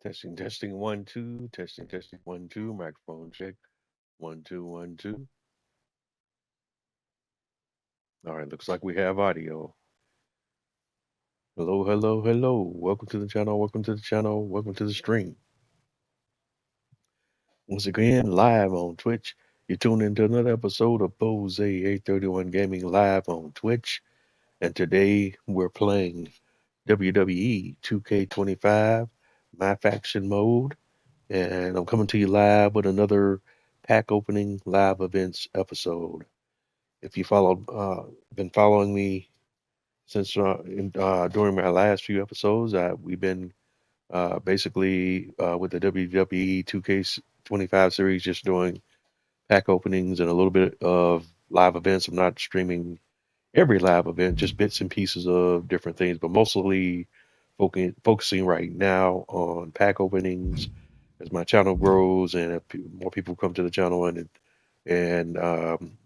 Testing, testing, 1, 2, testing, 1, 2, microphone check, 1, 2, 1, 2. All right, looks like we have audio. Hello, hello, hello. Welcome to the channel, welcome to the channel, welcome to the stream. Once again, live on Twitch. You tune into another episode of Bose 831 Gaming live on Twitch. And today we're playing WWE 2K25 My Faction mode. And I'm coming to you live with another pack opening live events episode. If you been following me since during my last few episodes, we've been basically with the WWE 2K25 series, just doing pack openings and a little bit of live events. I'm not streaming every live event, just bits and pieces of different things, but mostly focusing right now on pack openings as my channel grows and if more people come to the channel and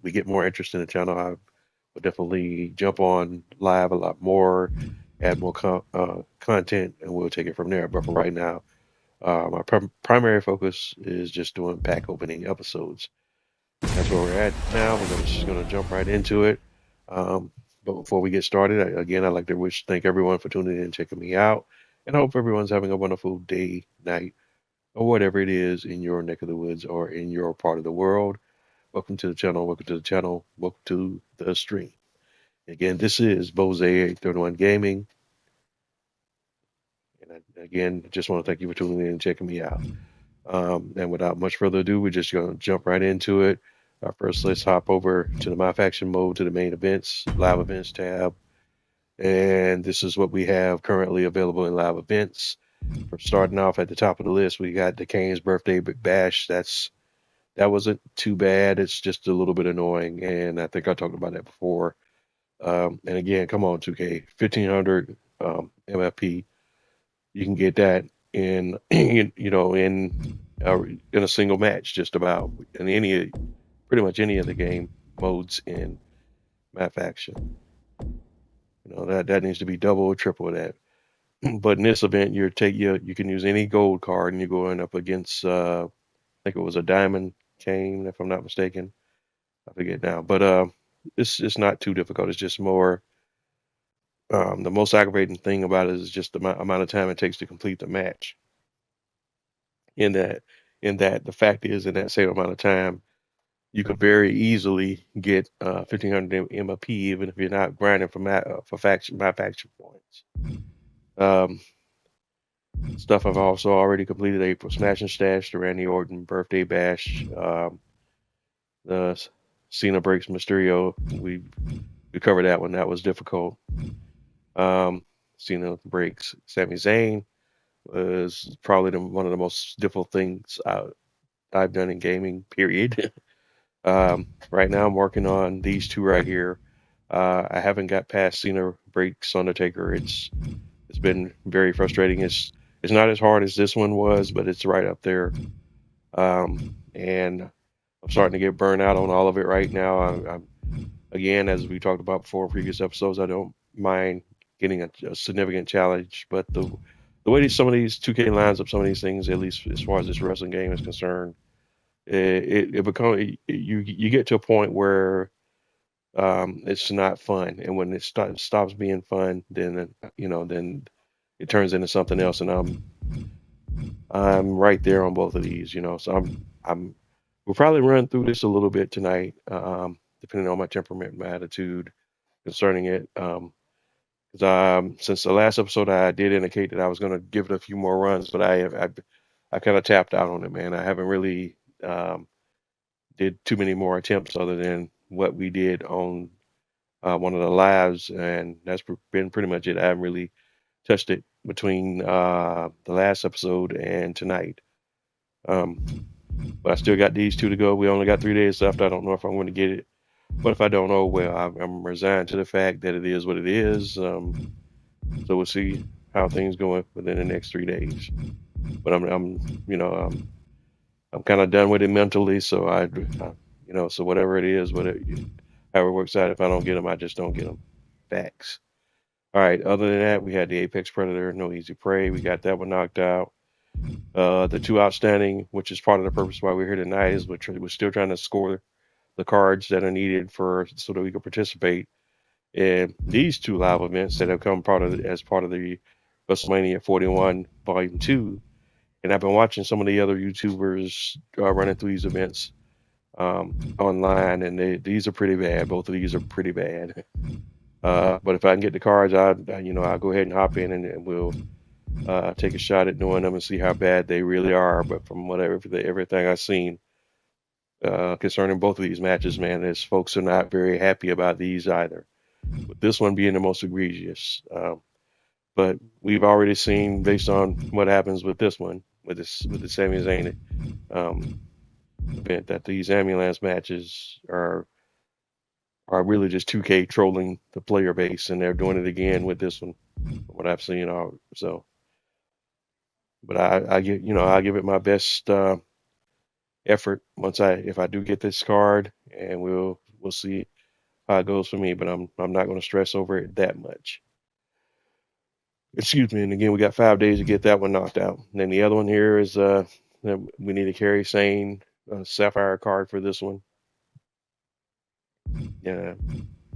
we get more interest in the channel. I will definitely jump on live a lot more, add more content, and we'll take it from there. But for right now, my primary focus is just doing pack opening episodes. That's where we're at now. We're just going to jump right into it. But before we get started, I'd like to thank everyone for tuning in and checking me out. And I hope everyone's having a wonderful day, night, or whatever it is in your neck of the woods or in your part of the world. Welcome to the channel. Welcome to the channel. Welcome to the stream. Again, this is Bose 831 Gaming. And again, just want to thank you for tuning in and checking me out. And without much further ado, we're just going to jump right into it. First, let's hop over to the My Faction mode, to the main events, live events tab. And this is what we have currently available in live events. For starting off at the top of the list, we got the Kane's birthday bash. That wasn't too bad. It's just a little bit annoying, and I think I talked about that before. And again, come on, 2K, 1500 MFP. You can get that in in a single match, just about in pretty much any of the game modes in My Faction. That needs to be double or triple that. But in this event, you can use any gold card, and you're going up against I think it was a diamond Kane, if I'm not mistaken. I forget now, but it's not too difficult. It's just more. The most aggravating thing about it is just the amount of time it takes to complete the match. In that the fact is, in that same amount of time, you could very easily get 1500 MLP, even if you're not grinding for my faction points. Stuff I've also already completed: April Smash and Stash, the Randy Orton birthday bash, the Cena breaks Mysterio. We covered that one. That was difficult. Cena breaks Sami Zayn was probably one of the most difficult things I've done in gaming, period. Right now I'm working on these two right here. I haven't got past Cena breaks Undertaker. It's been very frustrating. It's not as hard as this one was, but it's right up there. And I'm starting to get burned out on all of it right now. I'm again, as we talked about before in previous episodes, I don't mind getting a significant challenge, but the way some of these 2K lines up some of these things, at least as far as this wrestling game is concerned, it becomes you get to a point where it's not fun, and when it stops being fun, then then it turns into something else, and I'm right there on both of these, so we'll probably run through this a little bit tonight, depending on my temperament and my attitude concerning it. Since the last episode, I did indicate that I was going to give it a few more runs, but I kind of tapped out on it, man. I haven't really did too many more attempts other than what we did on one of the lives, and that's been pretty much it. I haven't really touched it between the last episode and tonight. But I still got these two to go. We only got 3 days left. I don't know if I'm going to get it. But if I don't know, well, I'm resigned to the fact that it is what it is. So we'll see how things go within the next 3 days. But I'm kind of done with it mentally. So so whatever it is, however it works out. If I don't get them, I just don't get them. Facts. All right. Other than that, we had the Apex Predator, No Easy Prey. We got that one knocked out. The two outstanding, which is part of the purpose why we're here tonight, is we're still trying to score the cards that are needed so that we can participate in these two live events that have come as part of the WrestleMania 41 Volume 2. And I've been watching some of the other YouTubers running through these events online, and these are pretty bad. Both of these are pretty bad. But if I can get the cards, I'll go ahead and hop in and we'll take a shot at doing them and see how bad they really are. But from everything I've seen concerning both of these matches, man, is folks are not very happy about these either. With this one being the most egregious. But we've already seen, based on what happens with this one, with the Sami Zayn event, that these ambulance matches are really just 2K trolling the player base, and they're doing it again with this one, from what I've seen. So, but I give it my best effort if I do get this card, and we'll see how it goes for me. But I'm not going to stress over it that much. Excuse me. And again, we got 5 days to get that one knocked out. And then the other one here is we need to carry Sane Sapphire card for this one. Yeah,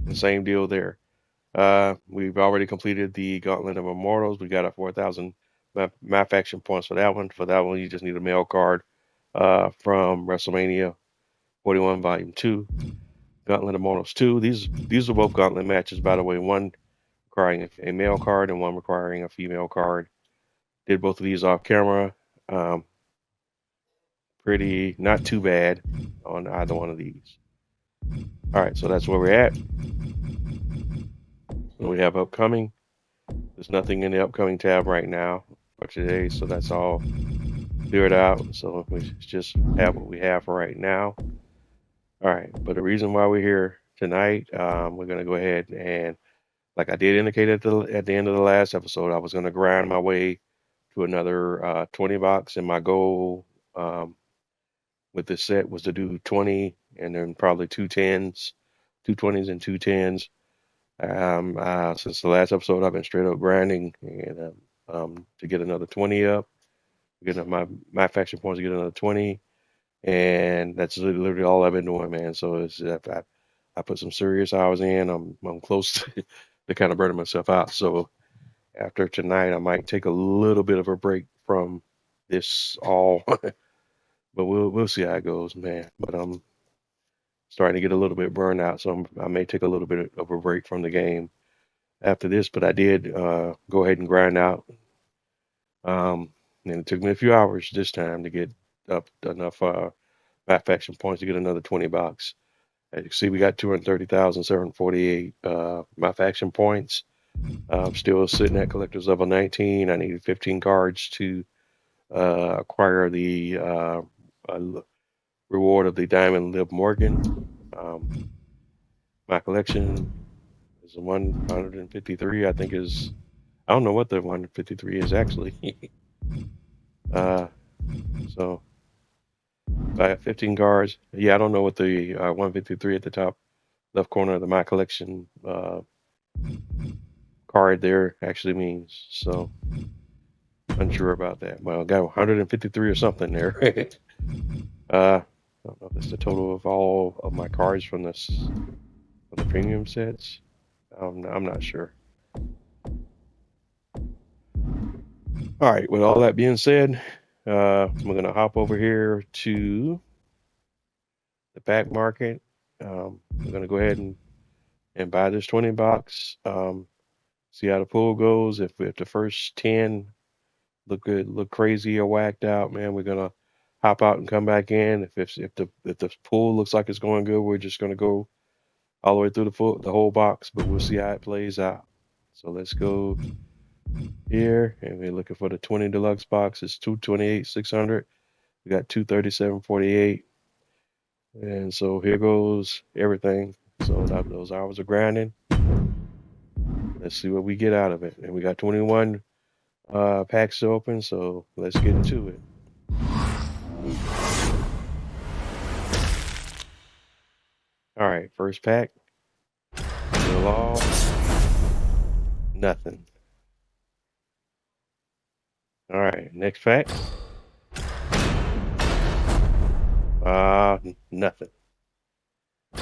the same deal there. We've already completed the Gauntlet of Immortals. We got a 4,000 map action points for that one. For that one, you just need a mail card from WrestleMania 41 Volume 2. Gauntlet of Immortals 2. These are both Gauntlet matches, by the way. One requiring a male card and one requiring a female card. Did both of these off camera. Pretty not too bad on either one of these. All right, so that's where we're at. So we have upcoming. There's nothing in the upcoming tab right now for today, so that's all cleared out. So we just have what we have for right now. All right, but the reason why we're here tonight, we're gonna go ahead and, like I did indicate at the end of the last episode, I was gonna grind my way to another 20 box, and my goal with this set was to do 20 and then probably 2 20s and 2 10s. Since the last episode, I've been straight up grinding and to get another 20 up, get my faction points to get another 20, and that's literally all I've been doing, man. So I put some serious hours in. I'm close to kind of burning myself out. So after tonight, I might take a little bit of a break from this all. But we'll see how it goes, man. But I'm starting to get a little bit burned out, so I may take a little bit of a break from the game after this. But I did go ahead and grind out, and it took me a few hours this time to get up enough map faction points to get another 20 box. As you can see, we got 230,748 map faction points. I'm still sitting at collector's level 19. I needed 15 cards to acquire the reward of the Diamond Liv Morgan. My collection is 153. I think I don't know what the 153 is actually. So I have 15 cards. Yeah, I don't know what the 153 at the top left corner of my collection card there actually means. So unsure about that. Well, I got 153 or something there. I don't know if it's the total of all of my cards from the premium sets. I'm not sure. All right, with all that being said, we're going to hop over here to the back market. We're going to go ahead and buy this 20 box. See how the pool goes. If the first 10 look crazy or whacked out, man, we're going to hop out and come back in. If the pool looks like it's going good, we're just going to go all the way through the whole box, but we'll see how it plays out. So let's go here, and we're looking for the 20 deluxe box. It's 228,600. We got 237,48, and so here goes everything. So those hours of grinding. Let's see what we get out of it. And we got 21 packs to open, so let's get into it. All right, first pack. Still all. Nothing. All right, next pack. Nothing.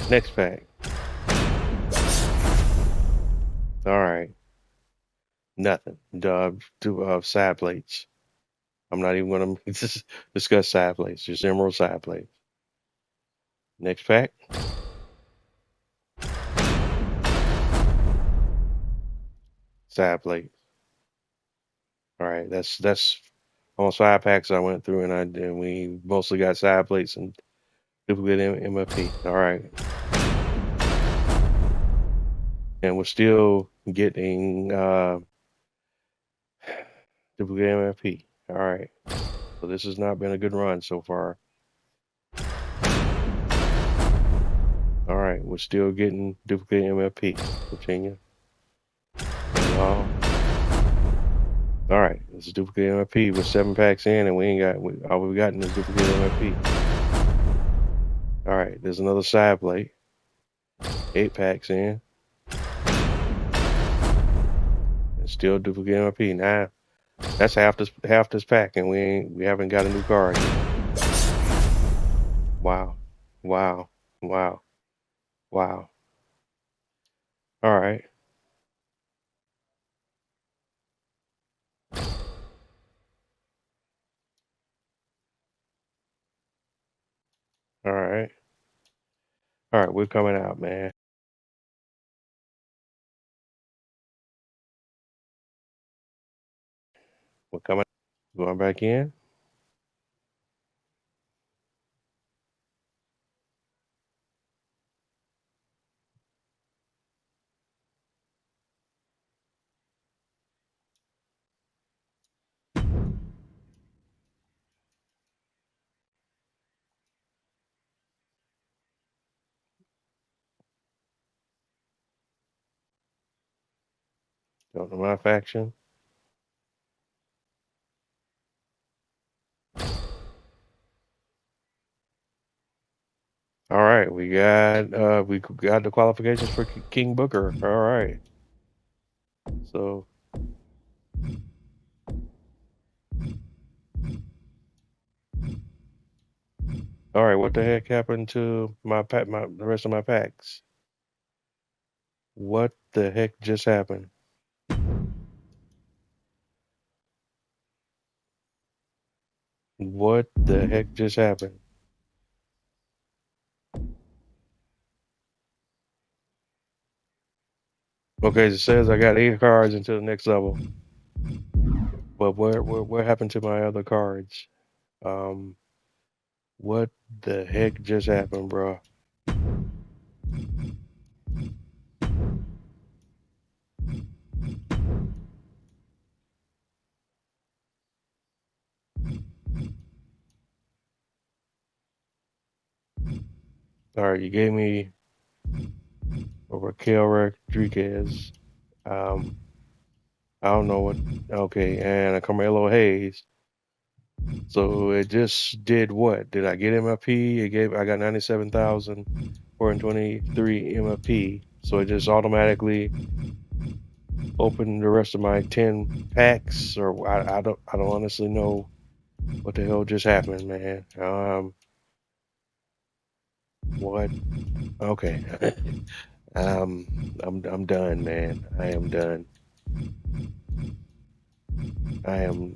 Next pack. All right. Nothing. Side plates. I'm not even going to discuss side plates. Just emerald side plates. Next pack. Side plates. All right. That's almost 5 packs I went through, and we mostly got side plates and duplicate MFP. All right. And we're still getting duplicate MFP. All right. So this has not been a good run so far. All right, we're still getting duplicate MFP. Continue. All right, this is duplicate MFP with 7 packs in, and we ain't got all we've gotten is duplicate MFP. All right, there's another side plate. 8 packs in, and still duplicate MFP. Nah, that's half this pack, and we haven't got a new card yet. Wow, wow, wow, wow. All right. All right. All right, we're coming out, man. We're coming. Going back in. Don't know my faction. All right, we got the qualifications for King Booker. All right. So all right, what the heck happened to the rest of my packs? What the heck just happened? What the heck just happened? Okay, it says I got 8 cards into the next level. But what happened to my other cards? What the heck just happened, bro? All right, you gave me a Raquel Rodriguez. I don't know what. Okay, and a Carmelo Hayes. So it just did what? Did I get MFP? I got 97,423 MFP. So it just automatically opened the rest of my 10 packs, or I don't honestly know what the hell just happened, man. What? Okay. I'm done, man. I am done. I'm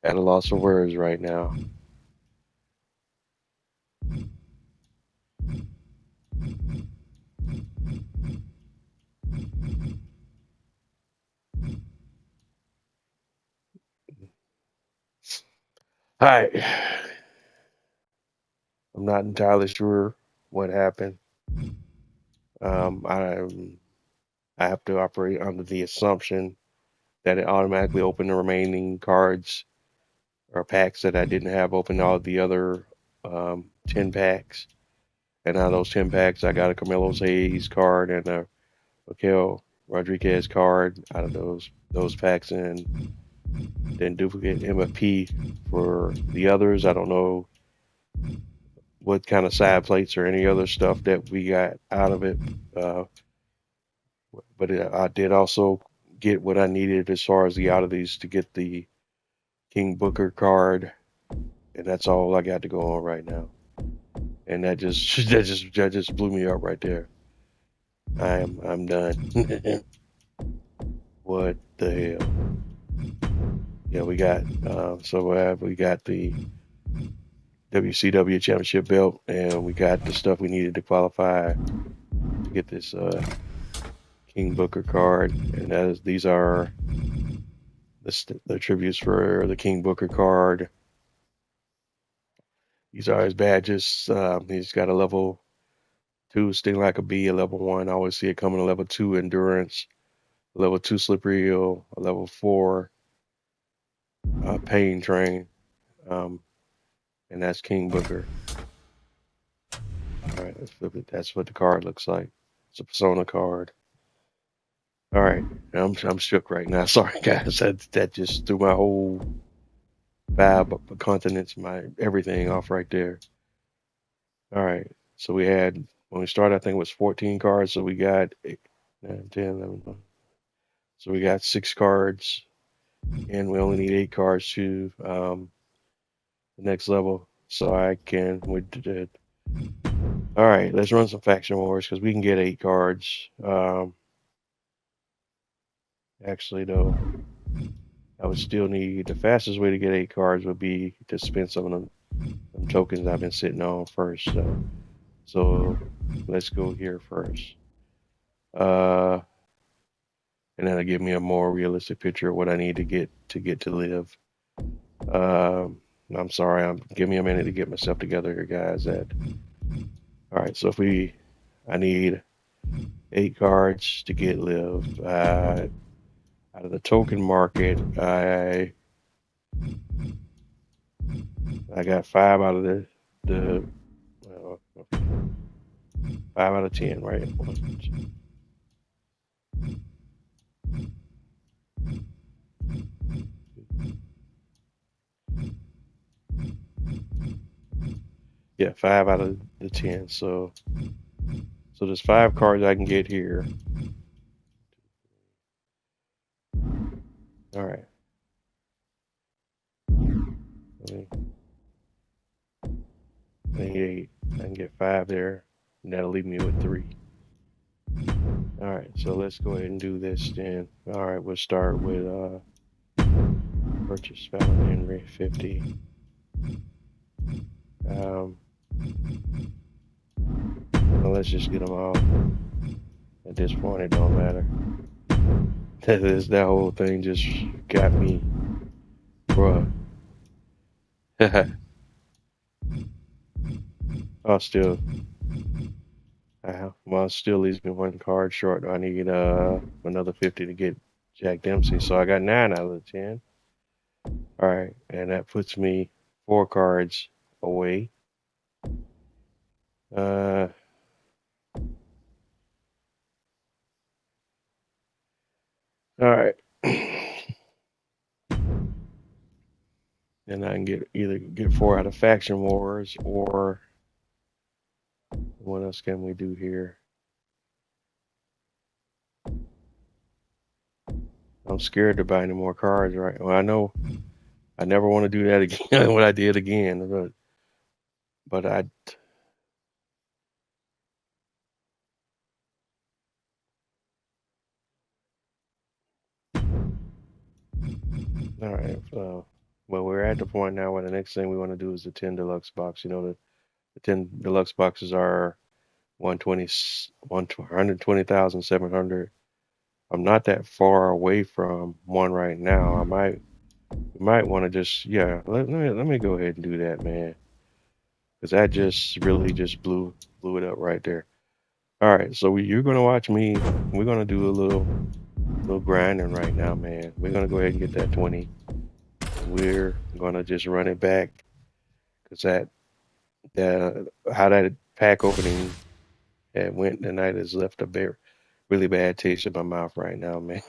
at a loss for words right now. All right. I'm not entirely sure what happened. I have to operate under the assumption that it automatically opened the remaining cards or packs that I didn't have open, all the other 10 packs. And out of those 10 packs, I got a Carmelo Hayes card and a Raquel Rodriguez card out of those packs, and then duplicate MFP for the others. I don't know what kind of side plates or any other stuff that we got out of it. But I did also get what I needed as far as the oddities to get the King Booker card and that's all I got to go on right now. And that just blew me up right there. I'm done. What the hell? Yeah, we got we got the WCW Championship belt, and we got the stuff we needed to qualify to get this King Booker card, and these are the tributes for the King Booker card. These are his badges. He's got a level 2 Sting Like a Bee, a level 1. I always see it coming a level 2 Endurance, a level 2 Slippery Eel, a level 4 Pain Train, and that's King Booker. All right, let's flip it. That's what the card looks like. It's a Persona card. All right, I'm shook right now. Sorry, guys. That just threw my whole vibe of continents, my everything off right there. All right, so we had, when we started, I think it was 14 cards. So we got 8, 9, 10, 11, 12. So we got 6 cards, and we only need 8 cards to the next level. So we did it. All right, let's run some faction wars because we can get 8 cards. Actually, though, I would still need, the fastest way to get 8 cards would be to spend some of them tokens I've been sitting on first. So let's go here first. And that'll give me a more realistic picture of what I need to get to live. I'm sorry, give me a minute to get myself together here, guys. All right, so I need 8 cards to get live. Out of the token market, I got 5 out of the 5 out of 10, right? 1, 2. Yeah, 5 out of the 10. So there's 5 cards I can get here. All right. I need 8. I can get 5 there, and that'll leave me with 3. All right, so let's go ahead and do this then. All right, we'll start with purchase Fallon Henry 50. Well, let's just get them all. At this point, it don't matter. That whole thing just got me, bruh. I'll still, well, it still leaves me 1 card short. I need another 50 to get Jack Dempsey, so I got 9 out of the 10. All right, and that puts me 4 cards away. All right. And I can either get 4 out of Faction Wars, or what else can we do here? I'm scared to buy any more cards, right? Well, I know I never want to do that again. What I did again, but I. All right. Well, we're at the point now where the next thing we want to do is the 10 deluxe box. You know, the 10 deluxe boxes are 120,700. I'm not that far away from one right now. We might want to just, yeah. Let me go ahead and do that, man, because that just really just blew it up right there. All right, so you're gonna watch me. We're gonna do a little grinding right now, man. We're gonna go ahead and get that 20. We're gonna just run it back, because how that pack opening went tonight has left a really bad taste in my mouth right now, man.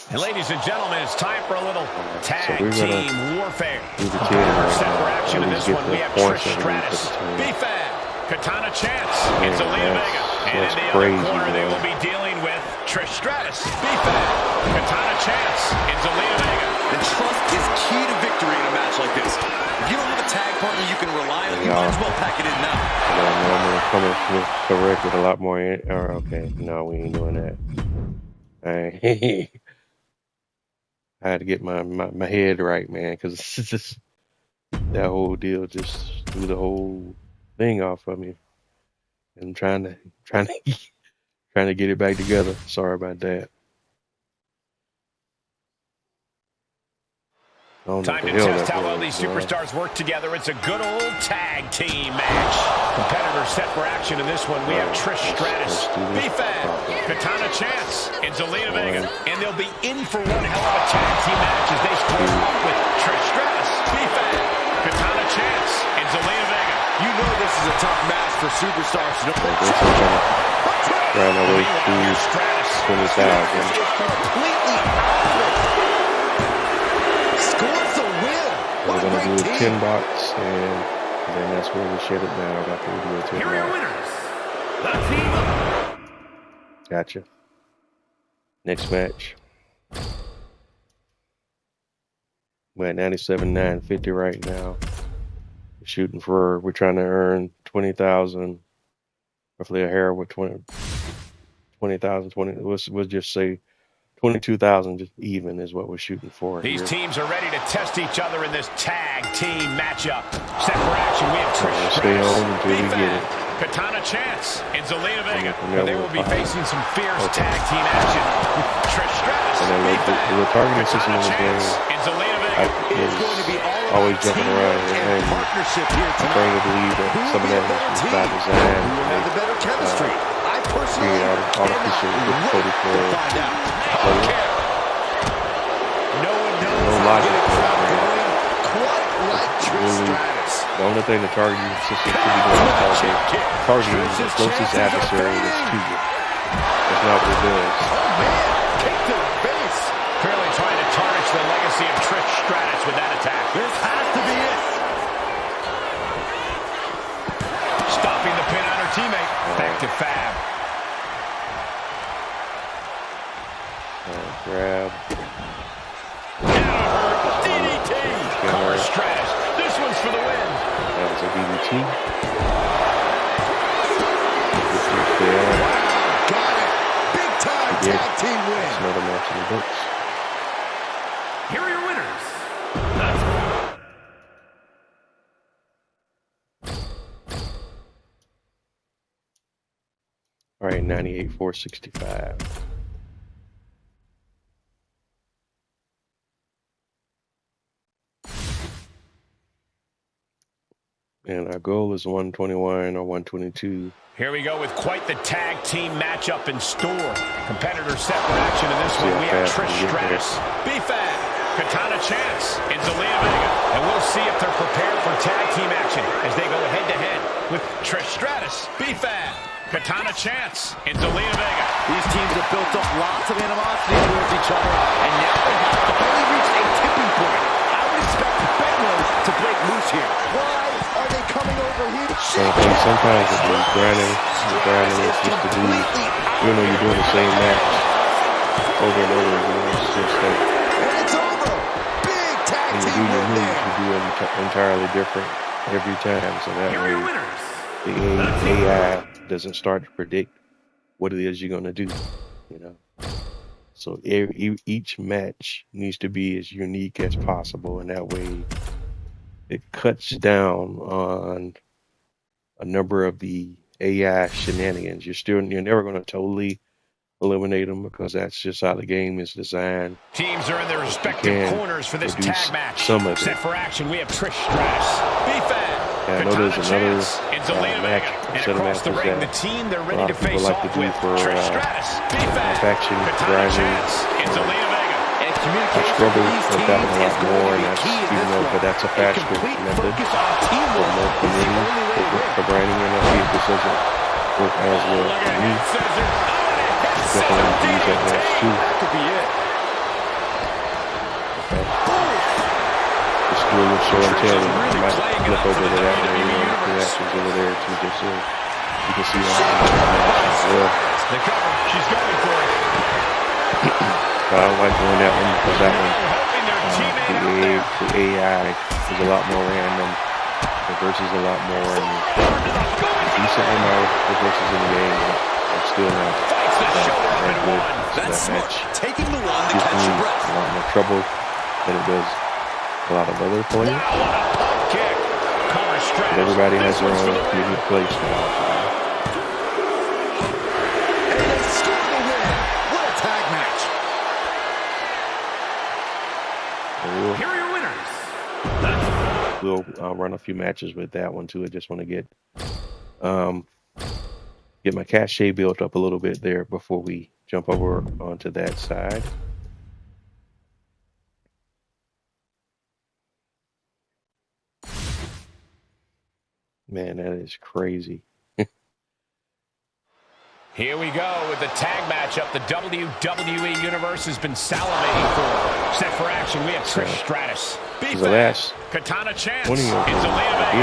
And ladies and gentlemen, it's time for a little tag team warfare. Do the 10 right Set for now. action in this one. We have Trish Stratus, B-Fab, Katana Chance, it's Aliyah Vega. And that's in the crazy, other corner, they bro. will be dealing with Trish Stratus, B-Fab, Katana Chance, and Zelina Vega. And trust is key to victory in a match like this. If you don't have a tag partner you can rely on, you might as well pack it in now. I'm coming correct with a lot more. Okay, no, we ain't doing that. I had to get my head right, man, because just that whole deal just threw the whole thing off of me. And I'm trying to get it back together. Sorry about that. Time to test how well these superstars work together. It's a good old tag team match. Competitors set for action in this one. We have Trish Stratus, B-Fab, Katana Chance, and Zelina Vega. And they'll be in for one hell of a tag team match as they square up with Trish Stratus, B-Fab, Katana Chance, and Zelina Vega. You know this is a tough match for superstars. Right away through 20,000. Completely scores the win. We're going to do a 10 box, and then that's where we shut it down after we do a 10 Here are your box. winners. The team of... Gotcha. Next match. We're at 97,950 right now. We're trying to earn 20,000, roughly a hair with 20,000, we'll just say 22,000 just even is what we're shooting for. These teams are ready to test each other in this tag team matchup. Set for action, we have Trish Stay on until we get it. Katana Chance and Zelina Vega. They will be Okay. facing some fierce tag team action. Trish Stratus, And then the targeting system in this game, and Zelina Vega. It's going to be all always about jumping teamwork around and and partnership here I'm tonight. starting to believe that some of that is by design. Who will have the better chemistry? I personally Artificial difficulty for find out. players. No one No knows logic Get a to crowd it, man. going quite like Trish Really, Stratus. the only thing the targeting system should be doing is targeting the closest adversary that's to you. That's not what it does. Oh man, kick to the face. Clearly trying to tarnish the legacy of Trish Stratus with that attack. This has to be it. Stopping the pin on her teammate. Back to Fab. Grab. DDT. Cover Stratus. This one's for the win. That was a DDT. Got it. Big time Yeah. tag team win. That's another match in the books. Here are your winners. All right, 98,465. And our goal is 121 or 122. Here we go with quite the tag team matchup in store. Competitors set for action in this one. We have Trish Stratus, B-Fab, Katana Chance, and Zelina Vega. And we'll see if they're prepared for tag team action as they go head-to-head with Trish Stratus, B-Fab, Katana Chance, and Zelina Vega. These teams have built up lots of animosity towards each other, and now they have finally reached a tipping point. I would expect Bedlam to break loose here. Why are they coming over here? Sometimes it's grinding is just to do, even though you're doing the same match over and over again, it's just that And it's over. Big tag when you team do your win moves, there. you do them entirely different every time. So that Here are your way, winners. the AI doesn't start to predict what it is you're going to do, you know. So each match needs to be as unique as possible, and that way it cuts down on a number of the AI shenanigans. You're never going to totally eliminate them because that's just how the game is designed. Teams are in their respective corners for this tag match. Some of Set it. for action, we have Trish Stratus, B-Fab, Yeah, I know there's Katana another Chance, and Zelina match, Vega. And set of across the matches ring, that the team they're a ready lot to of people face like off to do with for Trish Stratus, B-Fab, faction Katana grinding. Chance, and Zelina Vega. And I communication struggle for these with that teams one a is lot going more, to and be that's key in even this though, one. but that's a A faster complete method focus on for teamwork more is the committee only way to win. for grinding, and I see if this doesn't work as well Look for at me. it, Scissor. Oh, and a head Definitely use that scissor match too. That could be it. Okay. Just do a little show and tell, and I might flip over to that one, the reactions over there too, just so you can see that. She's going for it. I don't like doing that one because that one, the AI is a lot more random. The versus a lot more decent in our versus in the game. It's still not that good. So that match taking the one to gives catch me your breath. a lot more trouble than it does a lot of other players. But everybody has their own unique place now. Here are your winners. We'll run a few matches with that one too. I just want to get my cachet built up a little bit there before we jump over onto that side. Man, that is crazy. Here we go with the tag matchup the WWE Universe has been salivating for. Set for action, we have Trish Stratus. The last Katana Chance. 20 of them we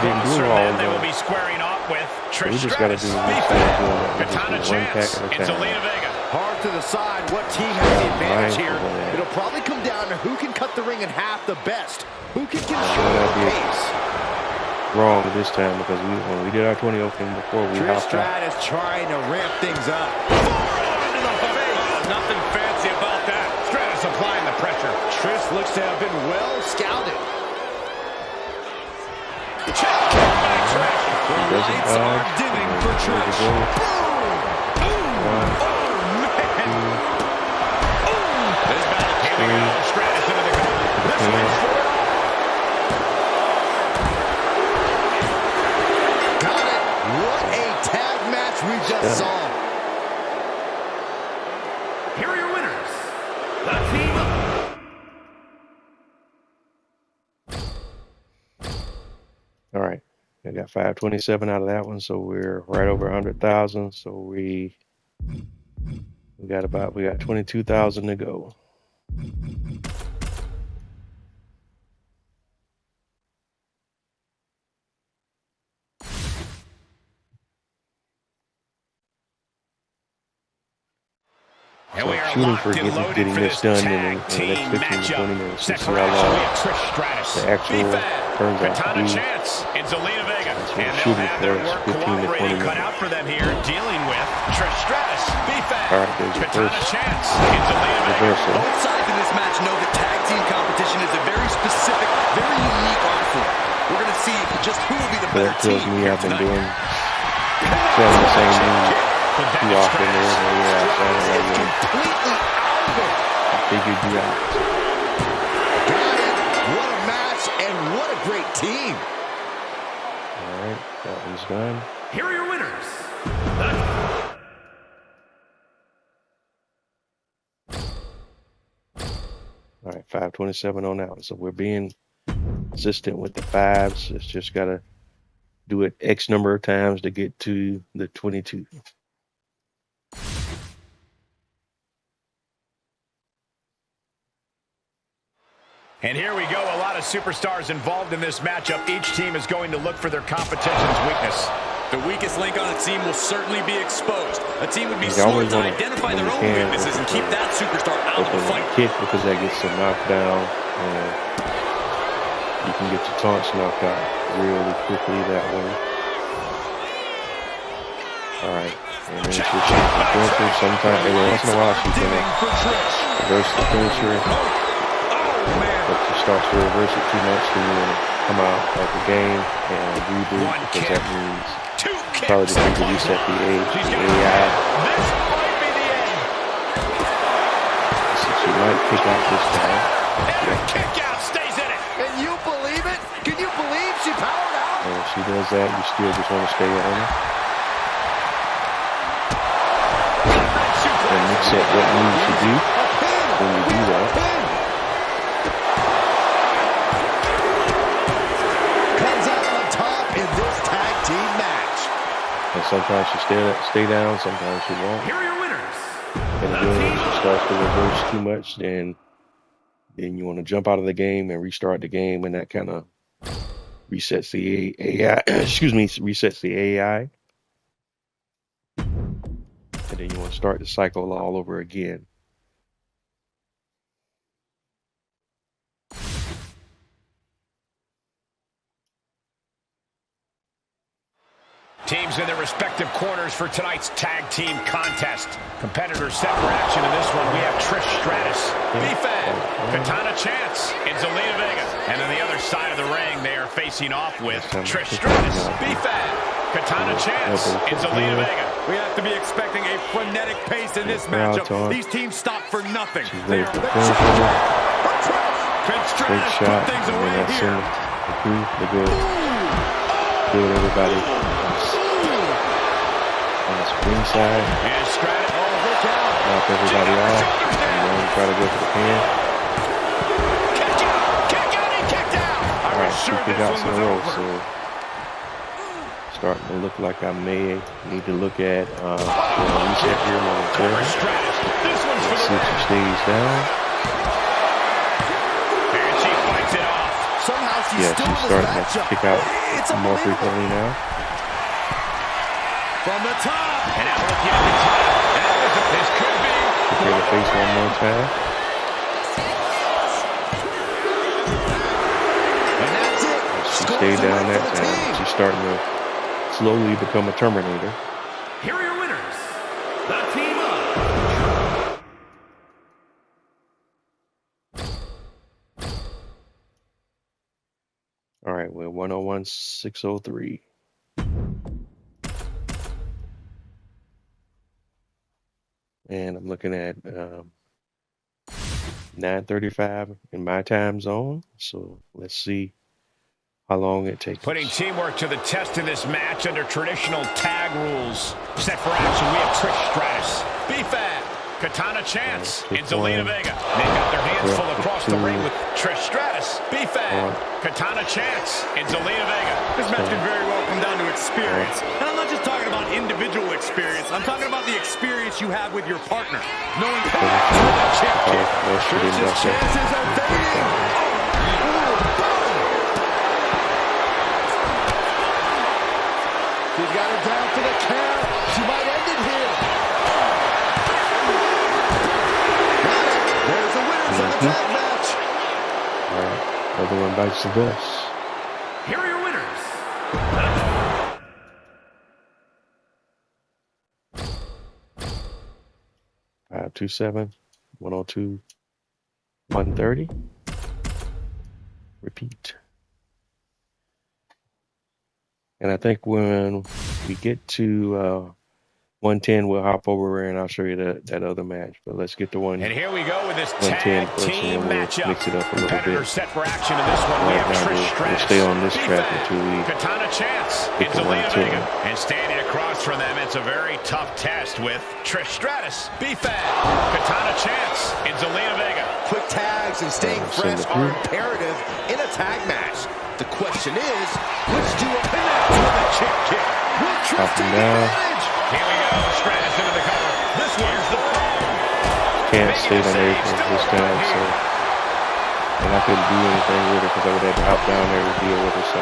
didn't do all of they will them. be squaring off with Trish We just got to do Katana one pack Chance at a into time. Lena Vega. Hard to decide what team has the advantage here. It'll probably come down to who can cut the ring in half the best. Who can control the pace. Wrong this time because when we did our 20 opening before, we hopped out. Trish Stratus trying to ramp things up. Nothing fancy about that. Stratus applying the pressure. Trish looks to have been well scouted. He doesn't dodge. Dimming for Trish. One, This battle came out. Stratus into the corner. This one's for we just saw. Here are your winners. The team up. All right. I got 527 out of that one, so we're right over 100,000. So we got 22,000 to go. And we are shooting for locked getting this done in the next 15 to 20 minutes to see how long the actual turns out to be. Chance into Lena Vega. That's what And we're shooting they'll for, have is their work 15 to 20 cooperating cut minutes. out for them here, dealing with Trish Stratus. All right, there's your Katana first Chance into Lena Vega. reversal. Both sides in this match know that tag team competition is a very specific, very unique art form. We're going to see just who will be the better That tells team me I've been doing the same move too often there. completely out of it. I figured you out. Got it. What a match and what a great team. All right, that one's done. Here are your winners. All right, 527 on that one. So we're being consistent with the fives. It's just got to do it X number of times to get to the 22. And here we go, a lot of superstars involved in this matchup. Each team is going to look for their competition's weakness. The weakest link on a team will certainly be exposed. A team would be You smart always to wanna, identify when their you own can, weaknesses and keep that superstar out of the open fight. kick because that gets some knockdown, and you can get your taunts knocked out really quickly that way. All right, and then she's going through sometimes. Every once in a while, she's gonna reverse the finisher, but she starts to reverse it too much, then you want to come out of the game and reboot because that means probably just need to reset the AI. This might be the end. So she might kick out this time. And the kick out stays in it. Can you believe it? Can you believe she powered out? And if she does that, you still just want to stay on her. And mix up what moves you do when you do that. Comes out on top in this tag team match. And sometimes she stay down, sometimes she won't. Here are your winners. And again, if she starts to reverse too much, then you want to jump out of the game and restart the game, and that kind of resets the AI. Resets the AI. and then you want to start the cycle all over again. Teams in their respective corners for tonight's tag team contest. Competitors set for action in this one. We have Trish Stratus, B-Fab, Katana Chance, and Zelina Vega. And on the other side of the ring, they are facing off with Trish Stratus, B-Fab, Katana Chance, and Zelina Vega. We have to be expecting a frenetic pace in this matchup. These teams stop for nothing. They are Trish Stratus put things away here. Good, everybody. On the screen side. And Stratus. Oh, look out. Knock everybody off. And then try to go for the pin. Kick out and kicked out. Alright, 2 kickouts in a row, so starting to look like I may need to look at reset here momentarily. Let's see if she stays down. And she fights it off. Somehow she's she's starting to kick out more frequently now. From the top. And now looking at the top. This could be. Prepare the face one more time. And that's it. She stayed down that time. She's starting to slowly become a Terminator. Here are your winners. The team up. All right, we're 101-603. And I'm looking at 9:35 in my time zone. So let's see how long it takes. Putting teamwork to the test in this match under traditional tag rules. Set for action, we have Trish Stratus, B-Fab, Katana Chance, and Zelina Vega. They've got their hands full across the ring with Trish Stratus, B-Fab, Katana Chance, and Zelina Vega. This match can very well come down to experience. And I'm not just talking about individual experience. I'm talking about the experience you have with your partner. Knowing the champ kick. Trish's chances are fading. She's got her down for the count. She might end it here. There's the winners of the tag match. All right, another one bites the dust. Here are your winners. 527, 102, 130. Repeat. And I think when we get to 110, we'll hop over and I'll show you that other match. But let's get to one. And here we go with this tag team matchup. Mix it up a little bit. Set for action in this one. We have Trish Stratus. We'll stay on this track until we Katana Chance. It's Zelina Vega. And standing across from them, it's a very tough test with Trish Stratus, B-Fab, Katana Chance, and Zelina Vega. Quick tags and staying fresh are imperative in a tag match. The question is, which duo connects with a chip kick? Will Trish take advantage? Here we go, Stratus into the cover. This one's the can't stay on everything this time, so and I couldn't do anything with it because I would have to hop down there to deal with it, so I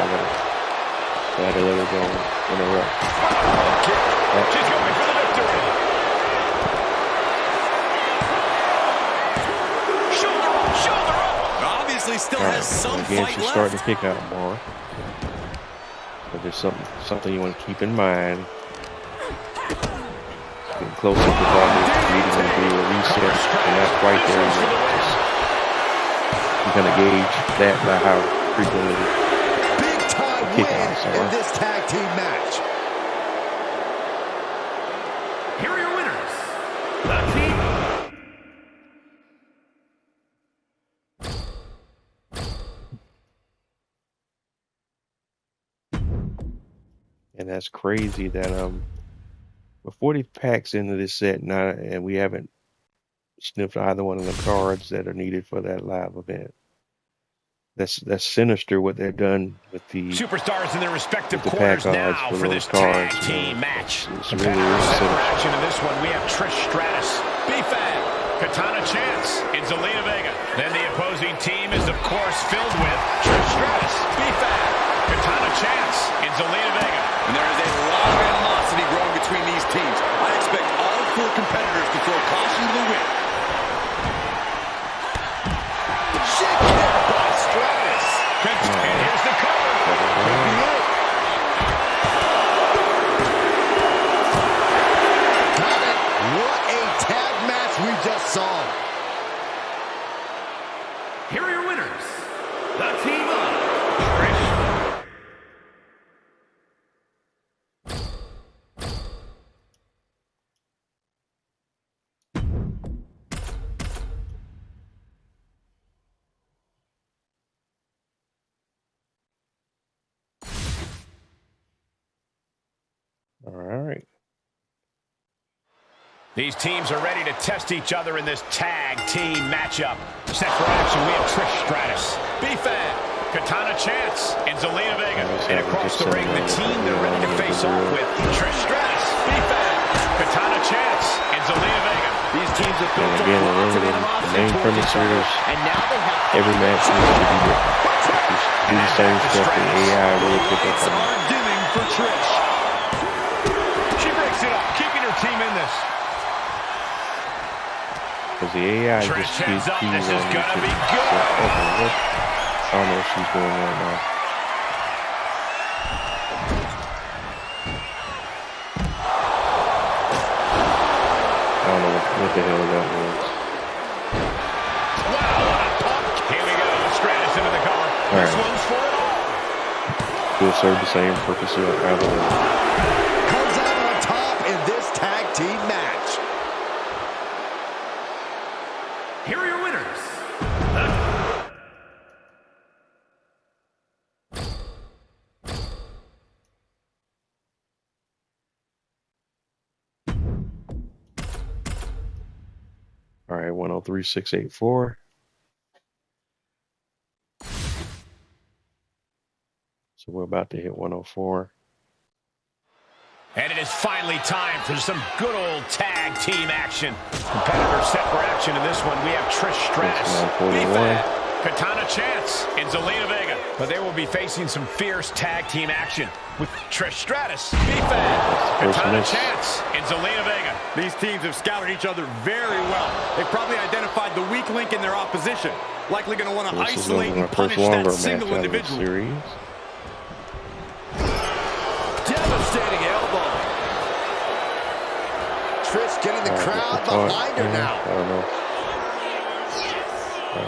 had to let her go in a row. She's going for the victory. Shoulder up. Obviously still has some again, fight she's left. starting to kick out more. But there's something you want to keep in mind. Getting closer to probably needing to do a reset, and not quite there yet. You're gonna gauge that by how frequently big time win in this tag team match. Here are your winners. The team. And that's crazy that we're 40 packs into this set now, and we haven't sniffed either one of the cards that are needed for that live event. That's sinister what they've done with the superstars in their respective corners now for this tag team match. It's really sinister. In this one, we have Trish Stratus, B-Fab, Katana Chance, and Zelina Vega. Then the opposing team is, of course, filled with Trish Stratus, B-Fab, Katana Chance, and Zelina Vega. And there is a lot of animosity growing between these teams. I expect all 40 song. Here are your winners, the team of Trish. All right. These teams are ready to test each other in this tag team matchup. Set for action, we have Trish Stratus, B-Fab, Katana Chance, and Zelina Vega. And across the ring, the team they're ready to face off with, Trish Stratus, B-Fab, Katana Chance, and Zelina Vega. These teams have built up lots of animosity main premise is and now they have every match needs to be different. Just do the same stuff the AI will pick up on. are dimming for Trish. She breaks it up, keeping her team in this. Because the AI Trish just keeps up. This is on gonna be YouTube. good. Okay, what? I don't know what she's doing right now. I don't know what the hell that was. Wow, what a pump. Here we go. Stratus into the cover. All This right. one's for it all. Will serve the same purpose either way. Comes out on top in this tag team match. Here are your winners. All right, 103,684. So we're about to hit 104. And it is finally time for some good old tag team action. Competitors set for action in this one. We have Trish Stratus, B-Fab, Katana Chance, and Zelina Vega. But they will be facing some fierce tag team action with Trish Stratus, B-Fab, Katana Chance, and Zelina Vega. These teams have scouted each other very well. They've probably identified the weak link in their opposition. Likely going to want to isolate and punish that single individual. Series. Devastating elbow. Trish getting the crowd behind her now. I don't know.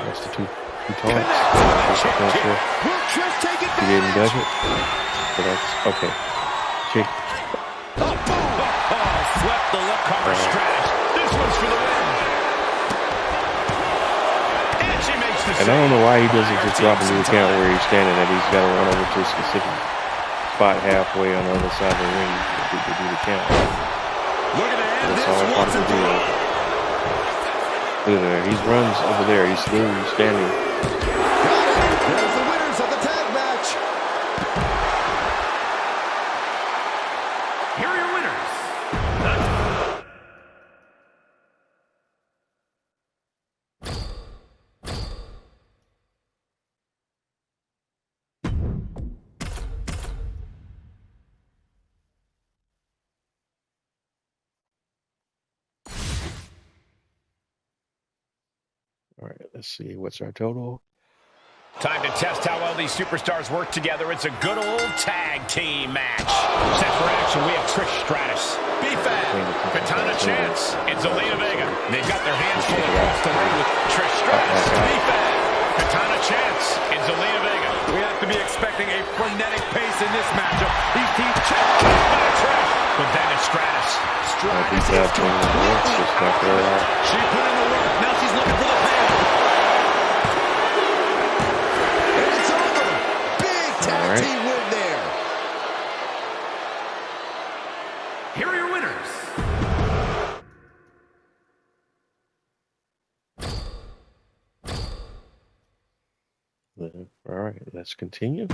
That's the two taunts. Will Trish take it He didn't dodge it. So that's okay. Kick. Oh, boom! Swept the left cover Stratus. This one's for the win. And she makes the And I don't know why he doesn't just drop into the count where he's standing at. He's got to run over to a specific spot halfway on the other side of the ring to do the count. Looking to end That's this all part of the deal. Look at there. He runs over there. He's literally standing. There's the winners of the tag match. Here are your winners. All right, let's see. What's our total? Time to test how well these superstars work together. It's a good old tag team match. Set for action, we have Trish Stratus, B-Fab, Katana Chance, and Zelina Vega. They've got their hands full across the ring with Trish Stratus, B-Fab, Katana Chance, and Zelina Vega. We have to be expecting a frenetic pace in this matchup. These teams check By Trish, but then it's Stratus. Stratus is completely out of it. She put in the work. Now she's looking for the payoff. And it's over. Big tag team win there. Here are your winners. All right, let's continue.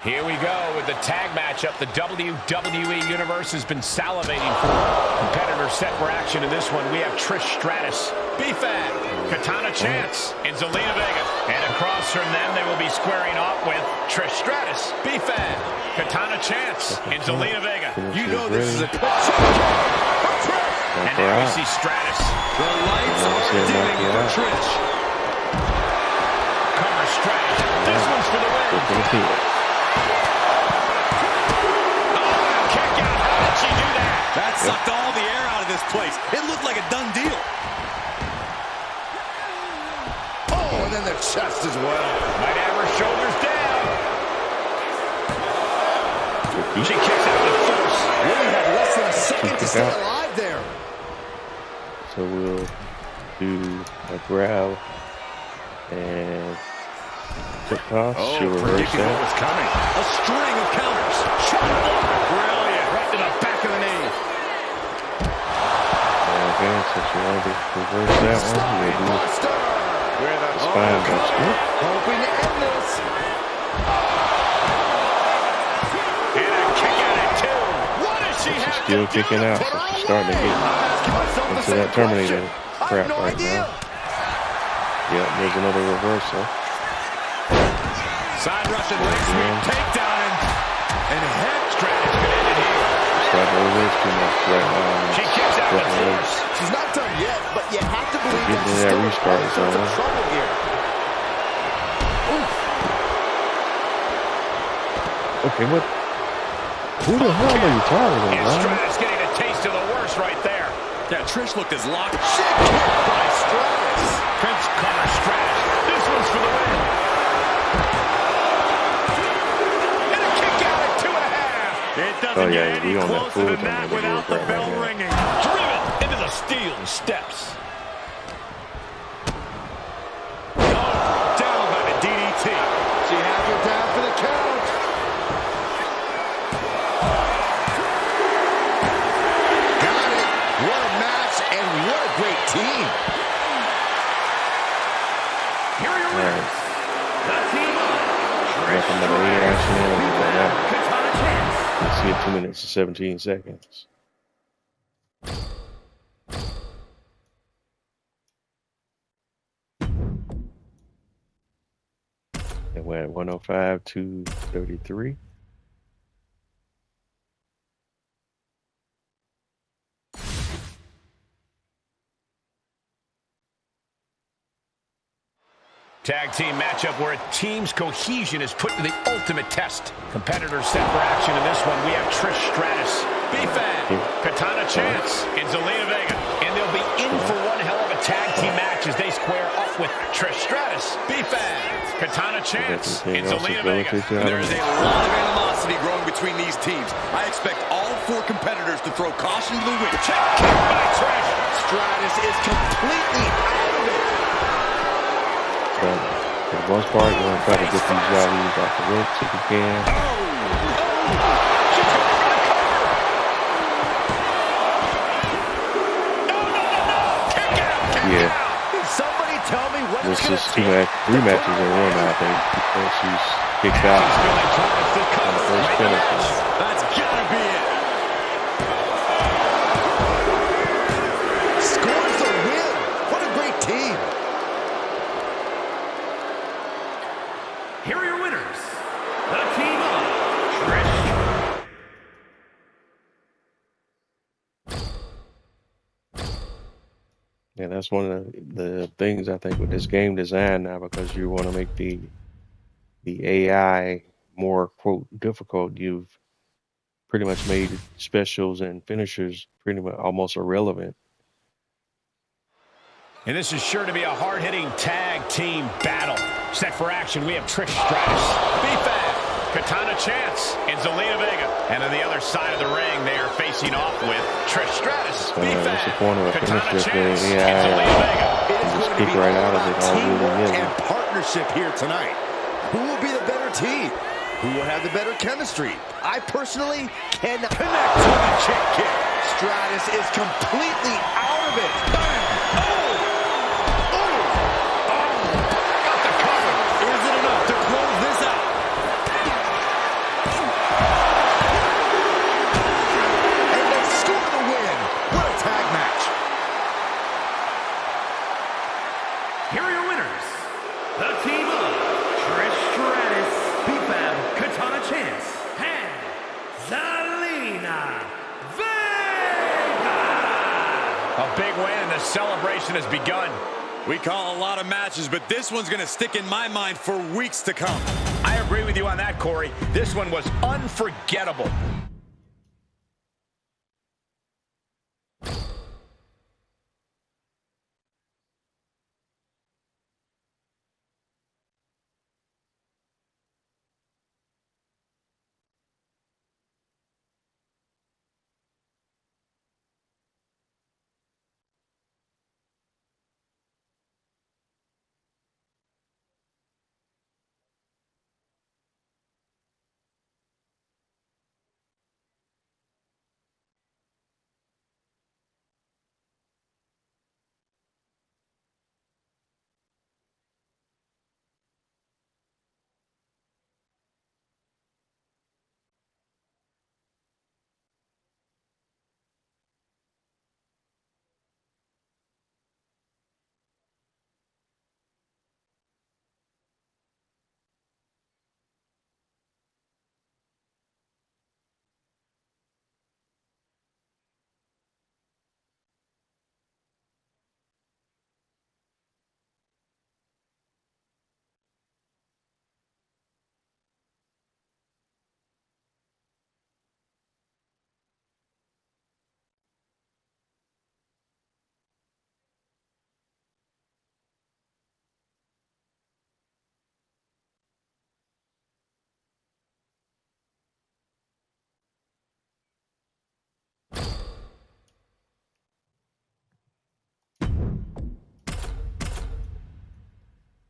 Here we go with the tag matchup the WWE Universe has been salivating for. Competitors set for action in this one. We have Trish Stratus, B-Fab, Katana Chance, and Zelina Vega. And across from them, they will be squaring off with Trish Stratus, B-Fab, Katana Chance, and Zelina Vega. You know this is a quick And now we see Stratus. The lights are dimming for Trish. Kick out. How did she do that? That sucked all the air out of this place. It looked like a done deal. Oh, and then the chest as well. Might have her shoulders down. She kicks out with force. Really had less than a second to stay alive there. So we'll do a grab and tip toss. Oh, She'll reverse predicting what that. was coming. A string of counters. Shot block. Brilliant. Right to the back of the knee. Okay, so she wanted to reverse that one. We'll do a spine buster. Hoping to end this. And a kick out at 2. What does she have She's still to kicking do? out, so she's starting to get into that Terminator crap right now. Yep, there's another reversal. Side Russian leg sweep takedown and head Stratus could end it here. Trying to reverse too much right now. She kicks out with force. she's not done yet, but you have to believe Getting in that restart zone. trouble here. Okay, what? Who the hell are you targeting, And man? Stratus getting a taste of the worst right there. Yeah, Trish looked as locked. Shit kick by Stratus. Prince corner Stratus. This one's for the win. And a kick out at 2.5. It doesn't get any closer than that without the bell ringing. Driven into the steel steps. Oh, down by the DDT. She has her down for the count. Got it. What a match and what a great team. Here are your winners. The team Nothing but A action in and that. Let's see it 2 minutes and 17 seconds. And we're at 105 to 33. Tag team matchup where a team's cohesion is put to the ultimate test. Competitors set for action in this one. We have Trish Stratus, B-Fan, Katana Chance, and Zelina Vega. And they'll be in for one hell of a tag team match as they square off with Trish Stratus, B-Fan, Katana Chance, and Zelina Vega. There is a lot of animosity growing between these teams. I expect all 4 competitors to throw caution to the wind. Check kick by Trish. Stratus is completely out of it. But for the most part, you want to try to get these values off the ropes if you can. Yeah. Somebody tell me what This is 3 matches in one, I think. And she's kicked out on the first finish. That's gotta be it. Scores a win. What a great team. Here are your winners. The team of Trish. And that's one of the things I think with this game design now, because you want to make the AI more, quote, difficult. You've pretty much made specials and finishers pretty much almost irrelevant. And this is sure to be a hard-hitting tag team battle. Set for action, we have Trish Stratus, B-Fan, Katana Chance, and Zelina Vega. And on the other side of the ring, they are facing off with Trish Stratus, B-Fan, Katana Chance, and Zelina Vega. It is going to be right out of it all teamwork really and partnership here tonight. Who will be the better team? Who will have the better chemistry? I personally cannot connect to the chick kick. Stratus is completely out of it. Celebration has begun. We call a lot of matches, but this one's going to stick in my mind for weeks to come. I have agree with you on that, Corey. This one was unforgettable.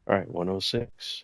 All right, 106.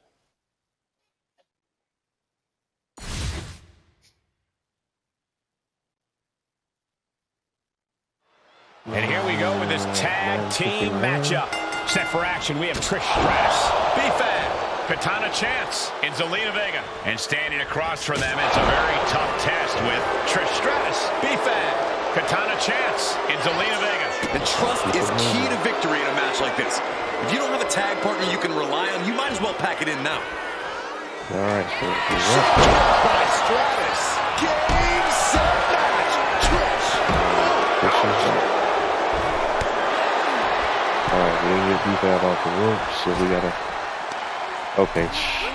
And here we go with this tag team matchup. Set for action, we have Trish Stratus, B-Fab, Katana Chance, and Zelina Vega. And standing across from them, it's a very tough test with Trish Stratus, B-Fab, Katana Chance, and Zelina Vega. And trust is key to victory in a match like this. If you don't have a tag partner you can rely on, you might as well pack it in now. All right, By Stratus. Game, set, match. Trish. All right, we didn't get B-Fab off the ropes, so we gotta. Okay. She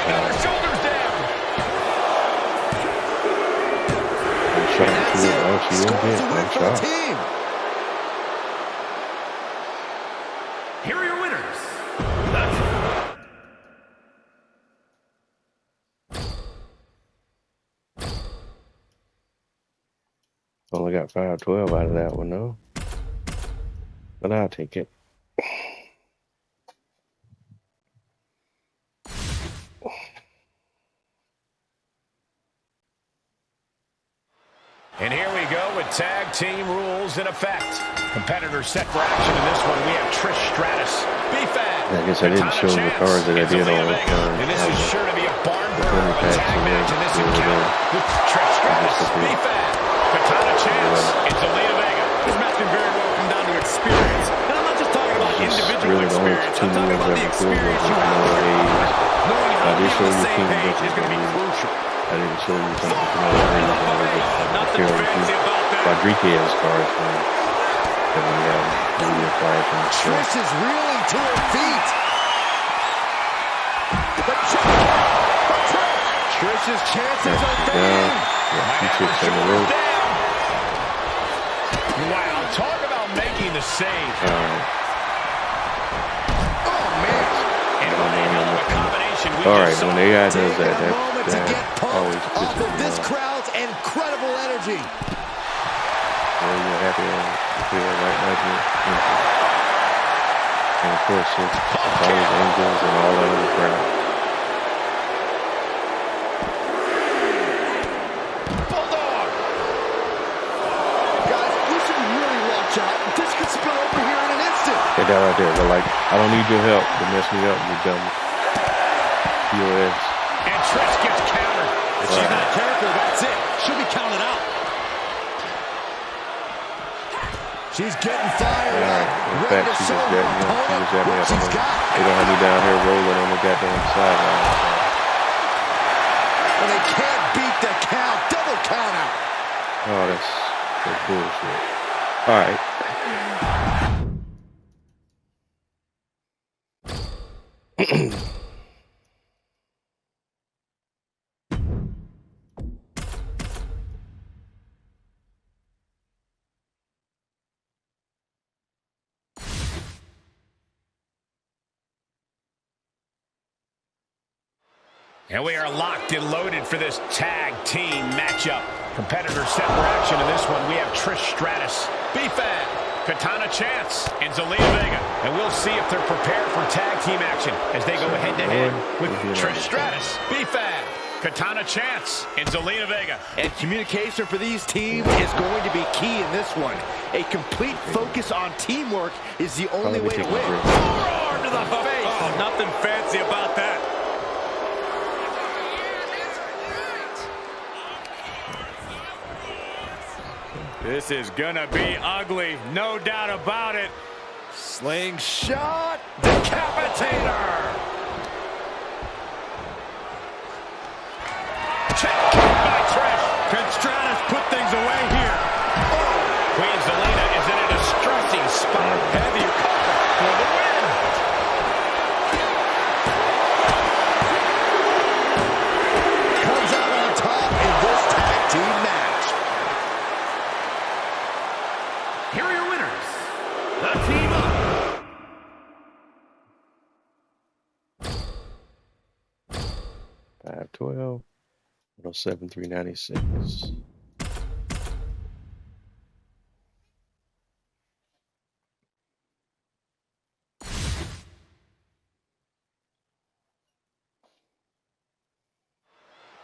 got her shoulders down. Oh, she didn't get one shot. Here are your winners. Only got 5-12 out of that one, though. But I'll take it. And here we go with tag team rules in effect. Competitors set for action in this one. We have Trish Stratus, B-Fab. I guess I didn't show the cards that I did on the And this is sure to be a barn burner of a tag match in this encounter with Trish Stratus, B-Fab, Katana Chance, and Zelina Vega. This match can very well come down to experience. And I'm not just talking about individual experience. I'm talking about the experience you have with your partner. Knowing how to be on the same page is going to be crucial. I didn't show you something nothing fancy about that. Rodriguez cards, man. That we have really acquired from the show. Trish is reeling to her feet. The Trish's chances are fading. Yeah, he took some of those. Wow, talk about making the save. Oh, man. And what a hell of a combination we all right, just saw. when the guy does that, that always Off pisses of me this off. crowd's incredible energy. Well, you're happy to feel right now. And of course, it's always angels and all that other crap. Bulldog. Guys, you should really watch out. This could spill over here in an instant. Get that right there. But like, I don't need your help to mess me up, you dumb POS. And Trish gets countered. If she's not careful, that's it. She'll be counted out. She's getting fired up. In fact, she just got me up. They don't have me down here rolling on the goddamn sideline. Well, they can't beat the count. Double count out. Oh, that's bullshit. All right. 1 And we are locked and loaded for this tag team matchup. Competitors set for action in this one. We have Trish Stratus, B-Fab, Katana Chance, and Zelina Vega. And we'll see if they're prepared for tag team action as they go head-to-head with Trish Stratus, B-Fab, Katana Chance, and Zelina Vega. And communication for these teams is going to be key in this one. A complete focus on teamwork is the only way to win. Forearm to the face. Oh, nothing fancy about that. This is gonna be ugly, no doubt about it. Slingshot, decapitator. Check by Trish. Can Stratus put things away here? Oh. Queen Zelina is in a distressing spot. Heavy cover for the win. Comes out on top in this tag team match. Here are your winners, the Team Up. 512, 107, 396.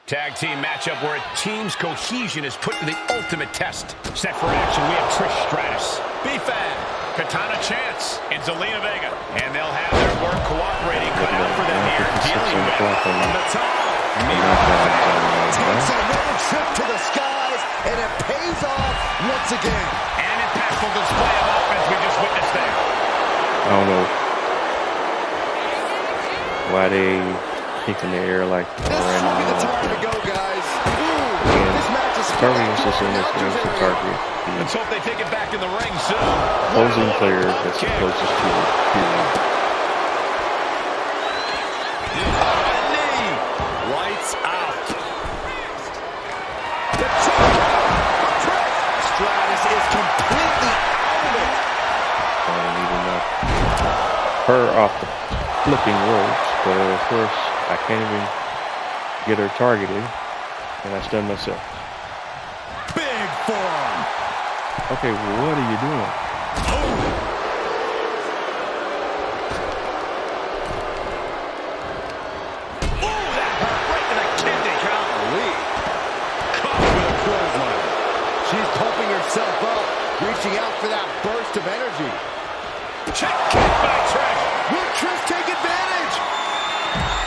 Tag team matchup where a team's cohesion is put to the ultimate test. Set for action, we have Trish Stratus, B-Fab, Katana Chance, and Zelina Vega. And they'll have their work cooperating cut out for them here. Dealing with on the top. Takes another trip to the skies, and it pays off once again. An impactful display of offense we just witnessed there. I don't know why they kick in the air like this should be the time to go, guys. This match is target is just in this game to target. Let's hope they take it back in the ring soon. Opposing player that's the closest to it. Knee. Lights out. The check. Stratus is completely out of it. Even her off the flipping ropes, but of course I can't even get her targeted, and I stun myself. Big form. Okay, well, what are you doing? That hurt right in the kidney. Golly. Caught with a clothesline. She's pumping herself up, reaching out for that burst of energy. Check kick by Trish. Will Trish take advantage?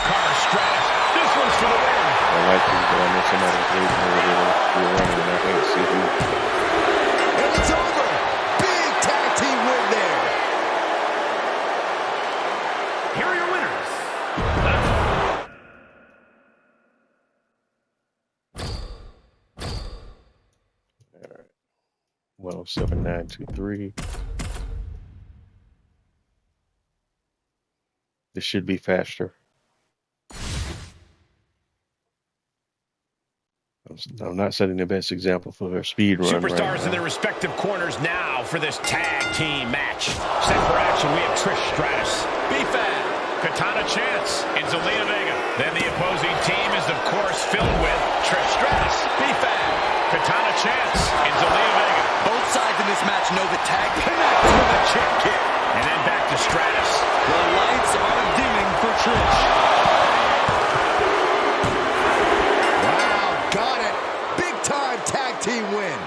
Car Stratus. This one's for the win. I like these, but I know somebody's waiting over there. We're running, and I can't see who. And it's over. Big tag team win there. Here are your winners. All right. 107923. This should be faster. I'm not setting the best example for a speed run. Superstars in their respective corners now for this tag team match. Set for action, we have Trish Stratus, B-Fab, Katana Chance, and Zelina Vega. Then the opposing team is, of course, filled with Trish Stratus, B-Fab, Katana Chance, and Zelina Vega. Both sides in this match know the tag connects with a chip kick. And then back to Stratus. The lights are dimming for Trish. Wow, got it. Big time tag team win.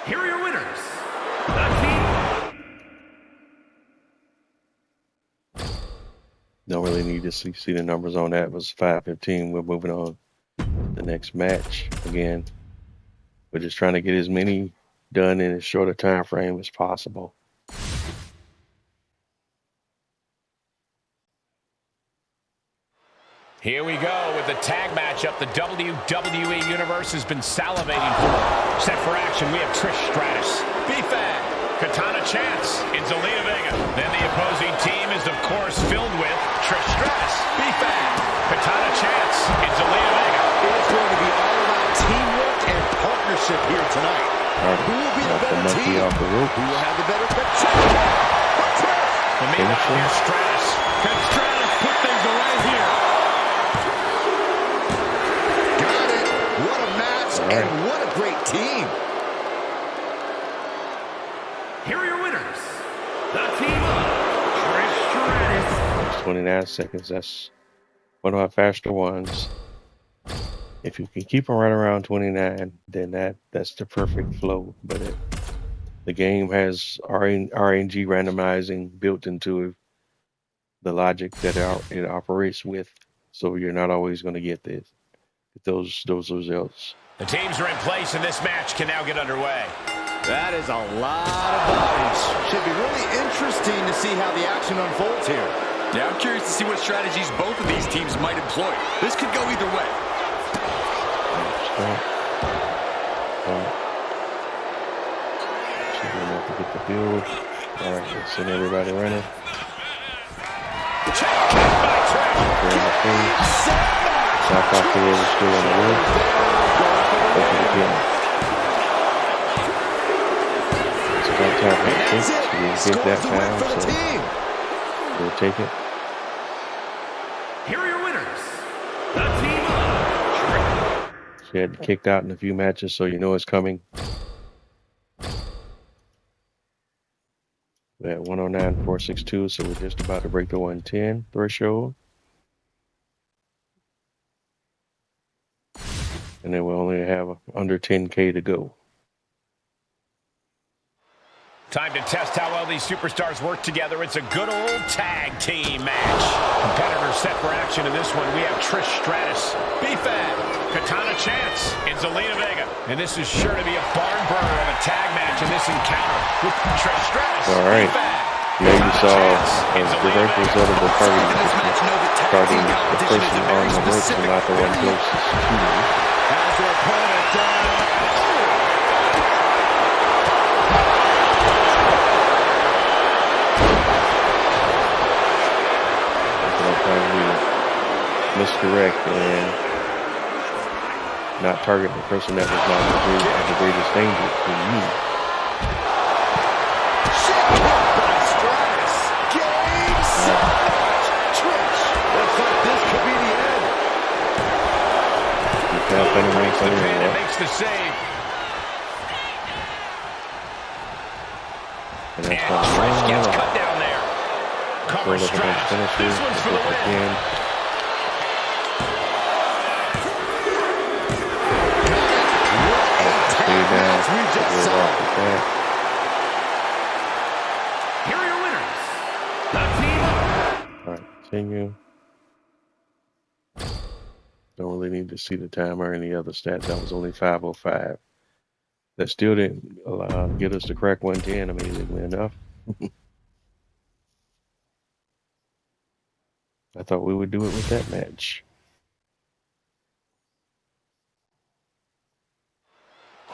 Here are your winners. The Team. Don't really need to see the numbers on that. It was 5:15. We're moving on to the next match. Again, we're just trying to get as many done in as short a time frame as possible. Here we go with the tag matchup the WWE Universe has been salivating for. Set for action, we have Trish Stratus, B-Fab, Katana Chance, and Zelina Vega. Then the opposing team is, of course, filled with Trish Stratus, B-Fab, Katana Chance, and Zelina Vega. It's going to be all about teamwork and partnership here tonight. Who will be the better team? Who will have the better picture? The meanwhile, here's Stratus. Can Stratus put things away here. Got it. What a match, and what a great team. Here are your winners. The team of Trish Stratus. 29 seconds. That's one of our faster ones. If you can keep them right around 29, then that's the perfect flow. But the game has RNG randomizing built into it, the logic that it operates with. So you're not always going to get those results. The teams are in place, and this match can now get underway. That is a lot of bodies. Should be really interesting to see how the action unfolds here. Yeah, I'm curious to see what strategies both of these teams might employ. This could go either way. So we have to get the build. All right, let's send everybody running. South Africa is still on the roof. Look at the pin. It's about time to take. So we didn't get that time, so we'll take it. Here are your winners. The team of She had kicked out in a few matches, so you know it's coming. We're at 109.462, so we're just about to break the 110 threshold. And then we only have under 10K to go. time to test how well these superstars work together. It's a good old tag team match. Competitors set for action in this one. We have Trish Stratus, B-Fab, Katana Chance, and Zelina Vega. And this is sure to be a barn burner of a tag match in this encounter with Trish Stratus. All right. Now you saw the direct result of the party starting the person on the ropes and not the one closest to you. As their opponent down. Misdirect and not target the person that was not the greatest danger to you. Trish, looks like this could be the end. It makes the save. And that's and Trish gets cut down there. Cover Stratus. This one's for the win. Here are your winners. The team. All right, continue. Don't really need to see the time or any other stats. That was only 5:05. That still didn't get us to crack 110 amazingly enough. I thought we would do it with that match.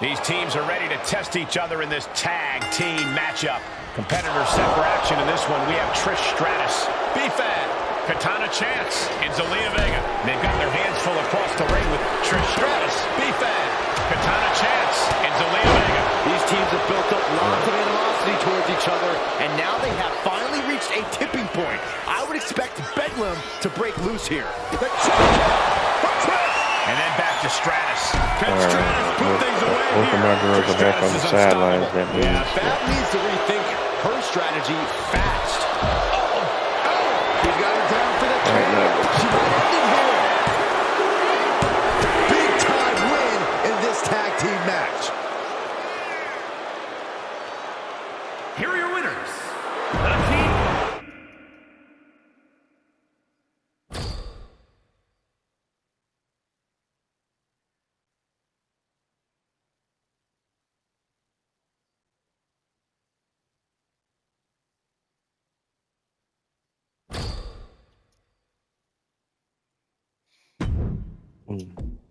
These teams are ready to test each other in this tag team matchup. Competitors set for action in this one. We have Trish Stratus, B-Fab, Katana Chance, and Zelina Vega. They've got their hands full across the ring with Trish Stratus, B-Fab, Katana Chance, and Zelina Vega. These teams have built up lots of animosity towards each other, and now they have finally reached a tipping point. I would expect Bedlam to break loose here. The and then back to Stratus. Both of my girls are back on the sidelines. That means Fab needs to rethink her strategy fast. He's got her down for the count. She landed here. Big time win in this tag team match. Here are your winners. The team.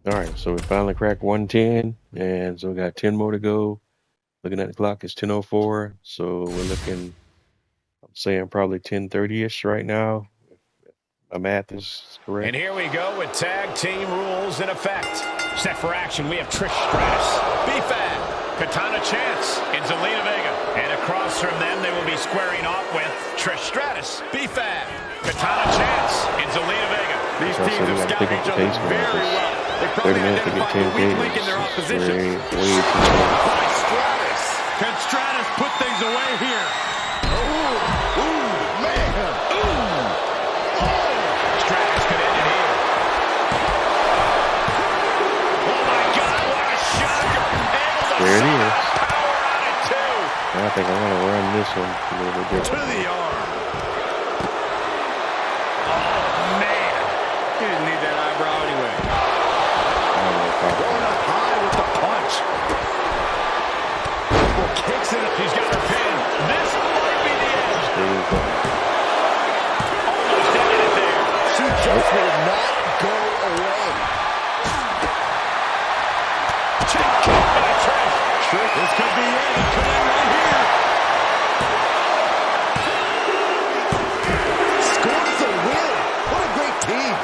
All right, so we finally cracked 110, and so we got 10 more to go. Looking at the clock, it's 10:04, so we're looking, I'm saying probably 10:30-ish right now. My math is correct. And here we go with tag team rules in effect. Set for action, we have Trish Stratus, B-Fab, Katana Chance and Zelina Vega. And across from them, they will be squaring off with Trish Stratus, B-Fab, Katana Chance and Zelina Vega. These teams have scouted each other very well. They probably identified the weak link in their opposition. Stratus. Can Stratus put things away here? Ooh, man. Stratus could end it here. Oh, my God, what a shocker. There it is. Power out at two. I think I'm going to run this one a little bit different. To the arm. Oh, man. He didn't need that eyebrow anyway. Going up high with the punch. Well, kicks it. She's got her pin. This might be the end. Almost ended it there. She just will not go away. Kick by Trish. This could be it. It could end right here. Scores the win. What a great team.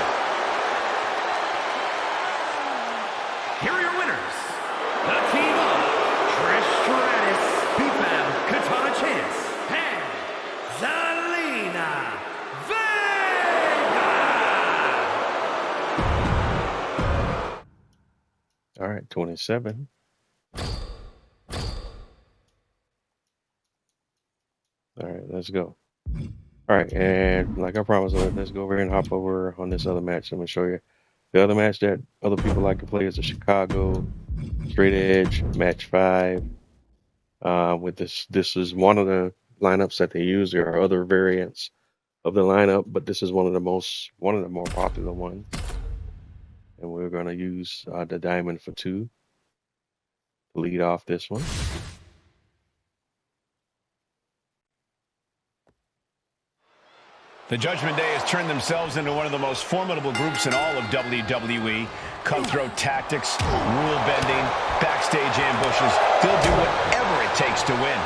Here are your winners. The team of Trish Stratus, B-Fab, Katana Chance, and Zelina Vega. All right, 27. All right, let's go. All right, and like I promised, let's go over and hop over on this other match. I'm going to show you the other match that other people like to play is the Chicago Straight Edge Match 5. With this is one of the lineups that they use. There are other variants of the lineup, but this is one of the more popular ones. And we're going to use the Diamond for 2 to lead off this one. The Judgment Day has turned themselves into one of the most formidable groups in all of WWE. Cutthroat tactics, rule bending, backstage ambushes. They'll do whatever it takes to win.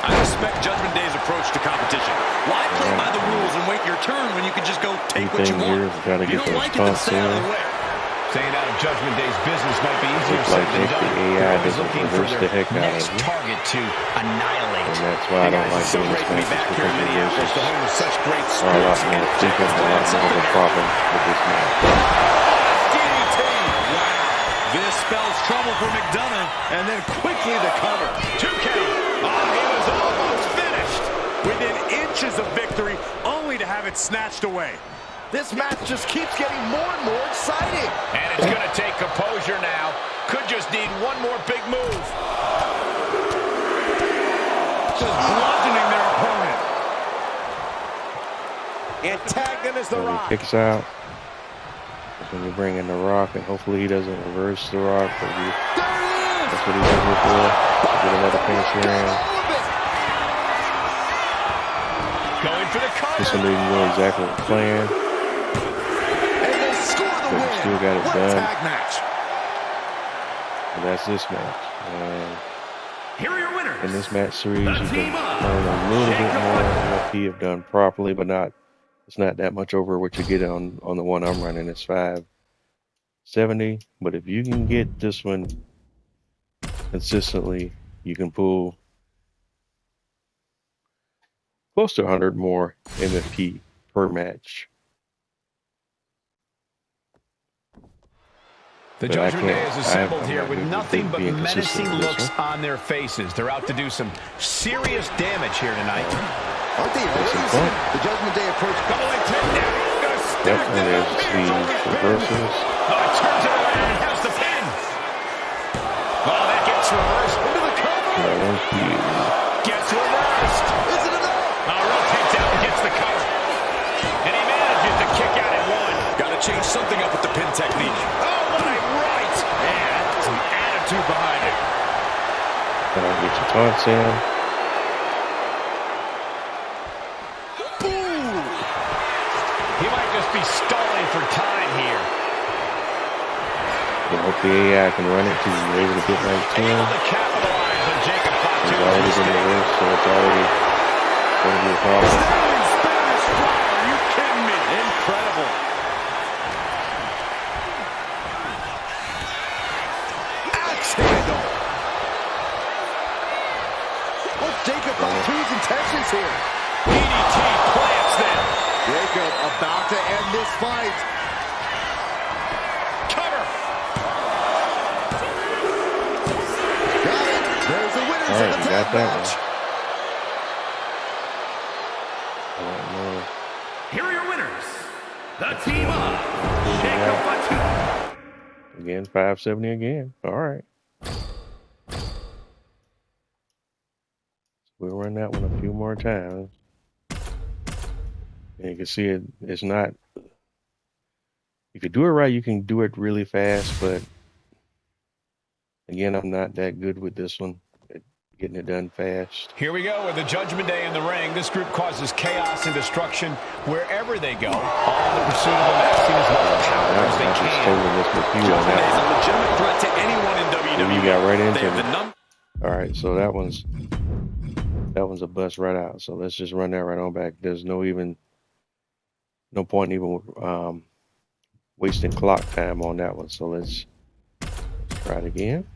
I respect Judgment Day's approach to competition. Why play by the rules and wait your turn when you can just go take what you want? If you don't like it, then stay out of the way. Staying out of Judgment Day's business might be easier said than done. AI They're looking for their next target to annihilate. And that's why I don't like doing this match. Because there's a lot more thinking, a lot more of a problem with this match. This spells trouble for McDonough, and then quickly the cover. 2K. Oh, he was almost finished. Within inches of victory, only to have it snatched away. This match just keeps getting more and more exciting. And it's going to take composure now. Could just need one more big move. Just bludgeoning their opponent. And tagged in as the Rock. He kicks out. That's when you bring in the Rock, and hopefully he doesn't reverse the Rock. That's what he's looking for. Get another finish here. Going for the cover. This one didn't go exactly the plan. But we still got it done. And that's this match. And here are your winners. in this match series, you can learn a little bit more what he have done properly, but not. It's not that much over what you get on the one I'm running. It's 570. But if you can get this one consistently, you can pull close to 100 more MFP per match. The Judgment Day is assembled here with nothing but menacing looks on their faces. They're out to do some serious damage here tonight. Aren't they always? The Judgment Day approach. Doubling takedown. Yep, and there's the reversals. Oh, it turns it around and has the pin. Oh, that gets reversed. Into the cover. Gets reversed. Is it enough? Oh, rotates out and gets the cover. And he manages to kick out at one. Got to change something up with the pin technique. Oh, what a right. And some attitude behind it. Get your taunts in. He might just be stalling for time here. I hope the AI can run it because he's able to get right to him. He's already been reversed, so it's already going to be a problem. Are you kidding me? Incredible. Axe handle. What's Jacob Fatu's intentions here? DDT plants them. Jacob about to end this fight. Cover. Got it. There's the winners of the tag match. Here are your winners. The team of Jacob Fatu. Again, 570 again. All right. We'll run that one a few more times. And you can see it's not, if you do it right, you can do it really fast, but again, I'm not that good with this one, getting it done fast. Here we go with the Judgment Day in the ring. This group causes chaos and destruction wherever they go, all in the pursuit of amassing as much power as they can. Judgment Day is a legitimate threat to anyone in WWE. You got right into They have it. the number. All right, so that one's a bust right out. So let's just run that right on back. There's no point even wasting clock time on that one. So let's try it again.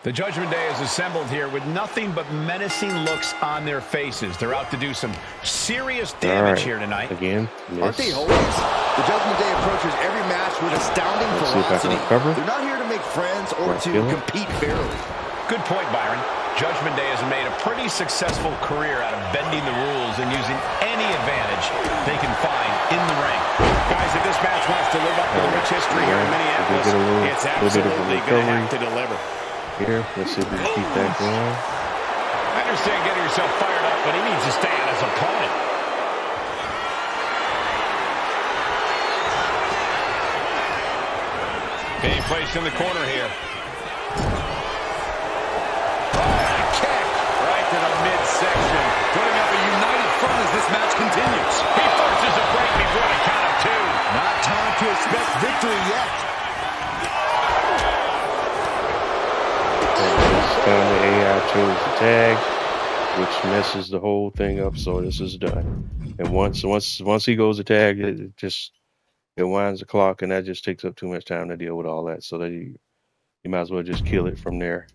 The Judgment Day is assembled here with nothing but menacing looks on their faces. They're out to do some serious damage here tonight. Again, Aren't they always? The Judgment Day approaches every match with astounding ferocity. They're not here to make friends or to compete fairly. Good point, Byron. Judgment Day has made a pretty successful career out of bending the rules and using any advantage they can find in the ring. Guys, if this match wants to live up to the rich history here in Minneapolis, it's absolutely going to have to deliver. Here, let's see if we can keep that going. I understand getting yourself fired up, but he needs to stay on his opponent. Being placed in the corner here. Kick right to the midsection, putting up a united front as this match continues. He forces a break before the count of two. Not time to expect victory yet. Time the AI chose the tag, which messes the whole thing up. So this is done. And once he goes to tag, it winds the clock, and that just takes up too much time to deal with all that. So that you might as well just kill it from there.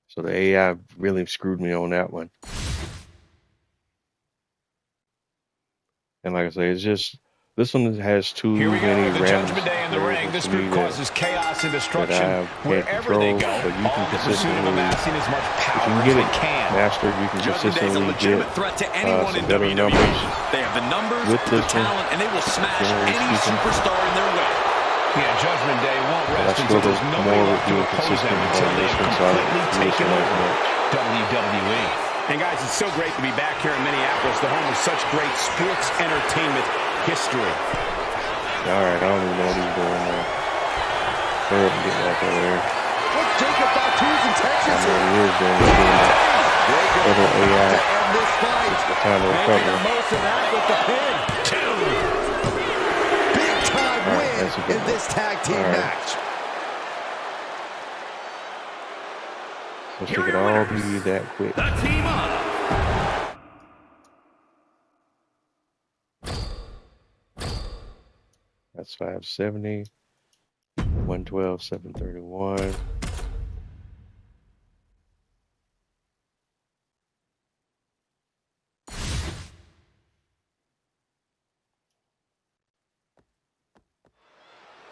So the AI really screwed me on that one. And like I say, it's just. This one has too many random. Judgment Day in the ring. This group causes chaos and destruction wherever they go. But you can consistently, amassing as much if power you can get as they can. mastered, you can consistently get some better numbers. They have the numbers, with the talent, and they will smash any superstar in their way. Yeah, Judgment Day won't rest until there's nobody left to oppose them until they have completely taken over WWE. And guys, it's so great to be back here in Minneapolis, the home of such great sports entertainment history. All right, I don't even know what he's doing now. Hurry up and get back over there. What's Jacob Fatu's intentions? I know what he is doing. He's doing that. Other AI. This fight. It's the time to recover. Making the most of that with the pin. Big time win in this tag team match. Let's take it all be that quick. The team up. That's 570, 112, 731.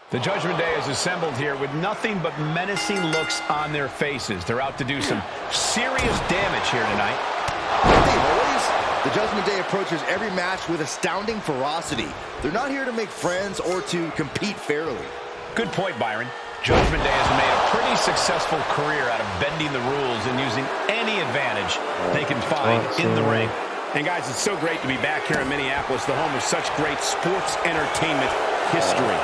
The Judgment Day is assembled here with nothing but menacing looks on their faces. They're out to do some serious damage here tonight. The Judgment Day approaches every match with astounding ferocity. They're not here to make friends or to compete fairly. Good point, Byron. Judgment Day has made a pretty successful career out of bending the rules and using any advantage they can find in the ring. And guys, it's so great to be back here in Minneapolis, the home of such great sports entertainment history.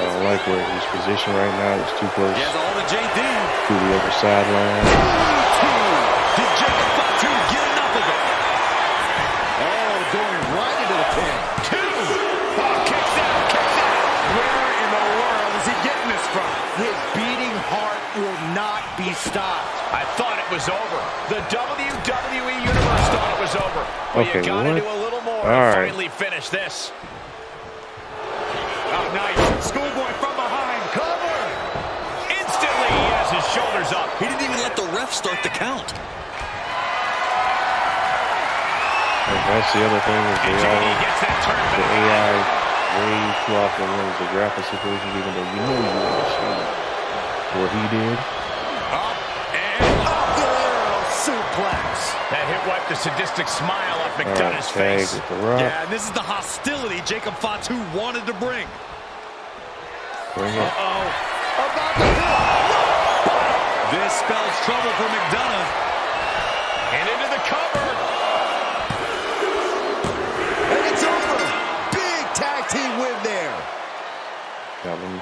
I don't like where he's positioned right now. It's too close He has all the JD. to the other sideline. Did Jacob Fatu get enough of it? Oh, going right into the pin. Kicks out. Where in the world is he getting this from? His beating heart will not be stopped. I thought it was was over. The WWE Universe thought it was over. But Okay, you gotta what? do a little more All to right. finally finish this. Oh, nice. Schoolboy from behind. Cover. Instantly, he has his shoulders up. He didn't even let the ref start the count. And that's the other thing is And JD gets that turn the back. AI way too often wins the grapple situation, even though you know you want to see what he did. Up and up. Guerrero suplex. That hit wiped the sadistic smile off All right, McDonough's tag face. with the rock. Yeah, and this is the hostility Jacob Fatu wanted to bring. Bring it. Uh-oh. About to hit. This spells trouble for McDonough. And into the cover. And it's over. Big tag team win there. That one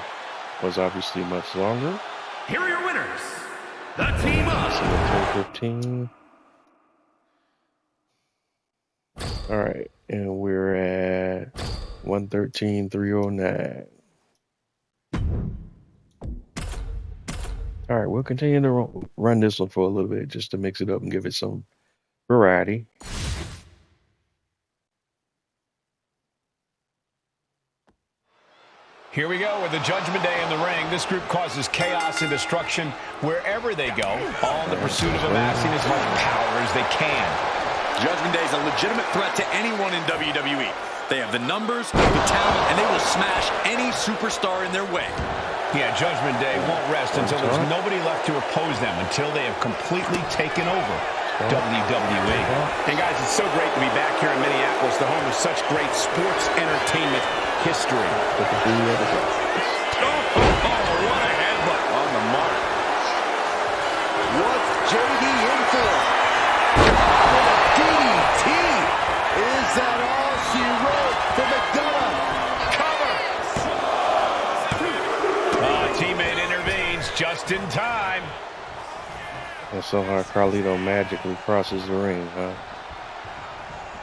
was obviously much longer. Here are your winners. The team of 10-15. All right, and we're at 113-309. All right, we'll continue to run this one for a little bit just to mix it up and give it some variety. Here we go with the Judgment Day in the ring. This group causes chaos and destruction wherever they go, all in the pursuit of amassing as much power as they can. Judgment Day is a legitimate threat to anyone in WWE. They have the numbers, the talent, and they will smash any superstar in their way. Yeah, Judgment Day won't rest until there's nobody left to oppose them, until they have completely taken over WWE. And guys, it's so great to be back here in Minneapolis, the home of such great sports entertainment history. Oh, what a headbutt on the mark. What's JD in for? With a DDT. Is that all she wrote for McDonough? Cover. Teammate intervenes just in time. And somehow Carlito magically crosses the ring, huh?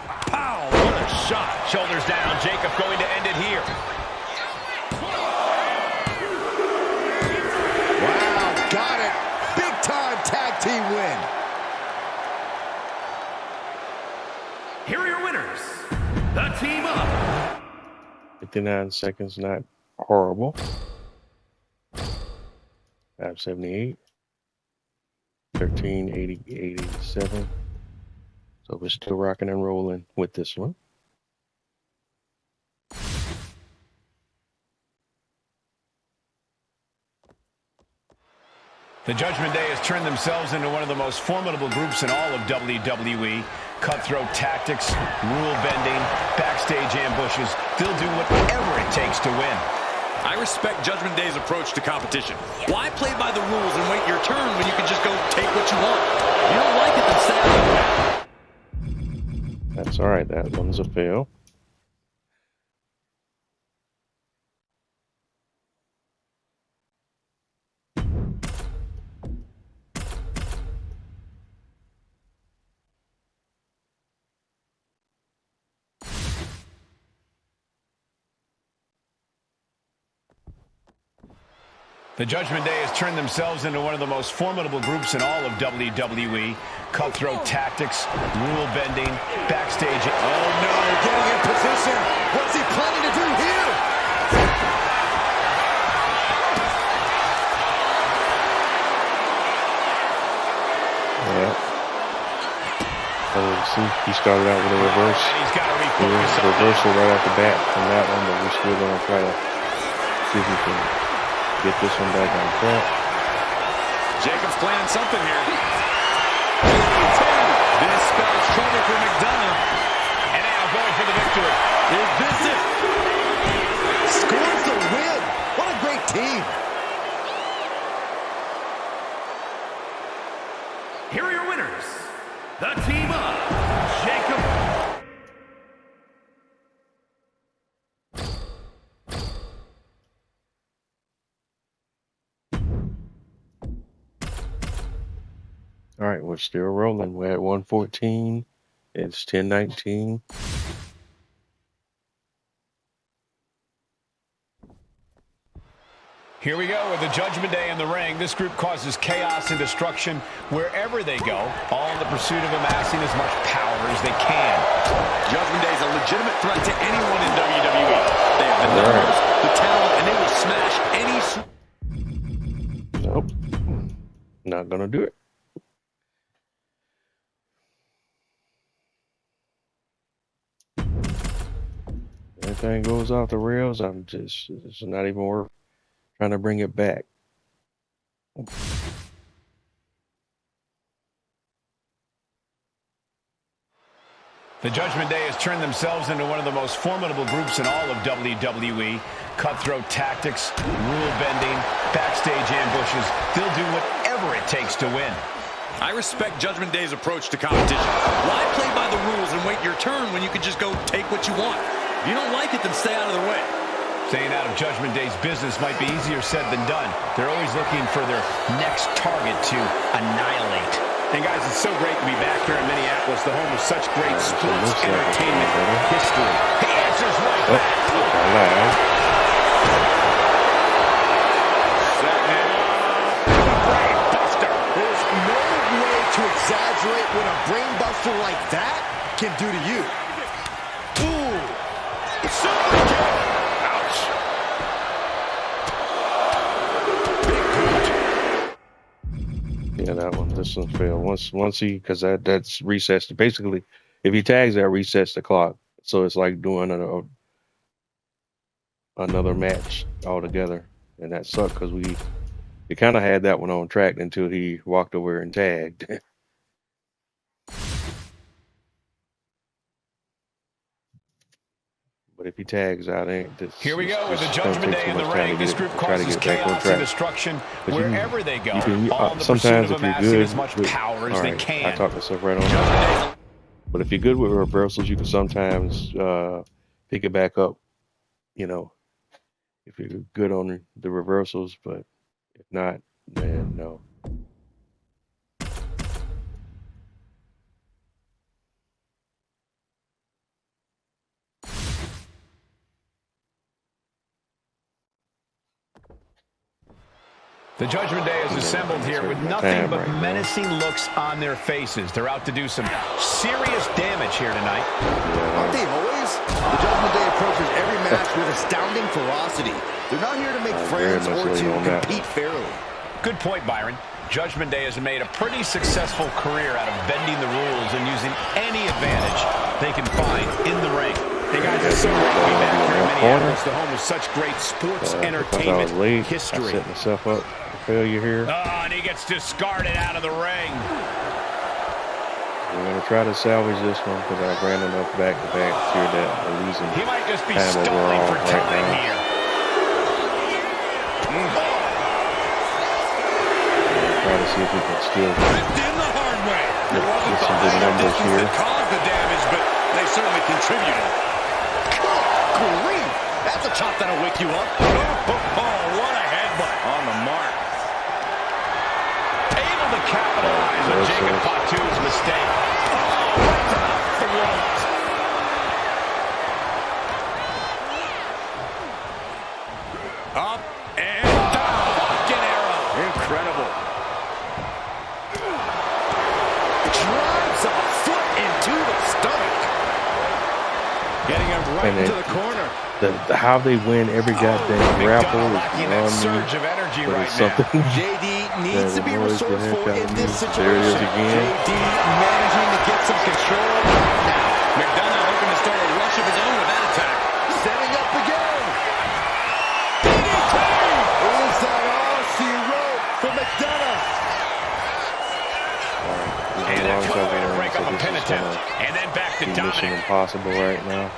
Pow, what a shot. Shoulders down, Jacob going to end it here. Wow, got it. Big time tag team win. Here are your winners. The team of 59 seconds, not horrible. 578. 1380, 87. So we're still rocking and rolling with this one. The Judgment Day has turned themselves into one of the most formidable groups in all of WWE. Cutthroat tactics, rule bending, backstage ambushes. They'll do whatever it takes to win. I respect Judgment Day's approach to competition. Why play by the rules and wait your turn when you can just go take what you want? You don't like it, then stay out of it. That's all right. That one's a fail. The Judgment Day has turned themselves into one of the most formidable groups in all of WWE. Cutthroat tactics, rule bending, backstage. Oh no, getting in position. What's he planning to do here? Yeah. See, he started out with a reverse. And he's got to There refocus was a on reversal right off the bat from that one, but we're still going to try to see if we can get this one back on track. Jacob's planning something here. This spells trouble for McDonough. And now going for the victory. Is this it? Scores the win. What a great team. Here are your winners. The team of Jacob. All right, we're still rolling. We're at 114. It's 10:19. Here we go with the Judgment Day in the ring. This group causes chaos and destruction wherever they go, all in the pursuit of amassing as much power as they can. Judgment Day is a legitimate threat to anyone in WWE. They have the numbers, the talent, and they will smash any... Nope. Not gonna do it. Anything goes off the rails, it's not even worth trying to bring it back. The Judgment Day has turned themselves into one of the most formidable groups in all of WWE. Cutthroat tactics, rule bending, backstage ambushes. They'll do whatever it takes to win. I respect Judgment Day's approach to competition. Why play by the rules and wait your turn when you can just go take what you want? If you don't like it, then stay out of their way. Staying out of Judgment Day's business might be easier said than done. They're always looking for their next target to annihilate. And guys, it's so great to be back here in Minneapolis, the home of such great sports entertainment history. He answers right back. Brain buster. There's no way to exaggerate what a brain buster like that can do to you. Ooh. Super kick. Ouch. Yeah, that one. This one failed. Once he, because that's resets. Basically, if he tags, that resets the clock. So it's like doing another match altogether, and that sucked because we kind of had that one on track until he walked over and tagged. But if he tags out, here we go with the Judgment Day in the ring. This group causes chaos and destruction wherever they go. All in the pursuit of amassing as much power as they can. I talk myself right on that. But if you're good with reversals, you can sometimes pick it back up. You know, if you're good on the reversals, but if not, then no. The Judgment Day is assembled here with nothing but menacing looks on their faces. They're out to do some serious damage here tonight. Aren't they always? The Judgment Day approaches every match with astounding ferocity. They're not here to make friends or to compete fairly. Good point, Byron. Judgment Day has made a pretty successful career out of bending the rules and using any advantage they can find in the ring. Hey guys, it's so great to be back here in Minneapolis, the home of such great sports entertainment history. I set myself up for failure here. Oh, and he gets discarded out of the ring. We're going to try to salvage this one because I ran enough back-to-back here that we're losing he might just be time stalling overall for time right now. here. Try to see if we can still In the hard way. get some good numbers here. Caused the damage, but they certainly contributed. Grief! That's a chop that'll wake you up. Oh, what a headbutt. On the mark. Able to capitalize on Jacob Fatu's mistake. Right to the throat. Up and down. Fucking arrow. Incredible. Drives a foot into the stomach. Getting him right And to the corner. How they win every goddamn grapple is beyond surge me. of energy But right it's now. something JD needs to be annoys the resourceful heck out in of this me. situation. There it is again. JD managing to get some control right now. McDonough hoping to start a rush of his own with that attack. Setting up again. DDT! Is that all she wrote for McDonough? And a quick way to break up a pin attempt. And then back to Mission Dominic. Impossible right now.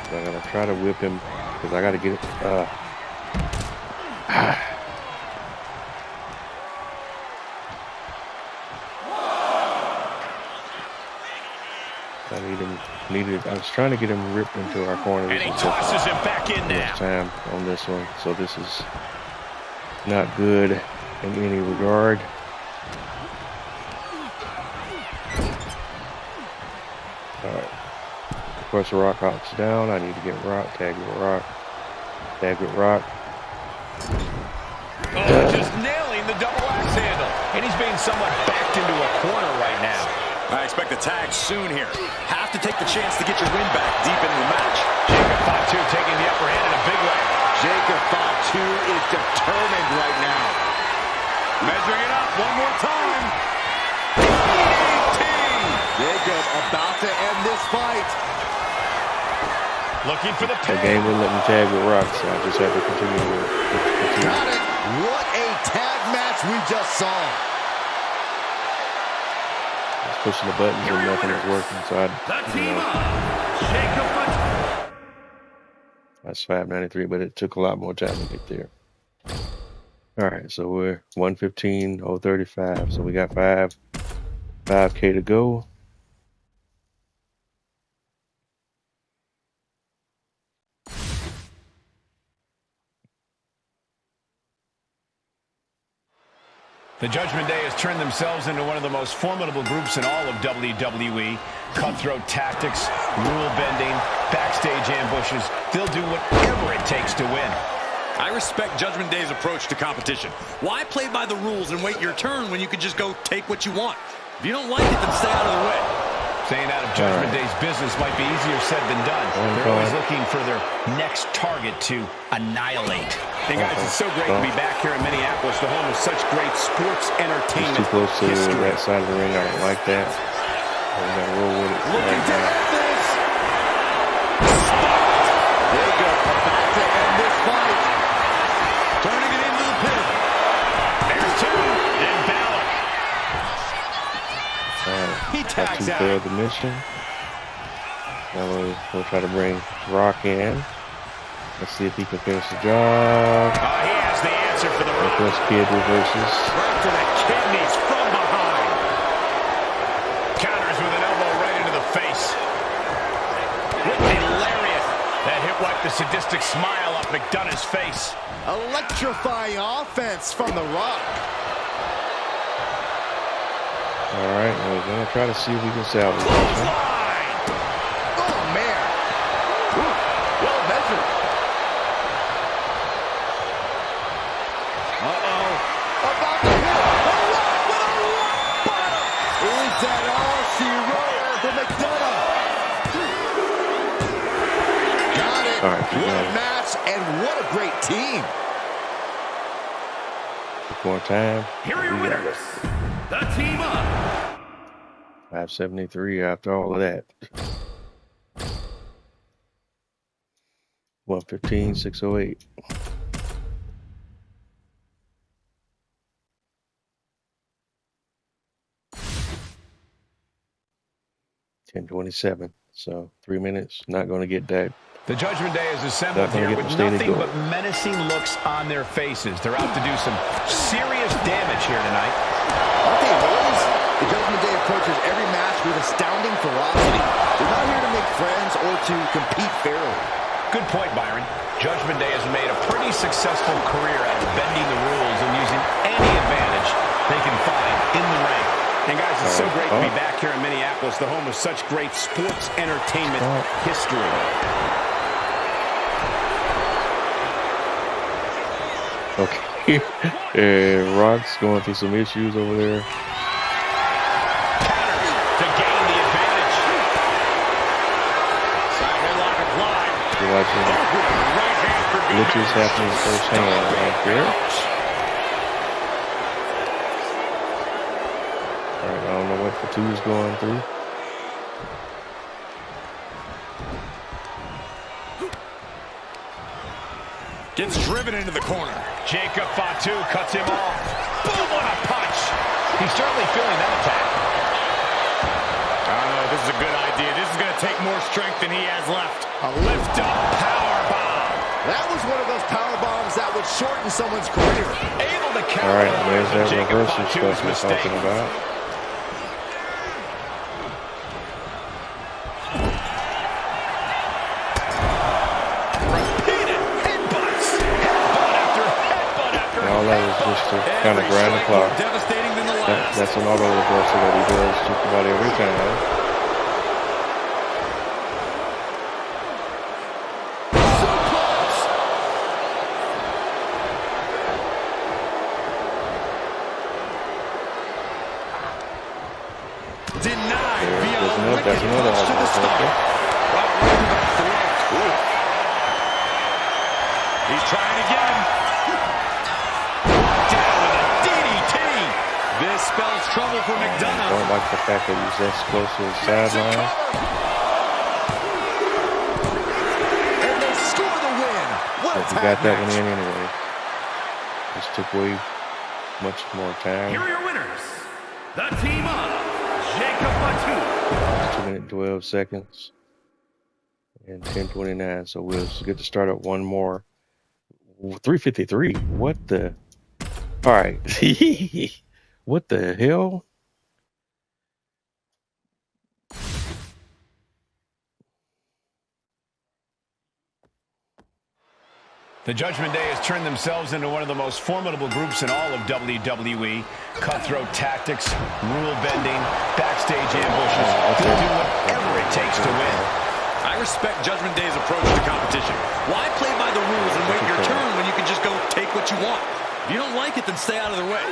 I'm gonna try to whip him because I gotta get it. I was trying to get him ripped into our corner. And he tosses him back in now. Time on this one, so this is not good in any regard. All right. Of course, the Rock hops down. I need to get Rock. Tag with Rock. Tag with Rock. Oh, just nailing the double axe handle. And he's being somewhat backed into a corner right now. I expect a tag soon here. Have to take the chance to get your win back deep into the match. Jacob Fatu taking the upper hand in a big way. Jacob Fatu is determined right now. Measuring it up one more time. Jacob about to end this fight. Looking for the The pin. game wouldn't let me tag with Rock, so I just had to continue with it. Got it. What a tag match we just saw. Just pushing the buttons and nothing was working, so The team up. Jacob Fatu. that's $5.93, but it took a lot more time to get there. All right, so we're 115.035, so we got 5K to go. The Judgment Day has turned themselves into one of the most formidable groups in all of WWE. Cutthroat tactics, rule bending, backstage ambushes. They'll do whatever it takes to win. I respect Judgment Day's approach to competition. Why play by the rules and wait your turn when you could just go take what you want? If you don't like it, then stay out of the way. Staying out of Judgment Day's business might be easier said than done. They're always looking for their next target to annihilate. Hey guys, it's so great to be back here in Minneapolis, the home of such great sports entertainment. It's too close to that side of the ring. I don't like that. We gotta roll with it right now. Jacob about to end this fight. Turning it into the pin. There's two. And Balor. He tags out. Failed the mission. Now we'll try to bring Rock in. Let's see if he can finish the job. He has the answer for the Rock. Plus Kid reverses. Right to the kidneys from behind. Counters with an elbow right into the face. With a lariat. That hit wiped the sadistic smile off McDonough's face. Electrifying offense from The Rock. All right, we're gonna try to see if we can salvage this one. Oh, man. Ooh, well measured. Uh-oh. About to hit. A rock with a rock bottom. Is that all she wrote for McDonough? Got it. All right, what a match and what a great team. More time. Here are your winners. The team up. 573 after all of that. 115.608. $10.27. So 3 minutes. Not going to get that. The Judgment Day is assembled here with nothing but menacing looks on their faces. They're out to do some serious damage here tonight. I'll tell you, boys, the Judgment Day approaches every match with astounding ferocity. They're not here to make friends or to compete fairly. Good point, Byron. Judgment Day has made a pretty successful career at bending the rules and using any advantage they can find in the ring. And guys, it's so great to be back here in Minneapolis, the home of such great sports entertainment history. Okay. Rock's going through some issues over there. Counters to gain the advantage. Side headlock applied. You're watching glitches happening firsthand right there. All right, I don't know what Fatu is going through. Gets driven into the corner. Jacob Fatu cuts him off. Boom, what a punch. He's certainly feeling that attack. I don't know, this is a good idea. This is going to take more strength than he has left. A lift-up power bomb. That was one of those power bombs that would shorten someone's career. Able to counter. All right, there's that Jacob reversal Fatu's stuff we're mistake. talking about. Repeated headbutts. Headbutt after headbutt after And all that is just to kind of grind the clock. Devastating than the last. That's an auto reversal that he does just about every time. denied via a That's wicked another punch to the stomach. Right to the back of the leg. He's trying again. Down with a DDT. This spells trouble for McDonough. I don't like the fact that he's this close to the sideline. And they score the win. What a But he tag got that one match. in anyway. Just took way much more time. Here are your winners. The team of Jacob Fatu. 2 minutes 12 seconds and 10:29. So we'll get to start up one more. 3:53. What the? All right. What the hell? The Judgment Day has turned themselves into one of the most formidable groups in all of WWE. Cutthroat tactics, rule bending, backstage ambushes. They'll do whatever it takes to win. I respect Judgment Day's approach to competition. Why play by the rules and wait your turn when you can just go take what you want? If you don't like it, then stay out of their way.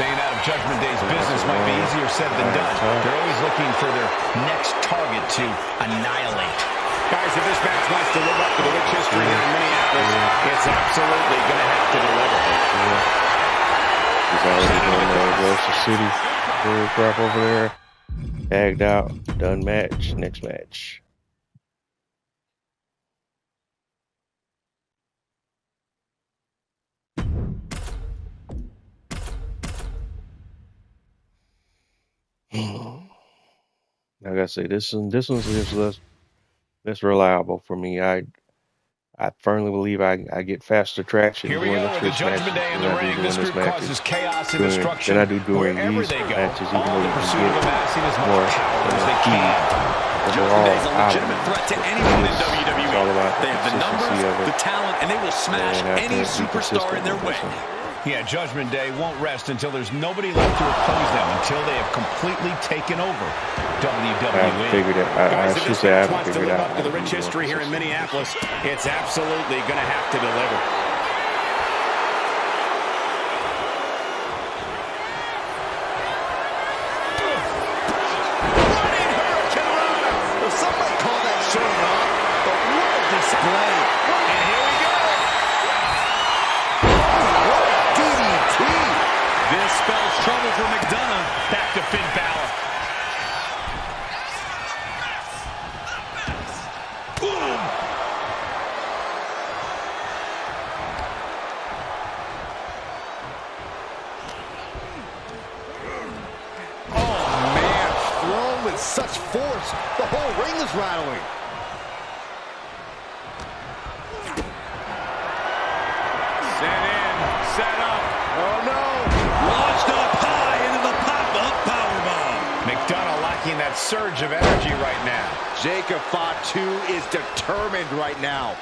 Staying out of Judgment Day's business might be easier said than done. They're always looking for their next target to annihilate. Guys, if this match wants to live up to the rich history here in Minneapolis, it's absolutely going to have to deliver. He's already doing the Rosa City crap over there. Tagged out. Done match. Next match. Like I say, this one's just less reliable for me. I firmly believe I get faster traction Here we during go the with the Twitch Judgment Day in the ring. This group causes chaos and destruction than I do during wherever these they go. matches, even All though in you pursuit can of get amassing as more much power as they key can. Judgment Day is a overall legitimate threat to anyone in WWE. It's all about They have the consistency numbers, of it. the talent, and they will smash And I any can't be superstar in consistent their with way. this one. Yeah, Judgment Day won't rest until there's nobody left to oppose them, until they have completely taken over WWE. I haven't figured it. I should say I haven't figured it out. Up to the rich history here in Minneapolis, it's absolutely going to have to deliver. Running hurricane. Well, some might call that showing off, but what a display. And here we go. What a DDT. This spells trouble for McDonough. Back to Finn Balor. Boom. Oh, man. Thrown with such force. The whole ring is rattling. Set in, set up. Oh, no. Launched up high into the pop-up powerbomb. McDonough lacking that surge of energy right now. Jacob Fatu is determined right now.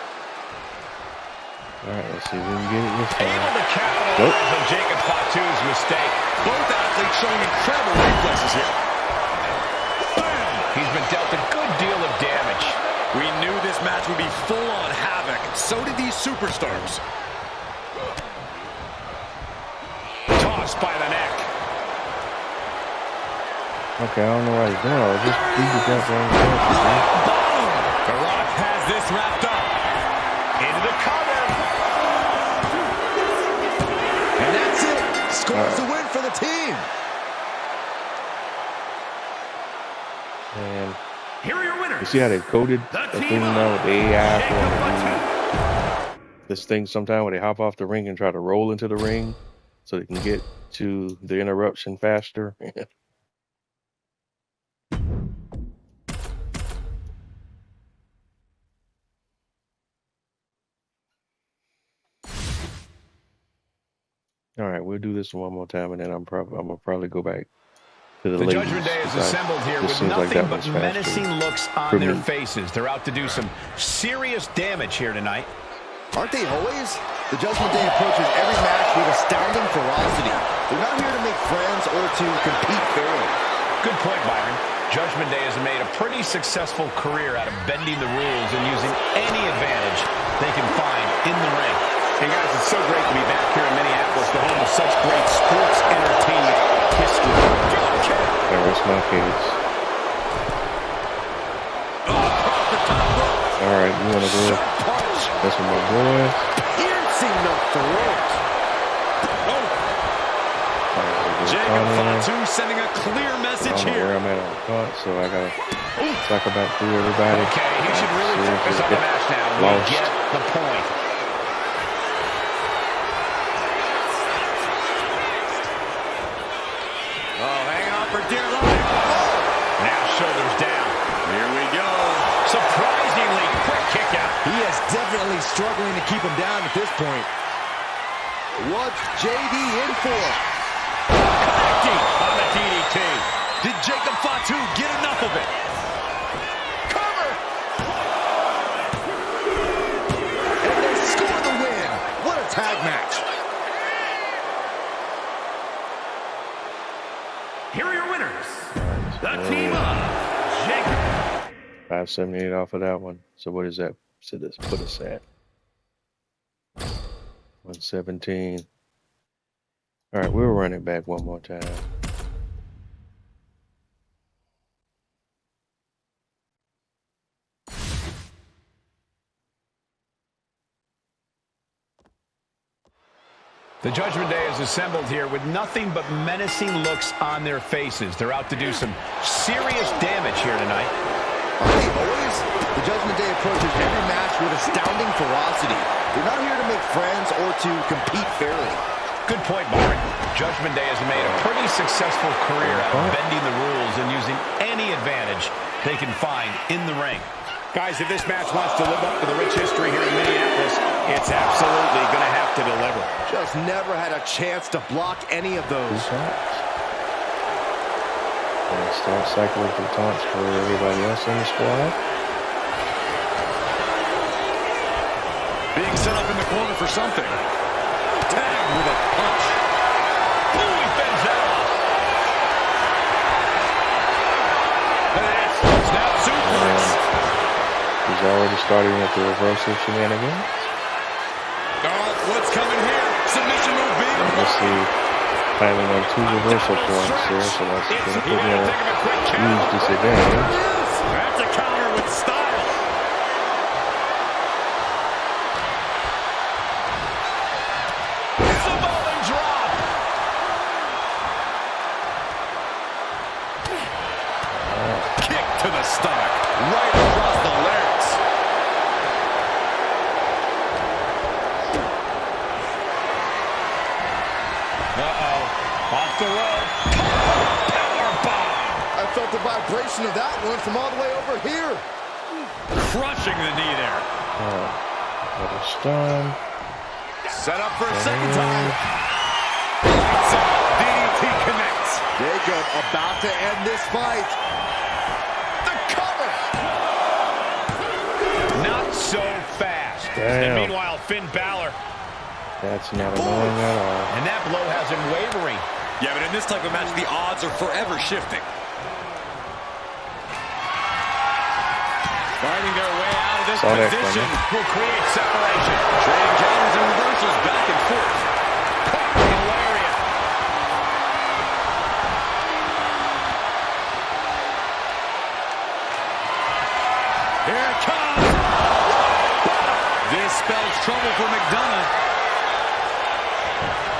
All right, let's see if we can get it this Able time. to capitalize on Jacob Fatu's mistake. Both athletes showing incredible reflexes here. Bam! He's been dealt a good deal of damage. We knew this match would be full-on havoc. So did these superstars. Tossed by the neck. Okay, I don't know why he's doing all this. He just got wrong chances, man. Boom! The Rock has this wrapped up. Into the cover. And that's it. Scores the win for the team. And Here are your winners. you see how they coded The a team thing now with the AI Jacob for Fatu. this thing sometime where they hop off the ring and try to roll into the ring so they can get to the interruption faster. All right, we'll do this one more time, and then I'm gonna probably go back to the The ladies. Judgment Day is because assembled here this with seems like nothing that but one's faster menacing looks on for their me. faces. They're out to do some serious damage here tonight. Aren't they always? The Judgment Day approaches every match with astounding ferocity. They're not here to make friends or to compete fairly. Good point, Byron. Judgment Day has made a pretty successful career out of bending the rules and using any advantage they can find in the ring. Hey guys, it's so great to be back here in Minneapolis, the home of such great sports entertainment history. There was my case. Alright, you wanna go mess with my boy? Piercing the throat. Jacob Fatu sending a clear message here. Where I'm at on the card, so I gotta talk about through everybody. Okay, he should really focus on the match now. We get the point. Oh, hanging on for dear life. Now shoulders down. Here we go. Surprisingly quick kick out. He is definitely struggling to keep him down at this point. What's JD in for? Connecting on the DDT. Did Jacob Fatu get enough of it? Cover! And they score the win. What a tag match. Here are your winners. The team of Jacob. 578 off of that one. So what is that? So this put us at 117. All right, we'll run it back one more time. The Judgment Day is assembled here with nothing but menacing looks on their faces. They're out to do some serious damage here tonight. Hey, boys. The Judgment Day approaches every match with astounding ferocity. They're not here to make friends or to compete fairly. Good point, Byron. Judgment Day has made a pretty successful career out of bending the rules and using any advantage they can find in the ring. Guys, if this match wants to live up to the rich history here in Minneapolis, it's absolutely going to have to deliver. Just never had a chance to block any of those. And start cycling through taunts for everybody else in the squad. Being set up in the corner for something. Tag with a punch. Ooh, he bends that off. That's snap suplex. He's already starting with the reversal shenanigans. Oh, what's coming here? Submission move being Let's see. Planning on 2 reversal points here, so that's going to put me at a huge disadvantage. That's a counter with style. Samoan drop. Kick to the stomach. Right across the larynx. Uh-oh. Off the rope. Powerbomb. I felt the vibration of that one from all the way over here. Crushing the knee there. Double stun. Set up for a second time. Lights out. DDT connects. Jacob about to end this fight. The cover. Not so fast. Damn. And meanwhile, Finn Balor. That's not annoying at all. And that blow has him wavering. Yeah, but in this type of match, the odds are forever shifting. Finding their way out of this position will create separation. Trading counters and reversals back and forth. Hilarious. Here it comes. This spells trouble for McDonough.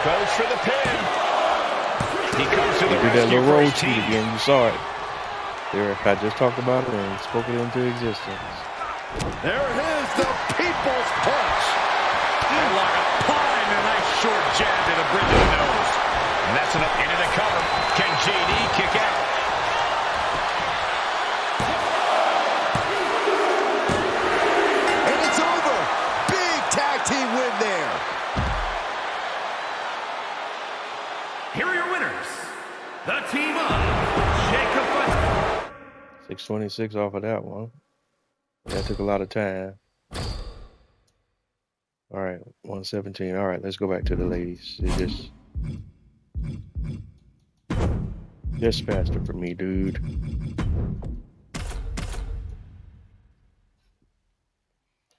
Goes for the pin. He comes to the He did that rescue little for roll his cheat team. again. You saw it. There, I just talked about it and spoke it into existence. There it is, the People's Punch. Like a pine, a nice short jab to the bridge of the nose. And that's enough into the cover. Can JD kick out? And it's over. Big tag team win there. Here are your winners. The team of Jacob Fatu. 626 off of that one. That took a lot of time. All right, 117. All right, let's go back to the ladies. It's just faster for me, dude.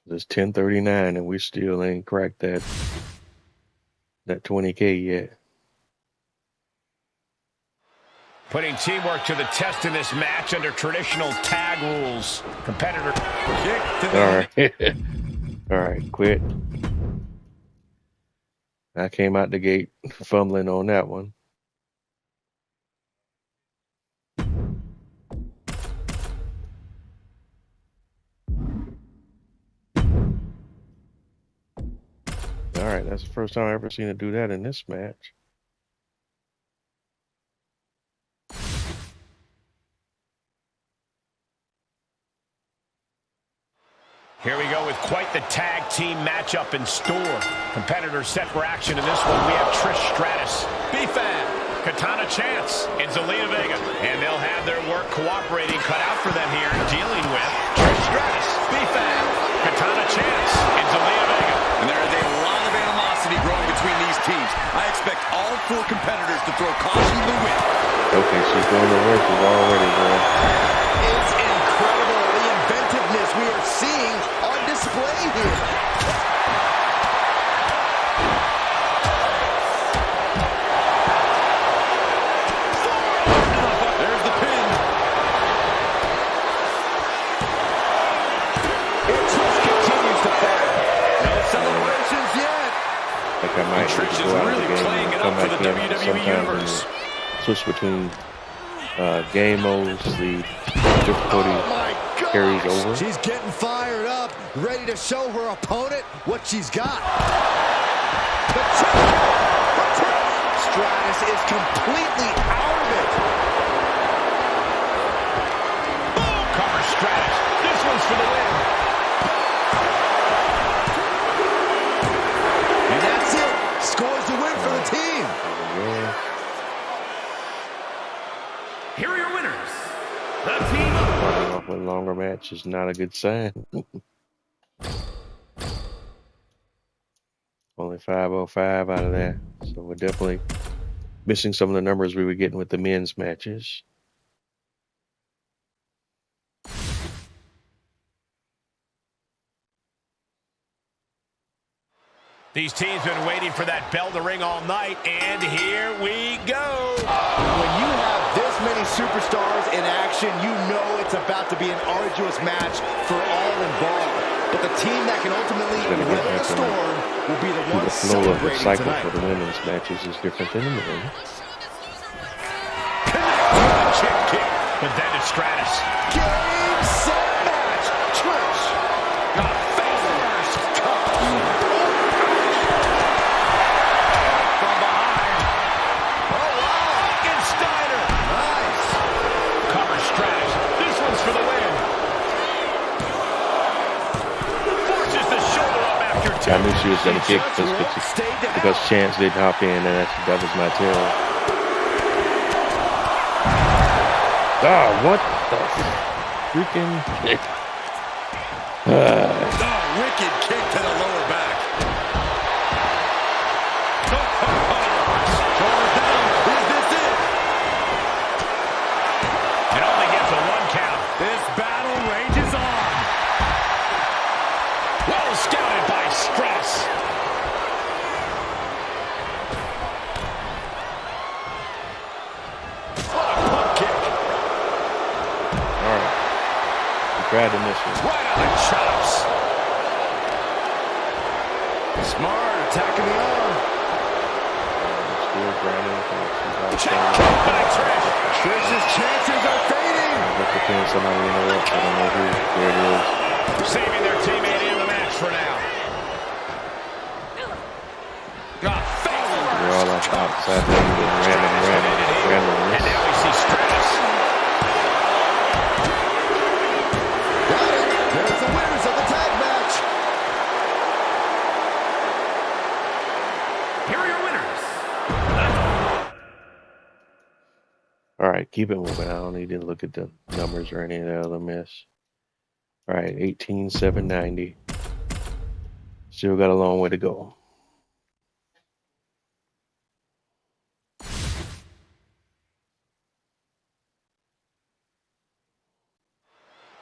It's 10:39 and we still ain't cracked that 20K yet. Putting teamwork to the test in this match under traditional tag rules. Competitor kick to the... All right. All right, quit. I came out the gate fumbling on that one. All right, that's the first time I've ever seen it do that in this match. Here we go with quite the tag team matchup in store. Competitors set for action in this one. We have Trish Stratus, B-Fab, Katana Chance, and Zelina Vega. And they'll have their work cooperating cut out for them here, dealing with Trish Stratus, B-Fab, Katana Chance, and Zelina Vega. And there is a lot of animosity growing between these teams. I expect all four competitors to throw caution to the wind. Okay, she's going to work already, bro. It's incredible the inventiveness we are seeing on display here. There's the pin. It just continues to fall. No celebrations yet. Like I might Trish go is out of really the game playing and it come up for back the in. WWE Sometimes Universe. switch between game modes, the difficulty carries over. She's getting fired up, ready to show her opponent what she's got. The Stratus is completely out of it. Boom! Cover Stratus. This one's for the win. And that's it. Scores the win for the team. Yeah. Here are your winners. The team of... Starting off with a longer match is not a good sign. Only 505 out of that. So we're definitely missing some of the numbers we were getting with the men's matches. These teams have been waiting for that bell to ring all night, and here we go. When you have this many superstars in action, you know it's about to be an arduous match for all involved. But the team that can ultimately weather the storm will be the one The flow of the celebrating cycle tonight. for the women's matches is different than the men's. Kick. But then it's Stratus. Game, set, match. Trish. Face first. From behind. Oh, wow. Steiner. Nice. Cover Stratus. This one's for the win. Forces the shoulder up after two. I knew she was going to kick because Chance didn't hop in, and that was my tell. Ah, what the freaking kick? Oh, wicked kick to the lower back. Shoulders down. Is this it? It only gets a 1 count. This battle rages on. Well scouted by Stratus. Tried to miss her. Right on the chops. Smart, attacking the arm. Still grinding. Check by Trish. Trish's chances are fading. Look at pin somebody interrupt. I don't know who. There it is. Saving their teammate in the match for now. They're all outside the ring and random. And now we see Stratus. There's the winners of the tag match. Here are your winners. All right, keep it moving. I don't need to look at the numbers or any of the other mess. All right, 18,790. Still got a long way to go.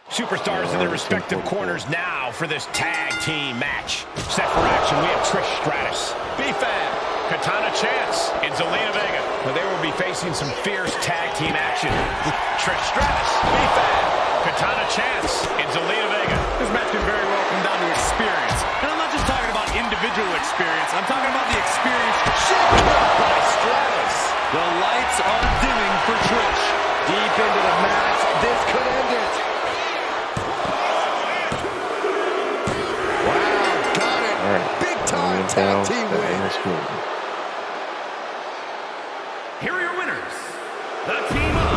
Superstars in their respective corners now for this tag team match. Set for action, we have Trish Stratus, B-Fab, Katana Chance and Zelina Vega. Well, they will be facing some fierce tag team action. Trish Stratus, B-Fab, Katana Chance and Zelina Vega. This match can very well come down to experience. And I'm not just talking about individual experience. I'm talking about the experience shaken up by Stratus. The lights are dimming for Trish. Deep into the match, this could end it. Wow, got it. All right. Big time tag team win. Here are your winners, the team of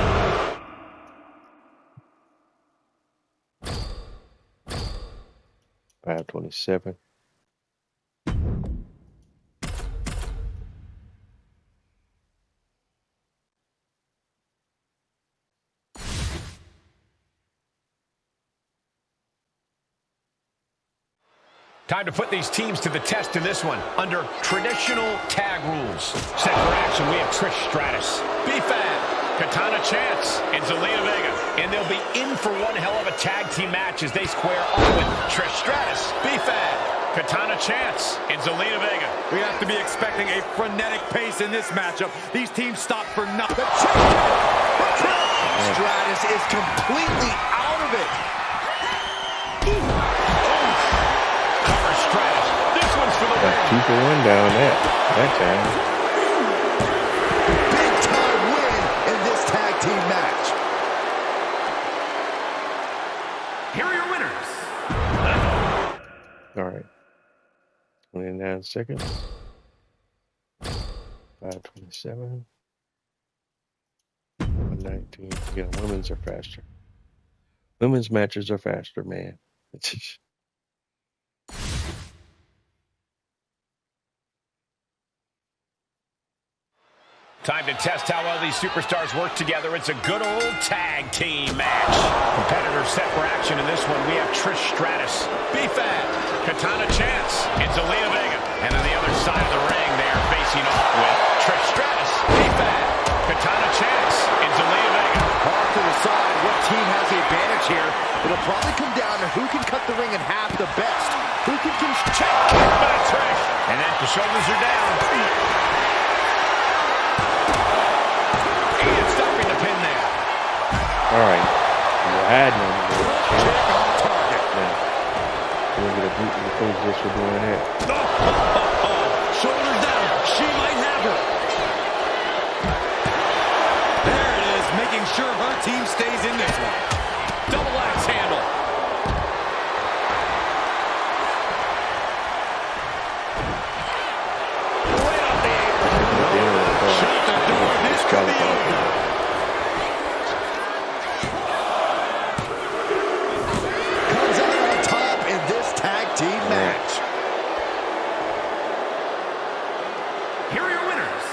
527. Time to put these teams to the test in this one. Under traditional tag rules. Set for action, we have Trish Stratus, B-Fab, Katana Chance, and Zelina Vega. And they'll be in for one hell of a tag team match as they square off with Trish Stratus, B-Fab, Katana Chance, and Zelina Vega. We have to be expecting a frenetic pace in this matchup. These teams stop for nothing. Stratus is completely out of it. Stratus. This one's for the win. 2 for 1 down that time. Big time win in this tag team match. Here are your winners. All right. 29 seconds. 527. 119. Yeah, women's are faster. Women's matches are faster, man. It's just... Time to test how well these superstars work together. It's a good old tag team match. Competitors set for action in this one. We have Trish Stratus, B-Fab, Katana Chance, and Zelina Vega. And on the other side of the ring, they are facing off with Trish Stratus, B-Fab, Katana Chance, and Zelina Vega. Hard to decide what team has the advantage here. It'll probably come down to who can cut the ring in half the best. Who can check by Trish. And then the shoulders are down. And stopping the pin there. All right. You're hiding on the check on target. Yeah. You're going to get a boot in the face just for doing that. Shoulders down. She might have her. There it is, making sure her team stays in this one. Double axe handle. Right on the apron. Shut the door. This could be over. Comes out on top in this tag team match. Here are your winners.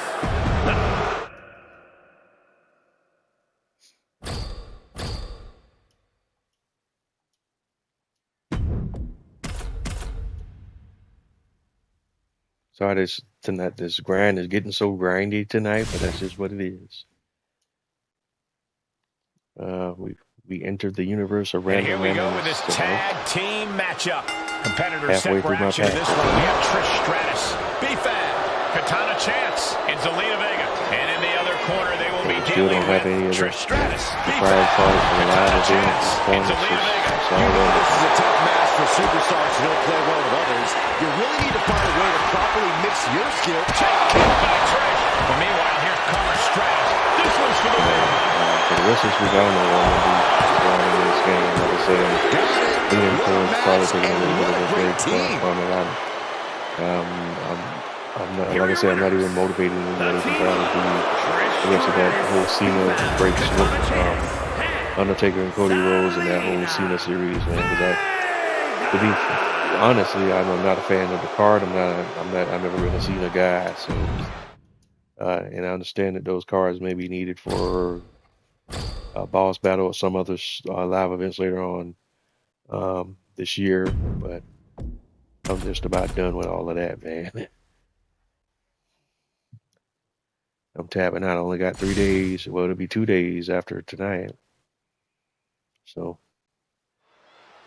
Sorry, this grind is getting so grindy tonight, but that's just what it is. We entered the universe of random. And here we go with this tag team matchup. Competitors set for action in this one. We have Trish Stratus, B-Fab, Katana Chance, and Zelina Vega. And in the other corner, they will be dealing with Trish Stratus, B-Fab, Katana Chance, and Zelina Vega. This is a tough match for superstars who don't play well with others. You really need to find a way to properly mix your skill. Kick by Trish. But meanwhile, here comes Stratus. This one's for the win. For the rest of us, we don't know what we're going to do in this game. Like I said, leaning towards probably taking a little bit of a break from it. I'm not, like I said, I'm not even motivated in any way to probably do the rest of that whole Cena breaks with Undertaker and Cody Rhodes and that whole Cena series, man. Because to be honestly, I'm not a fan of the card. I've never been a Cena guy. So, and I understand that those cards may be needed for a boss battle or some other live events later on this year, but I'm just about done with all of that, man. I'm tapping out. I only got 3 days. Well, it'll be 2 days after tonight. So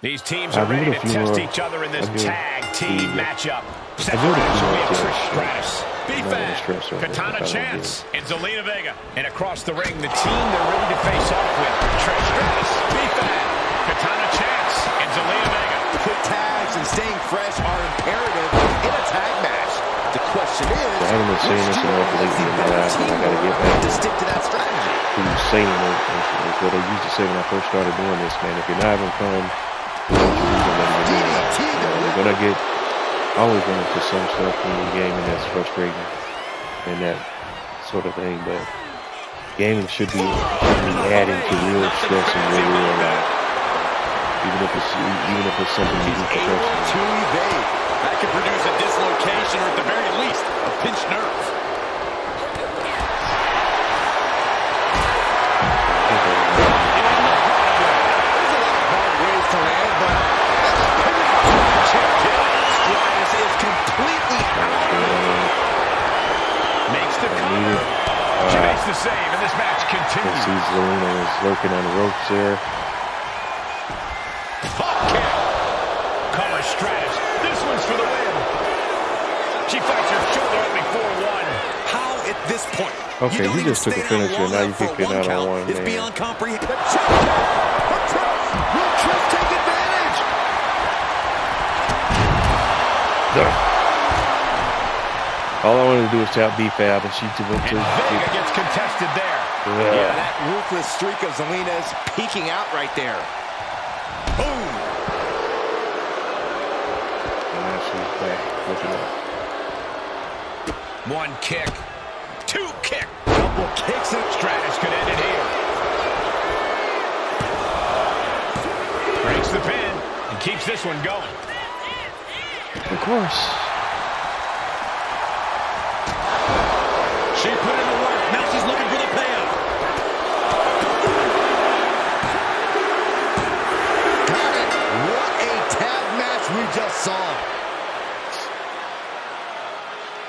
These teams are ready to test each other in this tag team matchup. Separation will be Trish Stratus, B-Fab, Katana Chance, and Zelina Vega. And across the ring, the team they're ready to face off with: Trish Stratus, B-Fab, Katana Chance, and Zelina Vega. Quick tags and staying fresh are imperative in a tag match. The question is, I haven't been saying this enough lately in my life, and I gotta get back to stick to that strategy. Who's saying it is what I used to say when I first started doing this, man. If you're not having fun, you're gonna get always run into some stuff in the game, and that's frustrating and that sort of thing. But gaming should be adding to real stress in your real life, even if it's something you do professionally. That could produce a dislocation, or at the very least, a pinched nerve. She makes the save, and this match continues. See, Zelina is lurking on the ropes there. Cover Stratus. This one's for the win. She fights her shoulder up before one. How at this point? Okay, you just took a finisher. Now you kicking out on one, It's man. beyond comprehension. Will Trish take advantage? All I wanted to do was tap B-Fab, and she went to Vega gets contested there. Yeah, that ruthless streak of Zelina is peeking out right there. Boom! And now she's back, looking up. One kick, two kick, couple kicks, and Stratus could end it here. Breaks the pin and keeps this one going. Of course. She put in the work. Now she's looking for the payoff. Got it. What a tag match we just saw.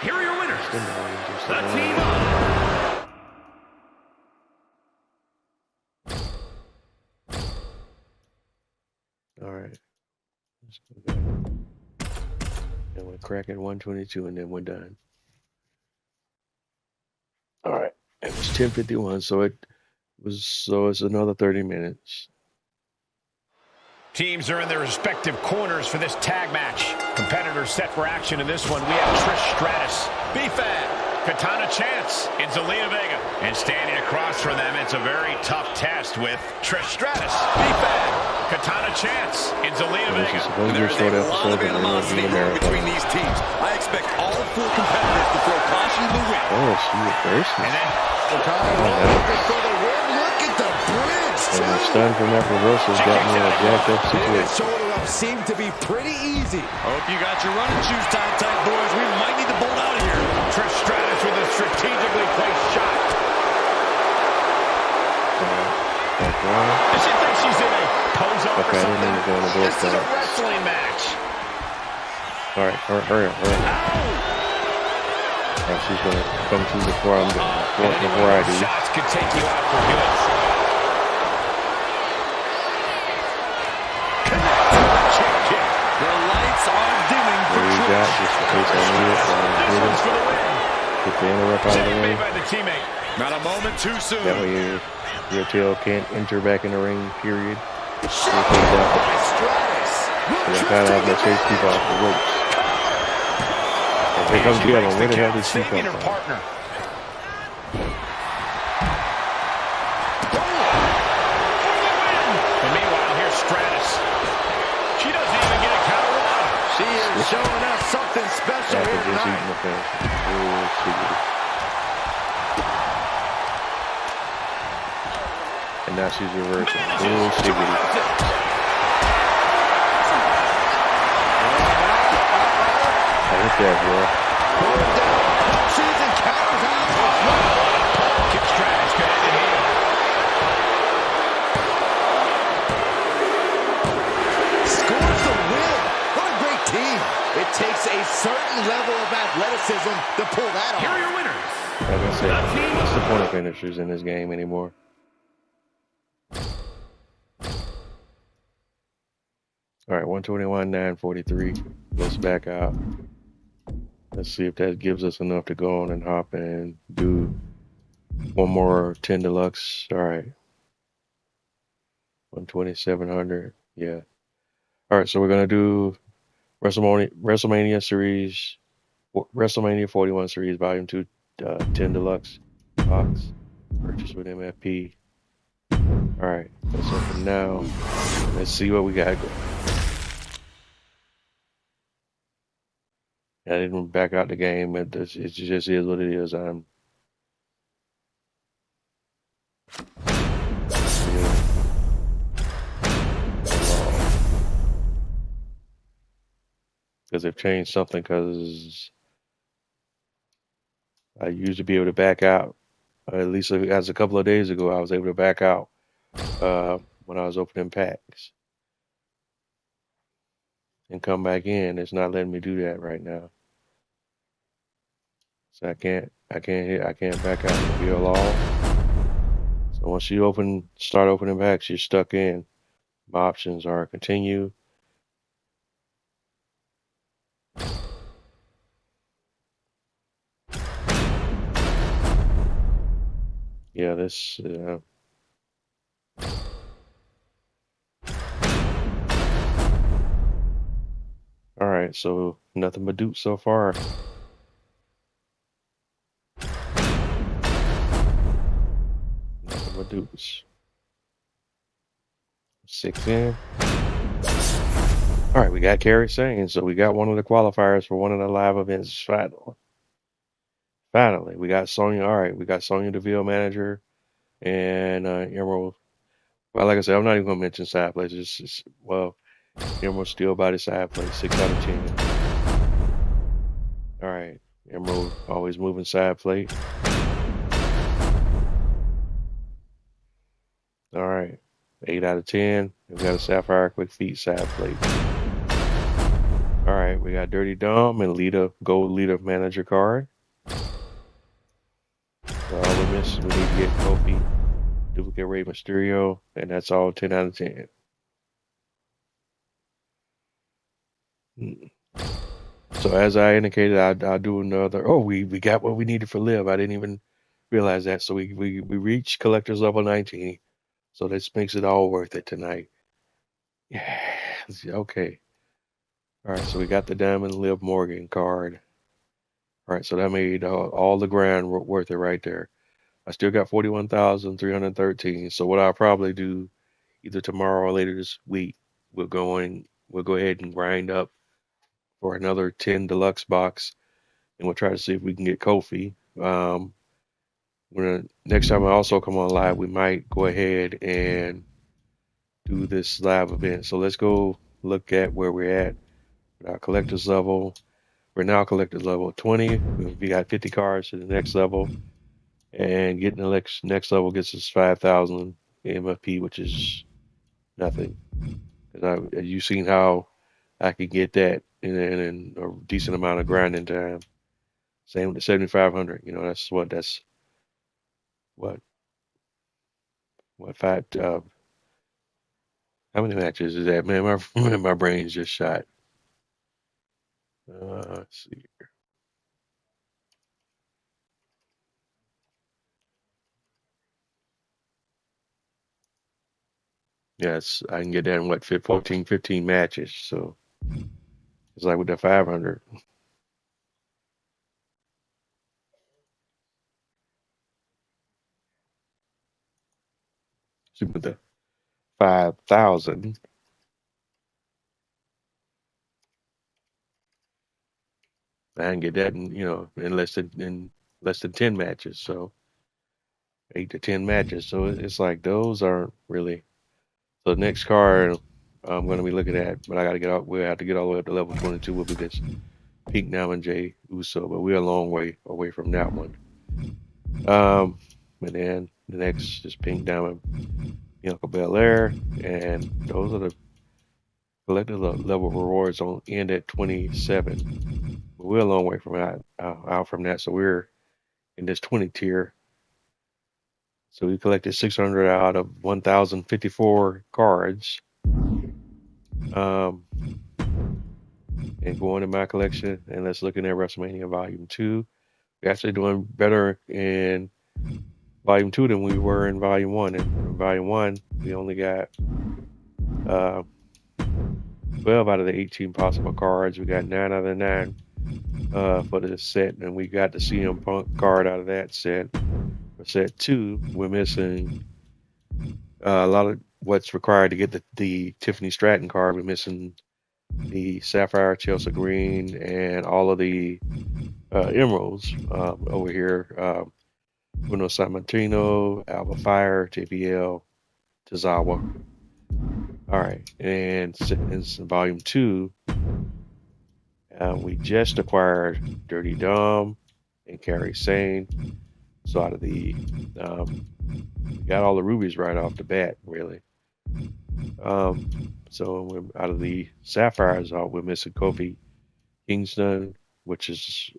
Here are your winners. The team All right. Let's go back. And we're cracking 122, and then we're done. All right. It was 10:51, so it's another 30 minutes. Teams are in their respective corners for this tag match. Competitors set for action in this one. We have Trish Stratus, B-Fab, Katana Chance, and Zelina Vega. And standing across from them, it's a very tough test with Trish Stratus, B-Fab, Katana Chance, and Zelina Vega. There is a lot of animosity between these teams. I expect all four competitors to throw caution to the wind. Oh, she reversed. And then Looking for the win. Look at the bridge. And the stun from that reversal got me in a jacked up Getting the situation. shoulder up seemed to be pretty easy. Hope you got your running shoes tied tight, boys. We might need to bolt out of here. Trish Stratus with a strategically placed shot. Back one. Does she think she's in a pose-up or Okay, I didn't something? mean to go on the both This is a sides. wrestling match. All right, hurry up. All right, she's gonna come to before I'm done. Before I do. Shots could take you out for good. The lights are dimming for There you got, Trish. just in case I need it. This one's for the win. Get the interrupt out of the Check way. made by the teammate. Not a moment too soon. That way your tail can't enter back in the ring, period. Shot We'll take that. by Stratus. Will And I Trish kind of have take my chase advantage? people off the ropes. And here comes the other one. Where the hell did she Saving come her from? partner. And meanwhile, here's Stratus. She doesn't even get a counter one. She is showing us something special After here just tonight. eating the finish. Oh, shit. And now she's reversing. Oh, shiggity. I hit that, bro. Punches and counters out. Kick Stratus could end it here. Scores the win. What a great team. It takes a certain level of athleticism to pull that Here are off. your winners. Like I said, what's the point of finishers in this game anymore? All right, 121, 943. Let's back out. Let's see if that gives us enough to go on and hop and do one more 10 deluxe. All right. 12700. Yeah. All right, so we're gonna do WrestleMania series, WrestleMania 41 series, Volume 2, 10 deluxe box. Purchase with MFP. All right, let's open now. Let's see what we got going. I didn't back out the game. It just is what it is. Because they've changed something. Because I used to be able to back out. At least as a couple of days ago, I was able to back out when I was opening packs and come back in. It's not letting me do that right now. So I can't back out and be all. So once you start opening packs, you're stuck in. My options are continue. Yeah, this. All right, so nothing but dupes so far. Nothing but dupes. 6 in. All right, we got Kerry Sane, so we got one of the qualifiers for one of the live events. Finally, we got Sonya. All right, we got Sonya Deville, manager, and Emerald. Well, like I said, I'm not even gonna mention side plays. Well, Emerald Steel Body side play, 6 out of 10. All right, Emerald always moving side plate. All right, 8 out of 10. We got a Sapphire Quick Feet side plate. All right, we got Dirty Dom and Gold Leader Manager card. All we missed, we need to get Kofi, Duplicate Rey Mysterio, and that's all 10 out of 10. So as I indicated, I'll do another. Oh, we got what we needed for Liv. I didn't even realize that. So we reached collector's level 19. So this makes it all worth it tonight. Yeah. Okay. All right. So we got the Diamond Liv Morgan card. All right. So that made all the grand worth it right there. I still got 41,313. So what I'll probably do either tomorrow or later this week, we'll go ahead and grind up for another 10 deluxe box, and we'll try to see if we can get Kofi. Next time I also come on live, we might go ahead and do this live event. So let's go look at where we're at with our collector's level. We're now collector's level 20. We got 50 cards to the next level, and getting the next level gets us 5,000 MFP, which is nothing. You've seen how I could get that in a decent amount of grinding time. Same with the 7,500. You know, that's what five. How many matches is that, man? My brain's just shot. Let's see. Yes, I can get that in 14, 15 matches. So it's like with the 500. See, with the 5,000. I can get that in less than 10 matches. So 8 to 10 matches. So it's like those aren't really. So the next card I'm going to be looking at, but we'll have to get all the way up to level 22 will be this Pink Diamond Jey Uso, but we're a long way away from that one. And then the next is Pink Diamond Bianca Belair, and those are the collective level rewards on end at 27. But we're a long way from out from that, so we're in this 20 tier. So we collected 600 out of 1,054 cards. And going to my collection, and let's look at WrestleMania Volume 2. We're actually doing better in Volume 2 than we were in Volume 1. And in Volume 1, we only got 12 out of the 18 possible cards. We got 9 out of the 9 for the set, and we got the CM Punk card out of that set. For set 2, we're missing a lot of what's required to get the Tiffany Stratton card. We're missing the Sapphire, Chelsea Green, and all of the emeralds over here. Bruno Sammartino, Alba Fire, JBL, Tozawa. All right, and in Volume 2, we just acquired Dirty Dom and Carrie Sane. So out of the, we got all the rubies right off the bat, really. So we're out of the Sapphires, we're missing Kofi Kingston, which is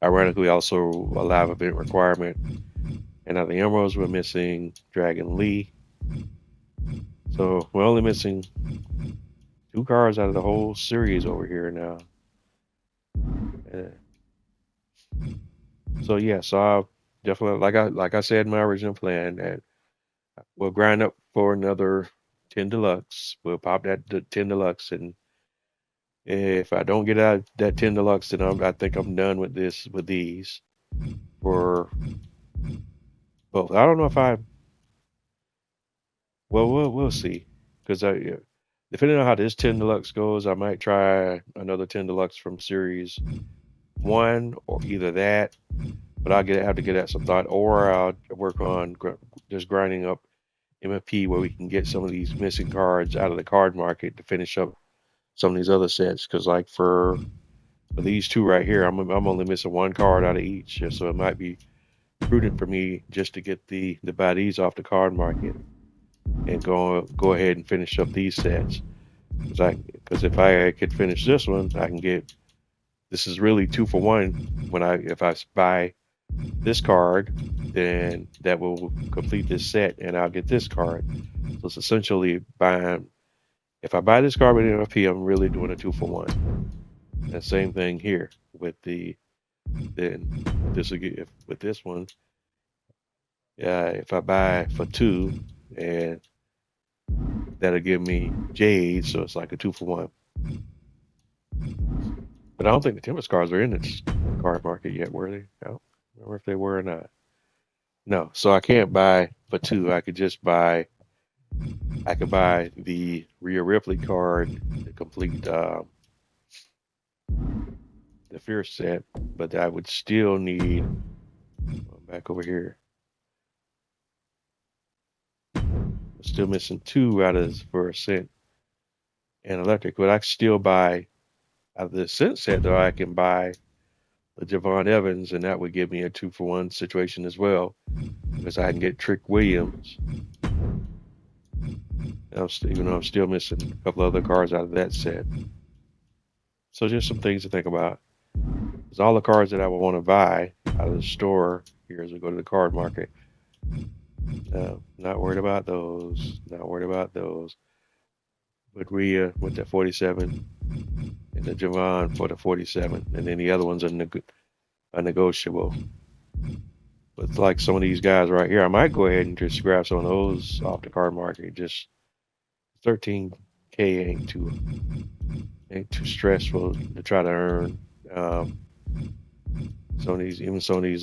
ironically also a live event requirement. And out of the Emeralds, we're missing Dragon Lee. So we're only missing 2 cards out of the whole series over here now. So yeah, so I'll definitely, like I said in my original plan, that we'll grind up for another 10 Deluxe. We'll pop that 10 Deluxe, and if I don't get out that 10 Deluxe, then I think I'm done with these for both. I don't know if we'll see, because depending on how this 10 Deluxe goes, I might try another 10 Deluxe from Series 1, or either that, but I'll have to get that some thought, or I'll work on just grinding up MFP where we can get some of these missing cards out of the card market to finish up some of these other sets. Because like for these 2 right here, I'm only missing 1 card out of each, so it might be prudent for me just to get the buy these off the card market and go ahead and finish up these sets. Because if I could finish this one, I can get, this is really 2 for 1. If I buy this card, then that will complete this set, and I'll get this card. So it's essentially buying. If I buy this card with MFP, I'm really doing a 2 for 1. And same thing here with with this one. If I buy for 2, and that'll give me Jade, so it's like a 2 for 1. But I don't think the Tempest cards are in this card market yet, were they? I don't remember if they were or not. No, so I can't buy for 2. I could buy the Rhea Ripley card to complete the Fierce set, but I would still need, back over here, I'm still missing 2 out of this for Ascent and Electric, but I can still buy out of the Ascent set, though I can buy the Javon Evans, and that would give me a 2 for 1 situation as well, because I can get Trick Williams. Even though I'm still missing a couple other cards out of that set. So just some things to think about. There's all the cards that I would want to buy out of the store here as we go to the card market. Not worried about those. Not worried about those. But Rhea with the 47 and the Javon for the 47, and then the other ones are negotiable. But like some of these guys right here, I might go ahead and just grab some of those off the card market. Just 13K ain't too stressful to try to earn. Some of these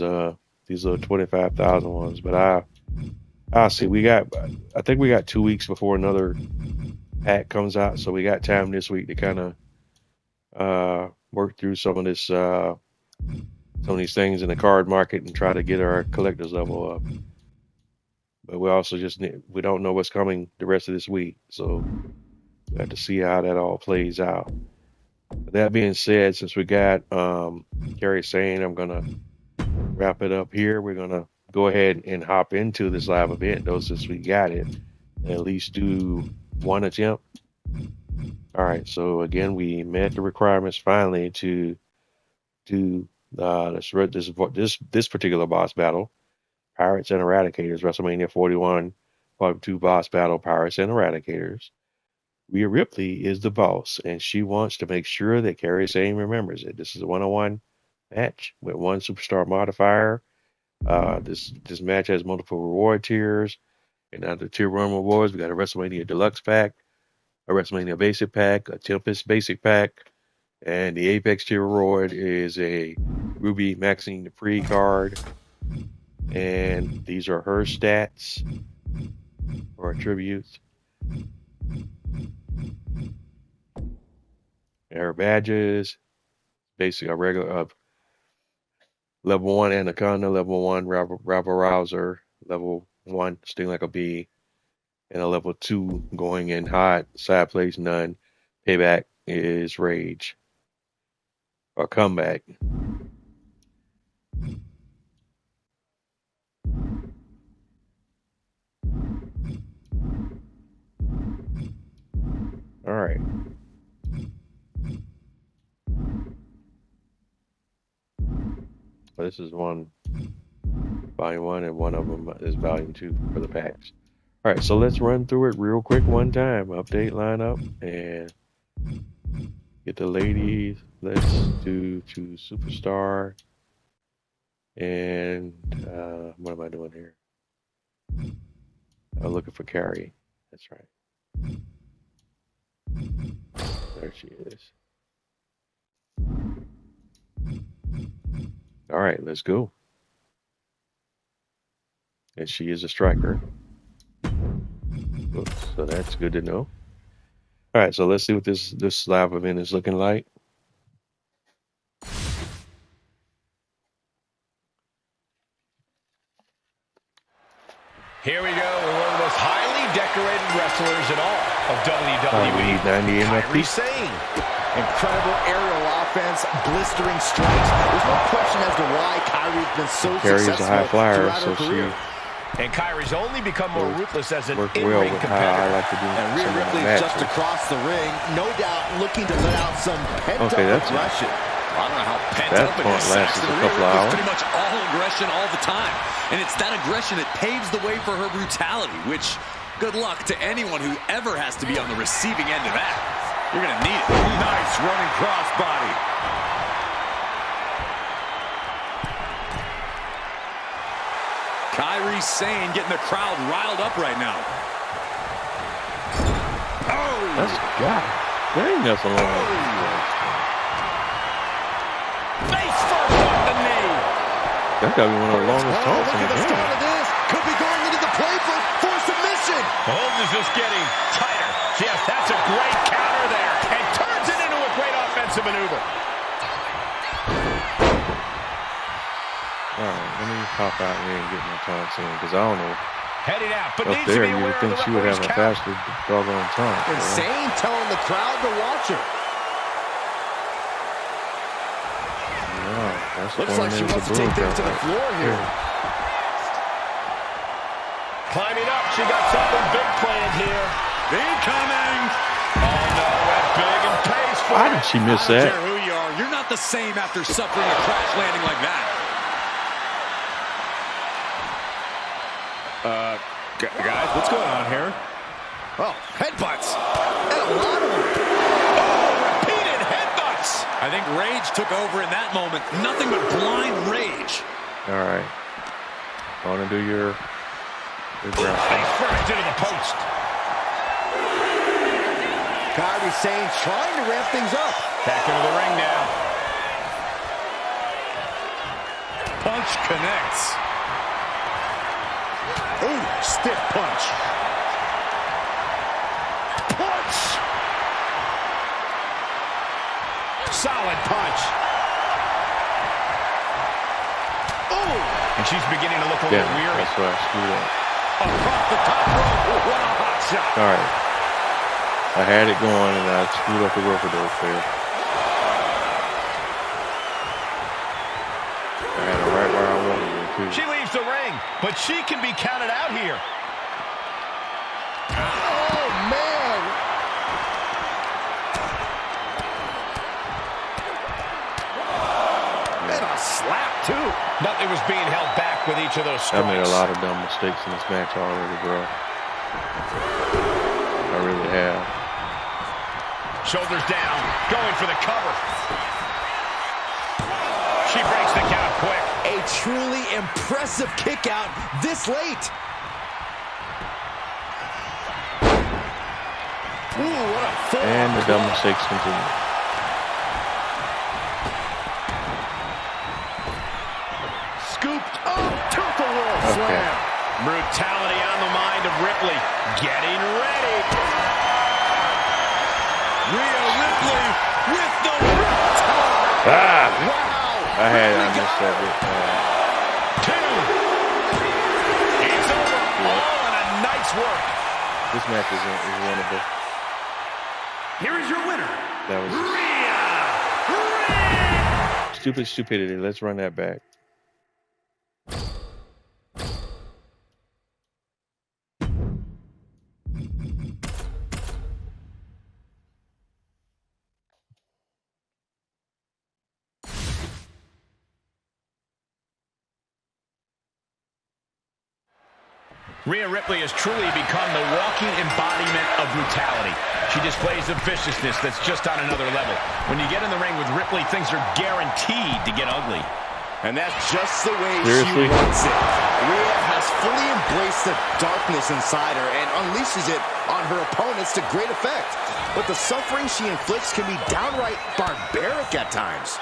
little 25,000 ones, but I'll see. I think we got 2 weeks before another pack comes out, so we got time this week to kind of work through some of these things in the card market and try to get our collector's level up. But we also we don't know what's coming the rest of this week, so we have to see how that all plays out. But that being said, since we got Carrie Sane, I'm gonna wrap it up here. We're gonna go ahead and hop into this live event, though, since we got it, and at least do 1 attempt. All right, so again, we met the requirements finally to do this particular boss battle, Pirates and Eradicators, WrestleMania 41 Part 2 boss battle, Pirates and Eradicators. Rhea Ripley is the boss, and she wants to make sure that Kairi Sane remembers it. This is a one-on-one match with one superstar modifier. This match has multiple reward tiers. And under tier 1 rewards, we got a WrestleMania Deluxe pack, a WrestleMania Basic pack, a Tempest Basic pack, and the Apex tier reward is a Ruby Maxine Dupree card. And these are her stats or attributes. And her badges, basically a regular level 1 Anaconda, level 1 Rabble Rouser, level 1 Sting Like a Bee, and a level 2 going in hot, side plays none. Payback is Rage or Comeback. All right. Well, this is volume 1, and one of them is volume 2 for the packs. All right, so let's run through it real quick one time. Update lineup and get the ladies. Let's do choose superstar. And what am I doing here? I'm looking for Kairi. That's right. There she is. All right, let's go. And she is a striker. Oops, so that's good to know. All right, so let's see what this live event is looking like. Here we go. One of the most highly decorated wrestlers in all of WWE. We need 90 Kairi MFP. Sane. Incredible aerial offense, blistering strikes. There's no question as to why Kairi's been so Kairi is a successful high flyer, throughout so her career. And Kairi's only become more ruthless as an Work well in-ring with how I competitor. like to do And Rhea some of my Ripley matches. just across the ring, no doubt looking to let out some pent-up Okay, that's aggression. I don't know how pent That up it taunt is. lasts Saxton. a Rhea couple of Ripley's hours. pretty much all aggression all the time. And it's that aggression that paves the way for her brutality, which good luck to anyone who ever has to be on the receiving end of that. You're going to need it. Nice running crossbody. Kairi Sane getting the crowd riled up right now. Oh! That's God. Dang, that's a long. Face first off the knee. That got to be one of the longest taunts Look in at the the game. start of this. Could be going into the play for submission. The hold is just getting tighter. Yes, that's a great counter there. And turns it into a great offensive maneuver. All right, let me pop out here and get my taunts in, because I don't know. Heading out, but Up needs to there, be you aware would of think the she would have a referee's count. faster doggone taunt. Insane telling the crowd to watch her. Wow, that's Looks like she wants to take things to the floor here. Climbing up, she got something big planned here. Incoming. Oh no, that big and pays for Why it. did she miss I don't that? care who you are. You're not the same after suffering a crash landing like that. Guys, what's going on here? Oh, headbutts. And a lot of them. Repeated headbutts. I think rage took over in that moment. Nothing but blind rage. All right. I want to do your ground. Face first into the post. Kairi Sane trying to ramp things up. Back into the ring now. Punch connects. Ooh, stiff punch. Punch. Solid punch. Ooh. And she's beginning to look a Yeah, little weary. that's why I screwed up. Across the top rope. What a hot shot. All right. I had it going, and I screwed up the rope dope there. I had it right where I wanted it, too. She leaves the ring, but she can be counted out here. Oh, man. And a slap, too. Nothing was being held back with each of those I strikes. made a lot of dumb mistakes in this match already, bro. I really have. Shoulders down, going for the cover. She breaks the count quick. A truly impressive kick out this late. Ooh, what a full and the double six continues. Scooped up, tilt-a-whirl slam. Brutality on the mind of Ripley. Getting ready. Rhea Ripley with the Riptide. Wow. I missed that bit. 2. It's over. Oh, and a nice work. This match is winnable. Here is your winner. That was Rhea. stupidity. Let's run that back. Rhea Ripley has truly become the walking embodiment of brutality. She displays a viciousness that's just on another level. When you get in the ring with Ripley, things are guaranteed to get ugly. And that's just the way Seriously? she wants it. Rhea has fully embraced the darkness inside her and unleashes it on her opponents to great effect. But the suffering she inflicts can be downright barbaric at times.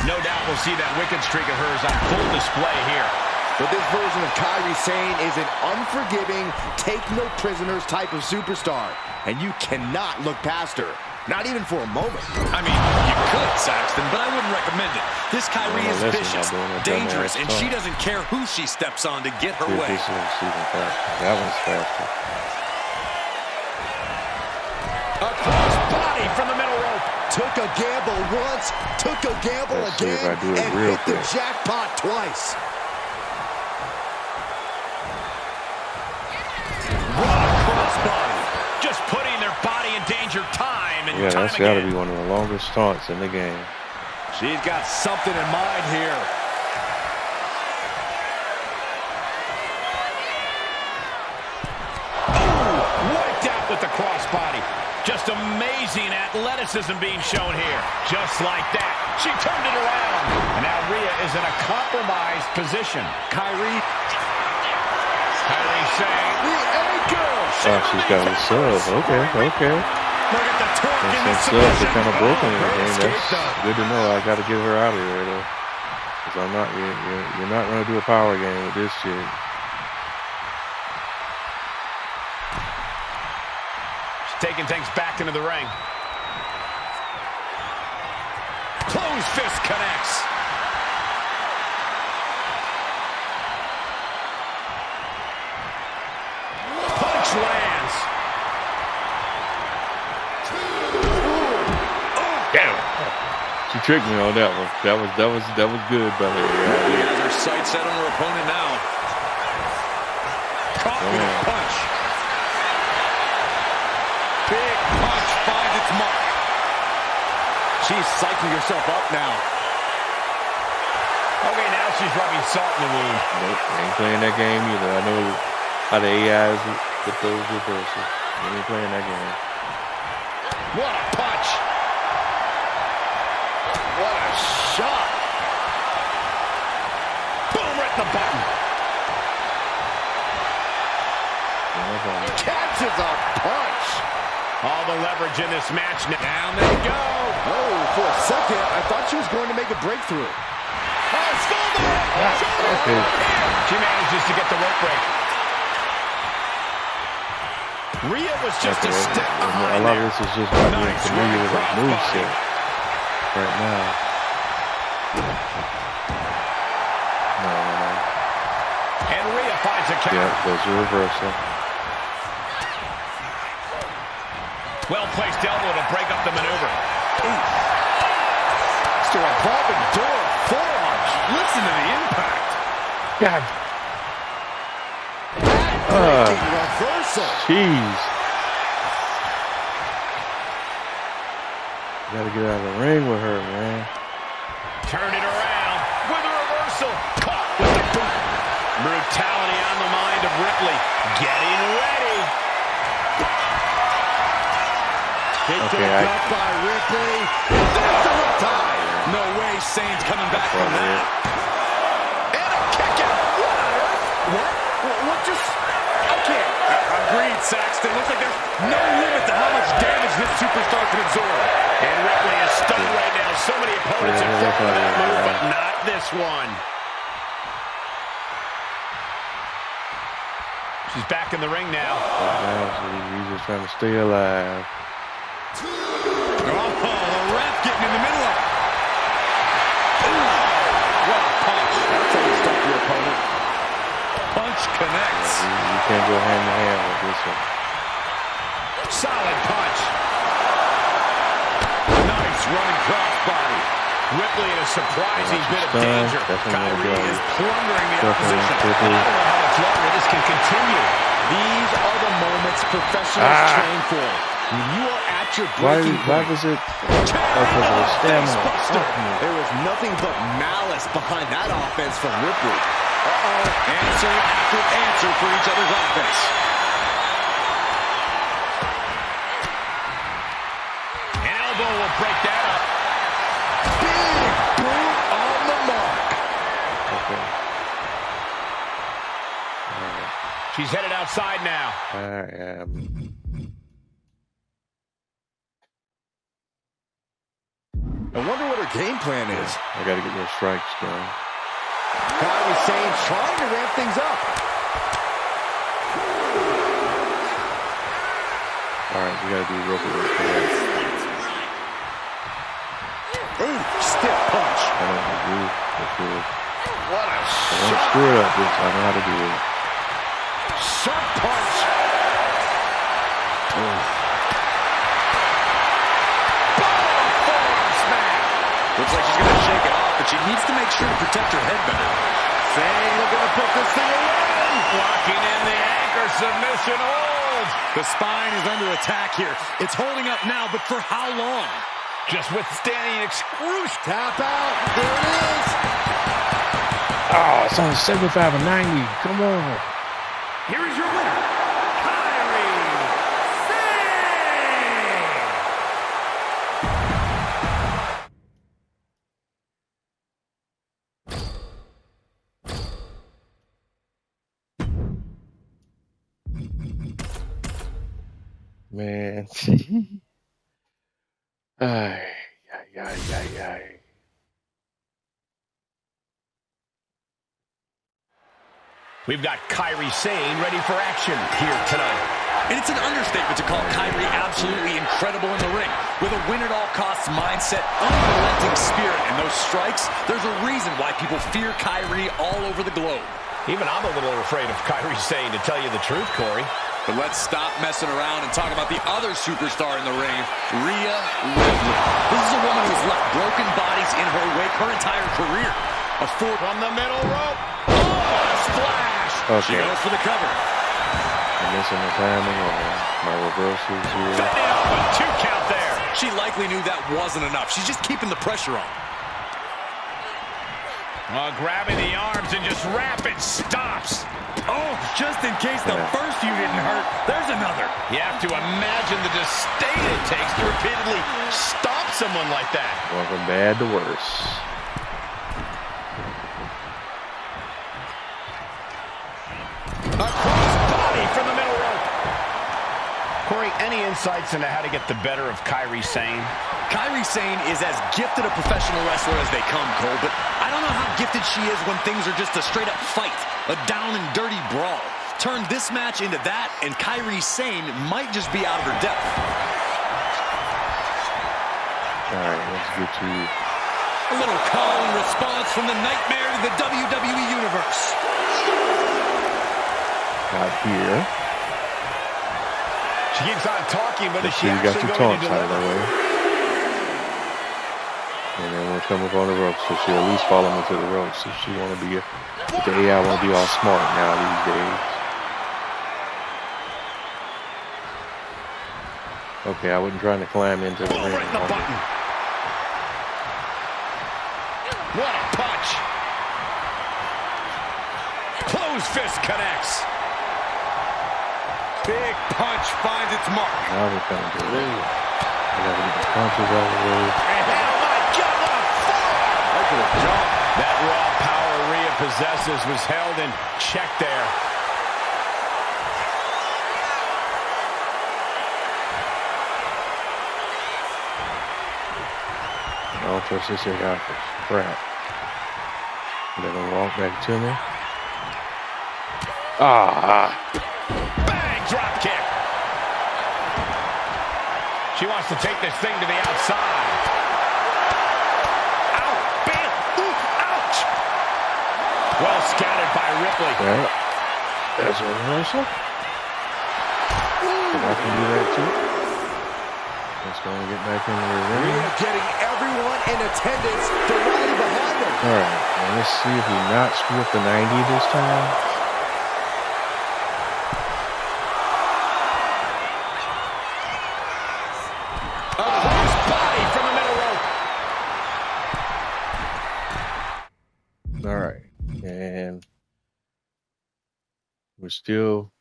No doubt we'll see that wicked streak of hers on full display here. But this version of Kairi Sane is an unforgiving, take-no-prisoners type of superstar. And you cannot look past her. Not even for a moment. I mean, you could, Saxton, but I wouldn't recommend it. This Kyrie is vicious, dangerous, and she doesn't care who she steps on to get her way. That one's faster. A cross body from the middle rope. Took a gamble once, took a gamble again, and hit the jackpot twice. What a crossbody. Just putting their body in danger time and time that's got to be one of the longest taunts in the game. She's got something in mind here. Ooh, wiped out with the crossbody. Just amazing athleticism being shown here. Just like that. She turned it around. And now Rhea is in a compromised position. Kyrie saying, the anchor. Oh, she's got a sub. Okay. look at the torque in And this some subs submission. are kind of broken in the game. That's good to know. I got to get her out of there, though. Because I'm not, you're not going to do a power game with this chick. She's taking things back into the ring. Closed fist connects. Lands. Damn. She tricked me on that one. That was good, by the way. She has her sights set on her opponent now. Caught with a punch. Big punch finds its mark. She's psyching herself up now. Okay, now she's rubbing salt in the wound. Nope, ain't playing that game either. I know how the AIs get those reversals. They ain't playing that game. What a punch. What a shot. Boom, right in the button. Catches a punch. All the leverage in this match. Down they go. Oh, for a second, I thought she was going to make a breakthrough. Okay. She manages to get the rope break. Rhea was just a step behind. A lot of this is just not being familiar with her moveset right now. No. And Rhea finds a counter. Yeah, there's a reversal. Well-placed elbow to break up the maneuver. It's a revolving door of forearms. Listen to the impact. God. Reversal. Jeez. Gotta get out of the ring with her, man. Turn it around with a reversal. Caught with the boot. Brutality on the mind of Ripley. Getting ready. Okay, by Ripley. There's the riptide. No way Sane's coming back from that. And a kick out. What on earth? What just... I can't. Agreed, Saxton. Looks like there's no limit to how much damage this superstar can absorb. And Ripley is stunned right now. So many opponents have fallen for that move, but not this one. She's back in the ring now. He's just trying to stay alive. Oh, the ref getting in the middle of it. What a punch. That's how you stop your opponent. Punch connects. You can't go hand in hand with this one. Solid punch. Nice running crossbody. Ripley in a surprising bit of danger. Kyrie is plundering the opposition. I don't know how much longer this can continue. These are the moments professionals train for. When you are at your breaking point. Why was it? Because of stamina. There was nothing but malice behind that offense from Ripley. Answer after answer for each other's offense. An elbow will break that up. Big boot on the mark. Okay. She's headed outside now. I wonder what her game plan is. I got to get more strikes done. Kyrie Sane trying to ramp things up. All right, we got to do rope work for that. Ooh, stiff punch. I don't agree with it. What a I don't screw it up, bitch. I know how to do it. sharp punch. Looks like she's going to shake it off, but she needs to make sure to protect her head better. Sane looking to put this thing away. Blocking in the anchor submission hold. The spine is under attack here. It's holding up now, but for how long? Just withstanding excruciating. Tap out. There it is. Oh, it's only 75 and 90. Come on. Here is your winner, Kyrie Sane. Man. Ay. We've got Kyrie Sane ready for action here tonight. And it's an understatement to call Kyrie absolutely incredible in the ring. With a win-at-all-costs mindset, unrelenting spirit, and those strikes, there's a reason why people fear Kyrie all over the globe. Even I'm a little afraid of Kyrie Sane, to tell you the truth, Corey. But let's stop messing around and talk about the other superstar in the ring, Rhea Ripley. This is a woman who's left broken bodies in her wake her entire career. A fourth from the middle rope. Oh, a splash. Okay. She goes for the cover. I'm missing the timing on my reversals here. Fending off a 2 count there. She likely knew that wasn't enough. She's just keeping the pressure on. Grabbing the arms and just rapid stops. Oh, just in case the first few didn't hurt, there's another. You have to imagine the disdain it takes to repeatedly stop someone like that. Going from bad to worse. A cross body from the middle rope. Corey, any insights into how to get the better of Kyrie Sane? Kyrie Sane is as gifted a professional wrestler as they come, Cole, but I don't know how gifted she is when things are just a straight-up fight, a down-and-dirty brawl. Turn this match into that, and Kyrie Sane might just be out of her depth. All right, let's get to... A little call and response from the nightmare to the WWE Universe. Out here. She keeps on talking, but is she you got actually your going to taunts out of the deliver? way. And then we'll come up on the ropes, so she'll at least follow me to the ropes if she want to be, if the AI want to be all smart now these days. Okay, I wasn't trying to climb into the ring. Right in the button. What a punch. Closed fist connects. Big punch finds its mark. Now we're coming to the ring. I gotta get the punches out of the way. And oh my God, what a forearm! Look at the jump. That raw power Rhea possesses was held in check there. I don't trust this guy for crap. They're gonna walk back to me. Ah! Bang! Drop kick. She wants to take this thing to the outside. Ow! Bam! Ooh! Ouch! Well scattered by Ripley. Yeah. That's a reversal. If I can do that too. Let's go and get back into the ring. Rhea getting everyone in attendance to rally behind them. All right, now let's see if we not screw up the 90 this time. A cross body from the middle rope. All right, and we're still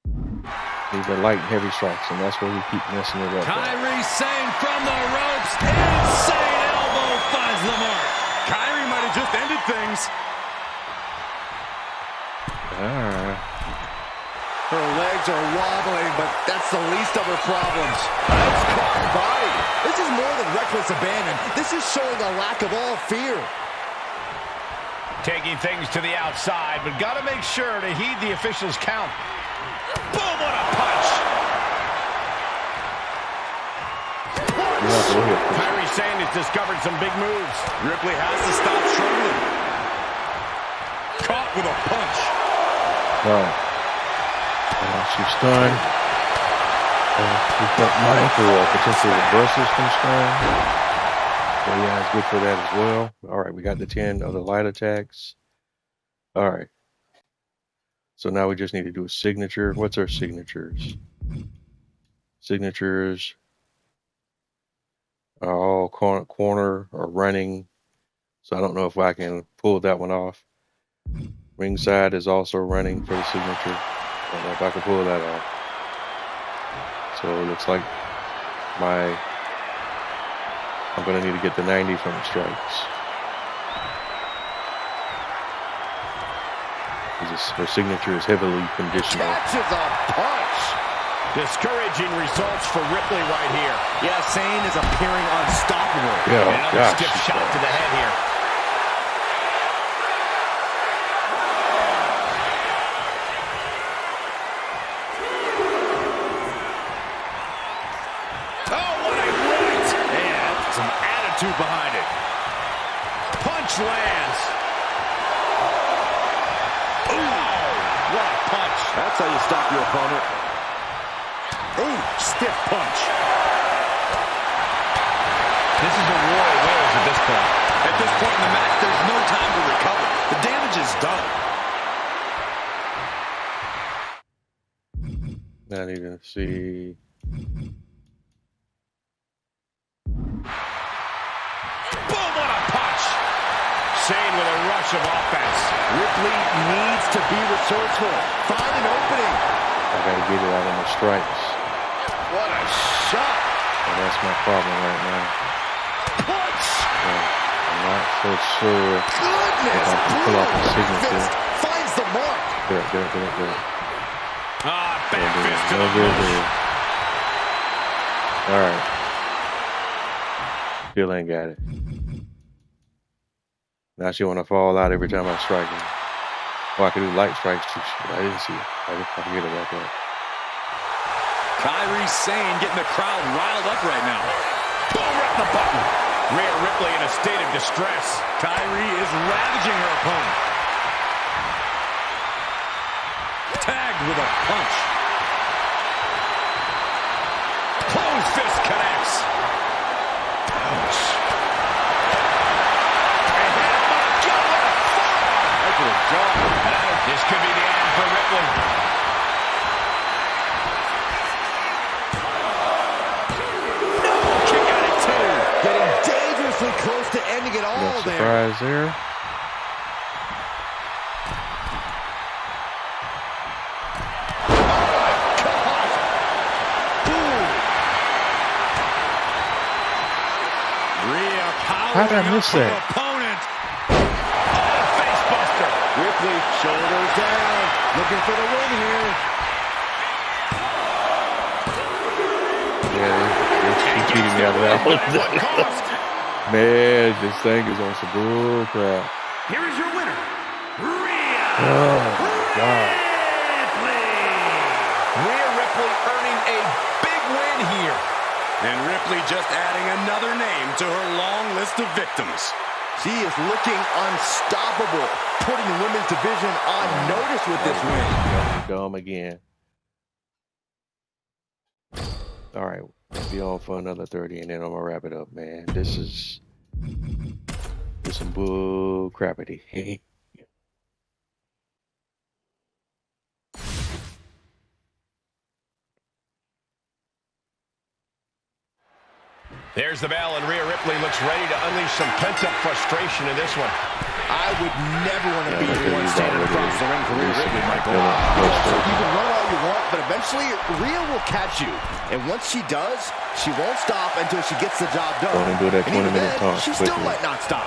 need the light and heavy strikes, and that's where we keep messing it up. Kyrie Sane from the ropes. Insane elbow finds the mark. Kyrie might have just ended things. Her legs are wobbling, but that's the least of her problems. Nice cross body. This is more than reckless abandon. This is showing a lack of all fear. Taking things to the outside, but got to make sure to heed the officials' count. Boom, what a punch! Kyrie Sane has discovered some big moves. Ripley has to stop struggling. Caught with a punch. Right. She's stunned. We got mindful of potential reversals from stun. So yeah, it's good for that as well. All right, we got the 10 of the light attacks. All right. So now we just need to do a signature. What's our signatures? Signatures are all corner or running. So I don't know if I can pull that one off. Ringside is also running for the signature. I don't know if I can pull that off. So it looks like I'm going to need to get the 90 from the strikes. Her signature is heavily conditional. Catches a punch. Discouraging results for Ripley right here. Yeah, Sane is appearing unstoppable. Yeah, And another stiff shot to the head here. Oh, what a right! And some attitude behind it. Punch lands. What a punch. That's how you stop your opponent. Ooh, stiff punch. This is a war of wills at this point. At this point in the match, there's no time to recover. The damage is done. Not even see. Boom, what a punch. Sane with a rush of offense. Ripley needs to be resourceful. Find an opening. I got to get it out of my strikes. What a shot. And that's my problem right now. Punch. I'm not so sure Goodness. if I can pull off a signature. Fist finds the mark. Good. Ah, back fist to No the good nose. there. All right. Still ain't got it. Now she want to fall out every time I strike her. Oh, I could do light strikes too. Shit, I didn't see it. I forget about that. Kyrie Sane getting the crowd riled up right now. Boom, right in the button. Rhea Ripley in a state of distress. Kyrie is ravaging her opponent. Tagged with a punch. Closed fist connects. Ouch. And oh my God, what a forearm. Look at the jaw. This could be the end for Ripley. Kick out at two. Getting dangerously close to ending it all No there. surprise there. How did I miss that? Opponent. Face buster. Ripley, shoulders down, looking for the win here. Yeah, they cheated me out of that one. Man, this thing is on some bull crap. Here is your winner, Rhea Oh, God. Rhea Ripley earning a big win here. And Ripley just adding another name to her long list of victims. She is looking unstoppable, putting the women's division on notice with this win. Dumb again. All right, be on for another 30, and then I'm gonna wrap it up, man. This is some bull crappity. There's the bell, and Rhea Ripley looks ready to unleash some pent-up frustration in this one. I would never want to be the one standing across the ring for Rhea Ripley, Michael. You can run all you want, but eventually Rhea will catch you. And once she does, she won't stop until she gets the job done. Don't do that 20-minute taunt she quickly. still might not stop.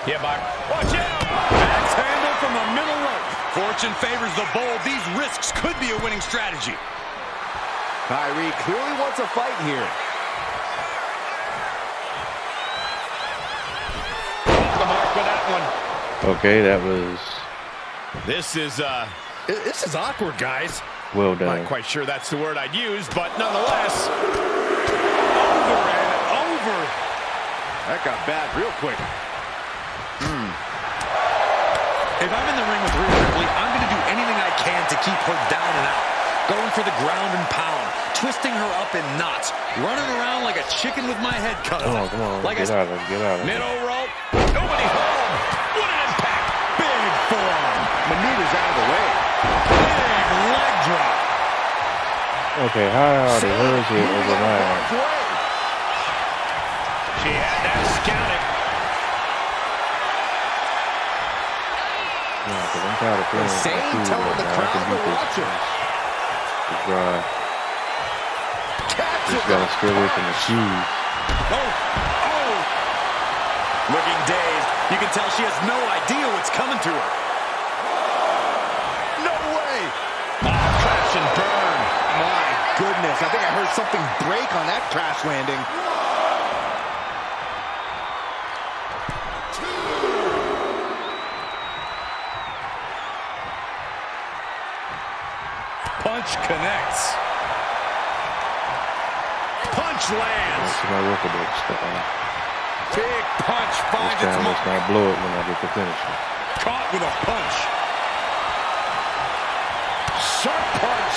Yeah, Byron. Watch out! Axe handle from the middle rope. Fortune favors the bold. These risks could be a winning strategy. Kyrie clearly wants a fight here. Off the mark with that one. Okay, that was This is awkward, guys. well done. not quite sure that's the word I'd use, but nonetheless. Over and over. That got bad real quick. If I'm in the ring with Rhea Ripley, I'm going to do anything I can to keep her down and out. Going for the ground and pound, twisting her up in knots, running around like a chicken with my head cut off. Come on, Like get out of it, get out of it. Middle rope. Nobody home. What an impact. Big forearm. Maneuvers out of the way. Big leg drop. Okay, how are the hers here over mine? She had that scouted. Yeah, because I'm tired of feeling The same cool telling right the now. I crowd can to beat watch this. her. It's dry. Catch Just it. gotta stay away from the shoes. Oh. Looking dazed. You can tell she has no idea what's coming to her. No way. Crash and burn. My goodness. I think I heard something break on that crash landing. Punch connects. Punch lands. That's my record stuff. Big punch This finds its time let's mark. not blow it when I get to finish it. Caught with a punch. Sharp punch.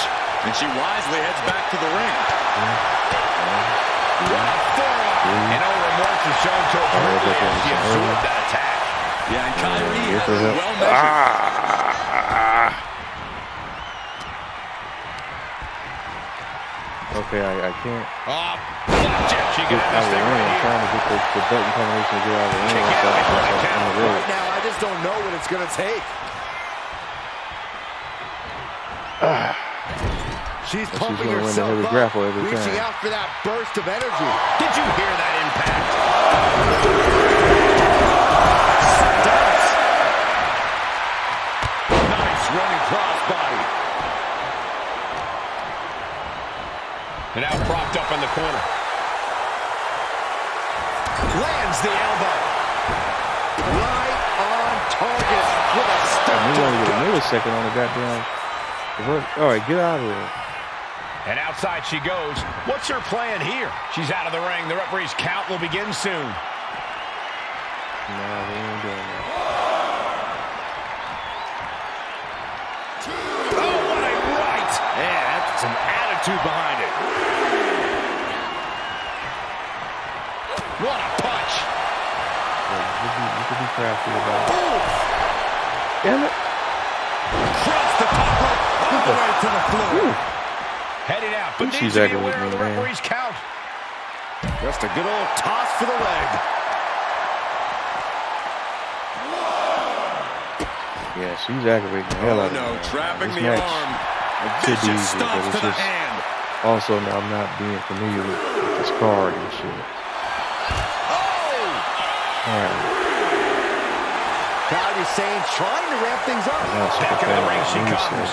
And she wisely heads back to the ring. What a forearm. And no remorse is shown towards Ripley as she absorbed that attack. Yeah, and Kyrie Here for help. well measured. Okay, I can't Flapjack. She get got out this of the thing ring. right I'm here. trying to get the button combination to get out of the ring. Kick I'm out before the on the road. Right now, I just don't know what it's going to take. She's pumping gonna win the herself heavy up, grapple every reaching time. out for that burst of energy. Did you hear that impact? Stunts. Nice running crossbody. And now propped up in the corner. Lands the elbow. Right on target with a step. We only get a millisecond on the goddamn reverse. All right, get out of there. And outside she goes. What's her plan here? She's out of the ring. The referee's count will begin soon. No, they ain't doing that. Oh, what a right. Yeah, that's some attitude behind it. What a punch. You could be crafty about it. Damn it. Cross the top rope all the way to the floor. Headed out, but She's needs to be aggravating aware of the me, man. referee's count. Just a good old toss for the leg. Yeah, she's aggravating the hell out of me. No, man. trapping This the match arm. could be Vicious easy, but stomps it's to the just hand. also now I'm not being familiar with this card and shit. Oh! Kyrie's saying, trying to ramp things up. Back into the ring she comes.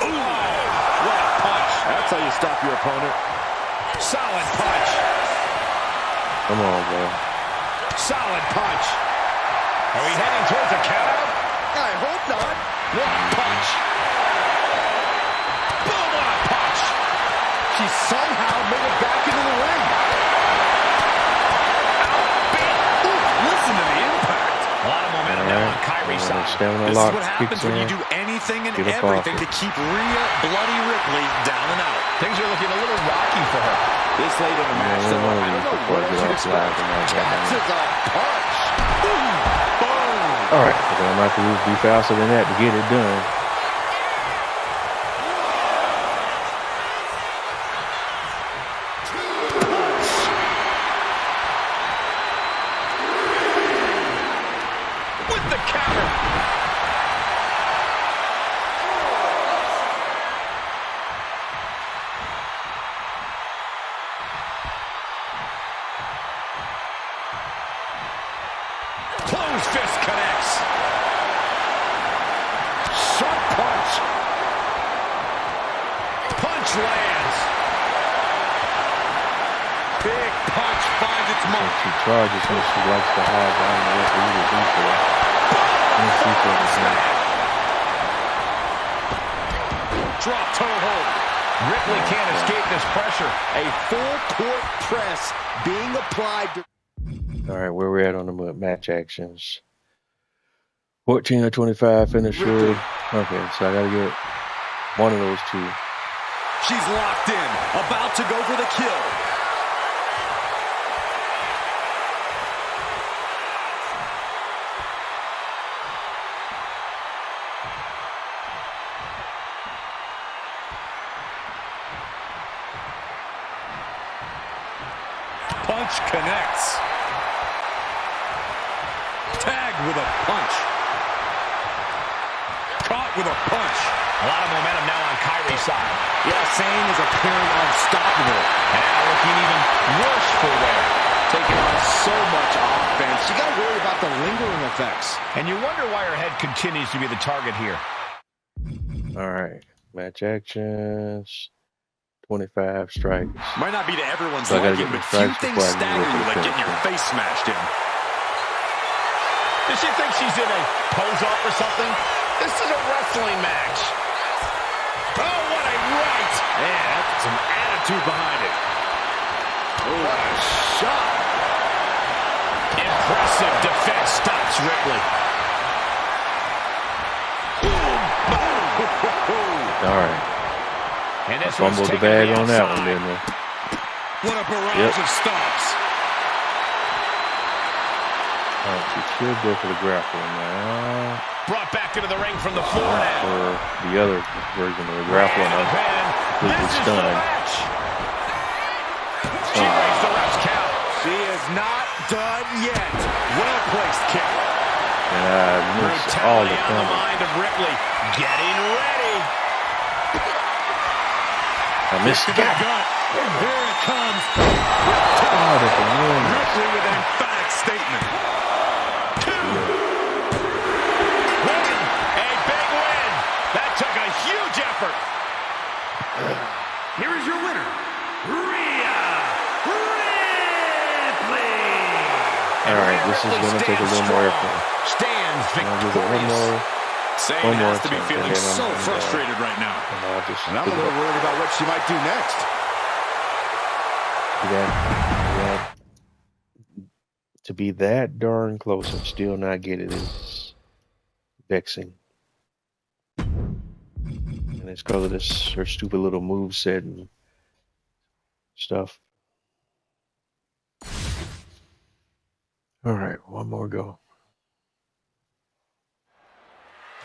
Ooh, what a punch. That's how you stop your opponent. Solid punch. Come on, bro. Solid punch. Are we heading towards a count? I hope not. What a punch. Boom, what a punch. She somehow made it back into the ring. Outbeat. Listen to the impact. A lot of momentum now on Kyrie's side. This is what happens when you do anything and everything to keep Rhea Bloody Ripley down and out. Things are looking a little rocky for her. This late in the match, though, I don't know what you expect. That's a punch. Boom. Boom. All right, I'm going to have to be faster than that to get it done. With the counter. Closed fist connects. Sharp punch. Punch lands. Big punch finds its mark. She charges when she likes to hide behind the referee to do so. Let's see what it's like. Drop toe hold. Ripley can't escape this pressure. A full court press being applied to... All right, where we're at on the match actions. 14 or 25 finisher. Okay, so I got to get one of those two. She's locked in, about to go for the kill. Punch connects. Tagged with a punch. Caught with a punch. A lot of momentum now on Kyrie's side. Yeah, Sane is appearing unstoppable. And looking even worse for wear. Taking on so much offense. You got to worry about the lingering effects. And you wonder why her head continues to be the target here. All right, match actions. 25 strikes. Might not be to everyone's So I gotta liking, get but the few strikes things before I can stagger get to you the like getting your finish. face smashed in. Does she think she's in a pose-off or something? This is a wrestling match. Oh, what a right! Man, that's some attitude behind it. What a shot! Impressive defense stops Ripley. All right. And I this one's fumbled the taken bag to the on that one, outside. didn't I? What a barrage Yep. of stops. All right, she should go for the grappling now. Brought back into the ring from the floor now. For the other version of the grappling, I'm completely This is the stunned. match. She makes the ref's count. She is not done yet. Well-placed kick. And I missed all the Brutality on the combos. mind of Ripley. Getting ready. I missed To it. the gut. Here it comes. Oh, that's a win. Ripley with an emphatic statement. Win. A big win. That took a huge effort. Here is your winner, Rhea Ripley. All right, this is going to take a little more effort. Stands I'm going to give it one victorious. more. Sane One more has to be attempt, feeling and then so I'm frustrated right now. And I'll just And I'm a give it little up. worried about what she might do next. To be that darn close and still not get it is vexing. And it's because of this her stupid little move set and stuff. All right, one more go.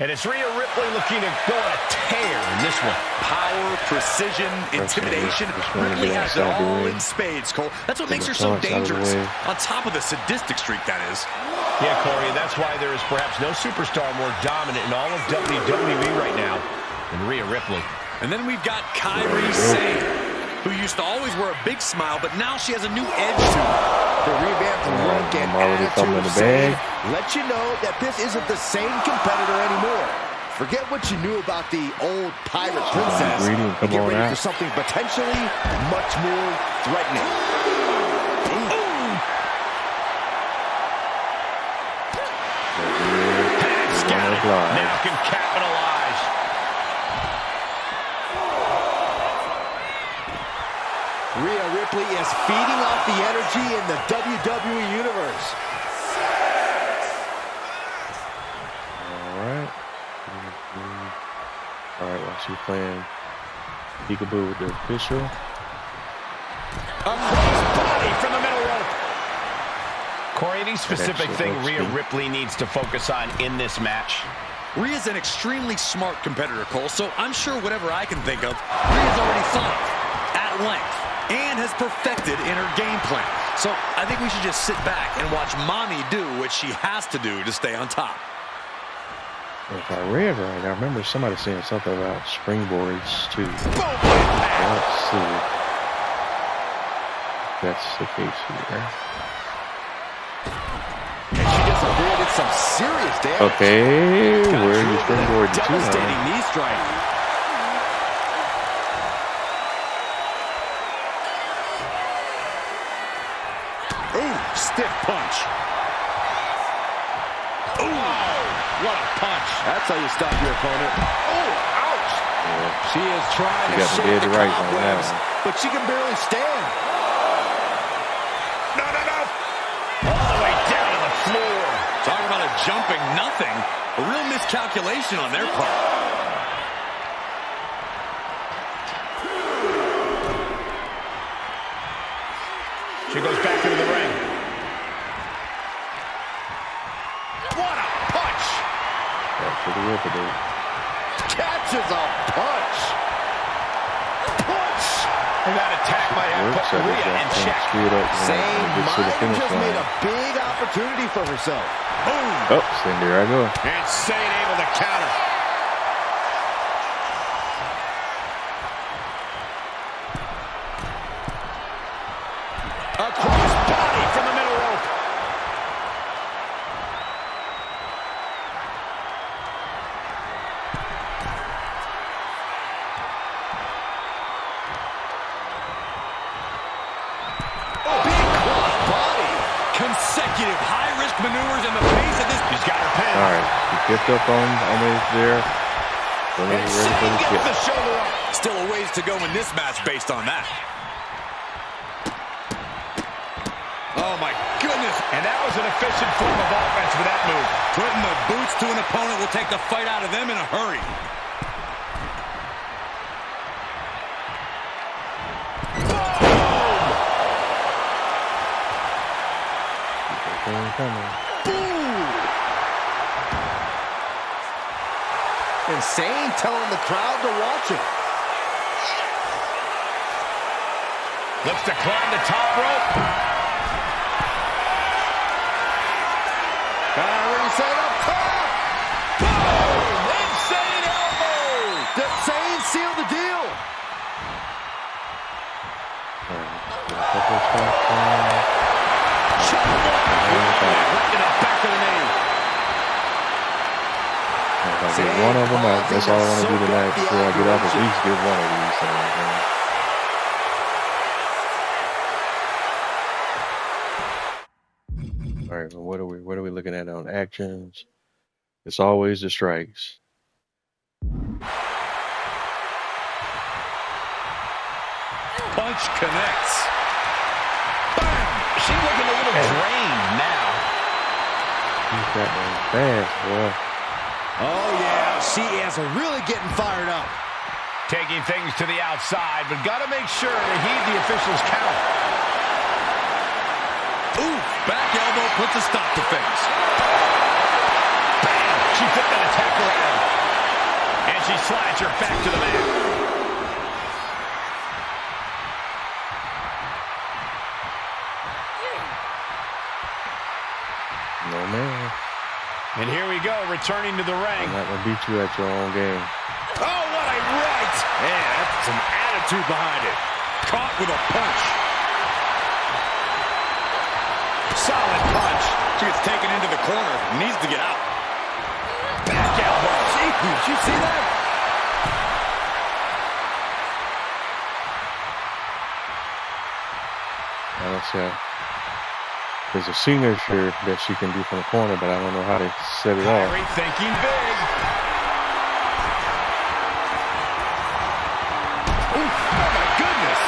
And it's Rhea Ripley looking to go on a tear in this one. Power, precision, intimidation. Ripley has it all in spades, Cole. That's what makes her so dangerous. On top of the sadistic streak, that is. Yeah, Corey, that's why there is perhaps no superstar more dominant in all of WWE right now than Rhea Ripley. And then we've got Kairi Sane. who used to always wear a big smile, but now she has a new edge to her. The revamped look and attitude of saying, let you know that this isn't the same competitor anymore. Forget what you knew about the old pirate princess and get ready for something potentially much more threatening. Now can capitalize. Rhea Ripley is feeding off the energy in the WWE Universe. All right, while she's playing peekaboo with the official. A crossbody from the middle rope. Corey, any specific thing Rhea Ripley needs to focus on in this match? Rhea's an extremely smart competitor, Cole, so I'm sure whatever I can think of, Rhea's already thought at length and has perfected in her game plan. So I think we should just sit back and watch Mommy do what she has to do to stay on top. If I read right, I remember somebody saying something about springboards too. Let's see if that's the case here. And she just avoided some serious damage. Okay, where are you springboarding to? Devastating knee strike. Ooh, stiff punch. Ooh, what a punch. That's how you stop your opponent. Oh, ouch. Yeah. She is trying to shake dead the right on cobwebs, that but she can barely stand. No. All the way down to the floor. Talking about a jumping nothing. A real miscalculation on their part. She goes back into the ring. What a punch! Back to the ripper, dude. Catches a punch. Punch. And that attack might have put Rhea in check. Screw it up. Same Gets to the mind finish just line. made a big opportunity for herself. Boom! Oh, there I go. Insane, able to counter. A crossbody from the middle rope. Big crossbody. Consecutive high-risk maneuvers in the face of this. She's got her pin. All right, she picked up on way there. And she gets the shoulder up. Still a ways to go in this match based on that. Oh, my goodness. And that was an efficient form of offense with that move. Putting the boots to an opponent will take the fight out of them in a hurry. Insane telling the crowd to watch it. Looks to climb the top rope. Reset up top. Boom! Insane elbow. Insane sealed the deal. Right in the back of the knee. If I get one of them, that's all I want to do tonight before I get off. At least get one of these things, man. All right, well, what are we looking at on actions? It's always the strikes. Punch connects. Bam! She's looking a little drained now. He's got that fast, boy. Oh, yeah. She is really getting fired up. Taking things to the outside, but got to make sure to heed the official's count. Ooh, back elbow puts a stop to things. Bam! She flipped that attack around. And she slides her back to the mat. No, man. And here we go, returning to the ring. I'm not going to beat you at your own game. Oh, what a right! Man, that's some attitude behind it. Caught with a punch. Solid punch. She gets taken into the corner. Needs to get out. Back elbow. Gee, did you see that? There's a signature that she can do from the corner, but I don't know how to set it off. Kyrie thinking big. Ooh, oh my goodness.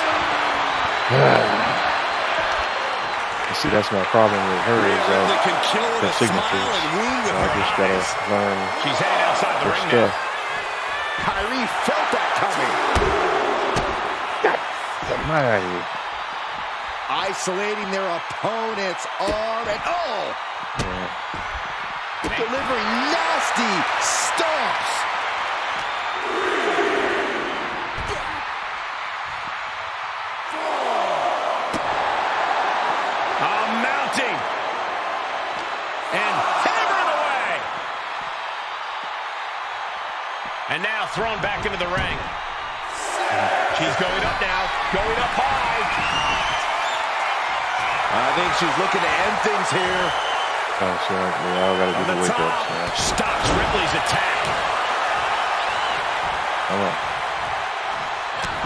See, that's my problem with her is can kill with her a signatures. smile and wound with I her just eyes. gotta learn She's headed outside the her ring stuff. now. Kyrie felt that coming. Get my out of here. Isolating their opponent's arm and Yeah. delivering nasty stomps. Mounting. And hammered away. And now thrown back into the ring. She's going up now. Going up high. I think she's looking to end things here. Oh, so we all gotta do the wake ups now. Stops Ripley's attack. Come on.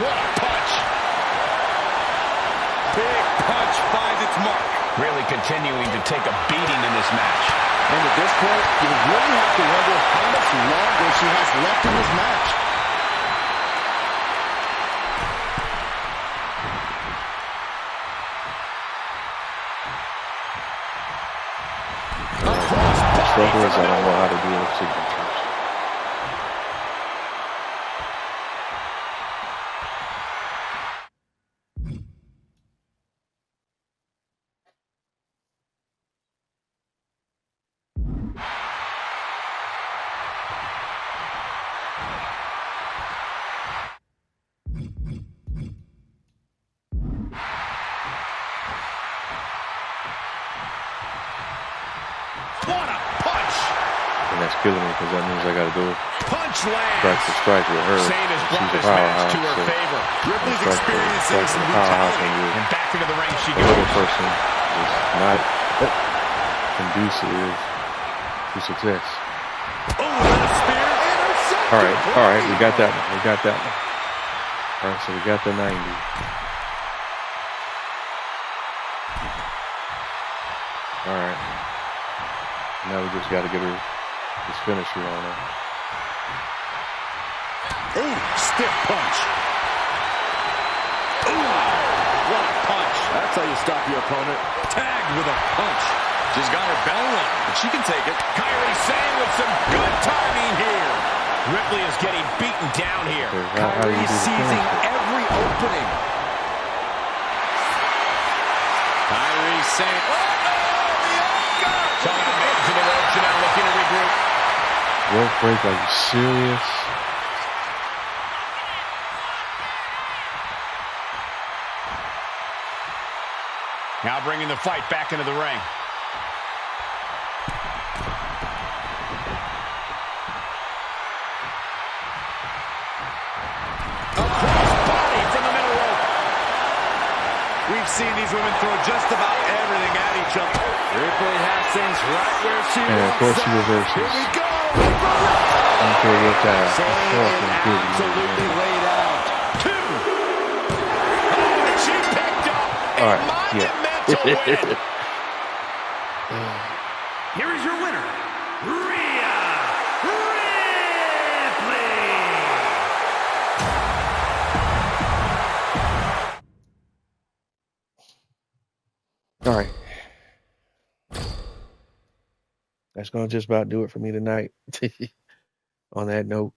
What a punch. Big punch finds its mark. Really continuing to take a beating in this match. And at this point, you really have to wonder how much longer she has left in this match. The struggle is I don't know how to deal with signatures. What a punch. And that's killing me because that means I gotta go Punch lands. strike for strike with her. Sane has brought She's a this match powerhouse. to her So favor. Ripley's strike for experiencing some powerhouse brutality. and you And back into the ring she a little goes. person is not conducive to success. Oh, the spear. Intercepted. All right, we got that one. We got that one. All right, so we got the 90. All right. Now we just got to get her this finisher on her. Ooh, stiff punch. Ooh, what a punch. That's how you stop your opponent. Tagged with a punch. She's got her bell on, but she can take it. Kyrie Sane with some good timing here. Ripley is getting beaten down here. Okay, how do you Kyrie do the seizing finisher? every opening. Kyrie Sane. Oh, Coming to the ropes and now looking to regroup. Rope break, are you serious? Now bringing the fight back into the ring. Crossbody from the middle rope. We've seen these women throw just about everything at each other. Ripley has things right where she And of wants course she them. reverses. Here we go. Until your time. Sane Fucking is goodness, absolutely man. laid out. Two. Oh, and she picked up a All right, monumental win. Here is your winner, Rhea Ripley. All right. That's going to just about do it for me tonight. On that note,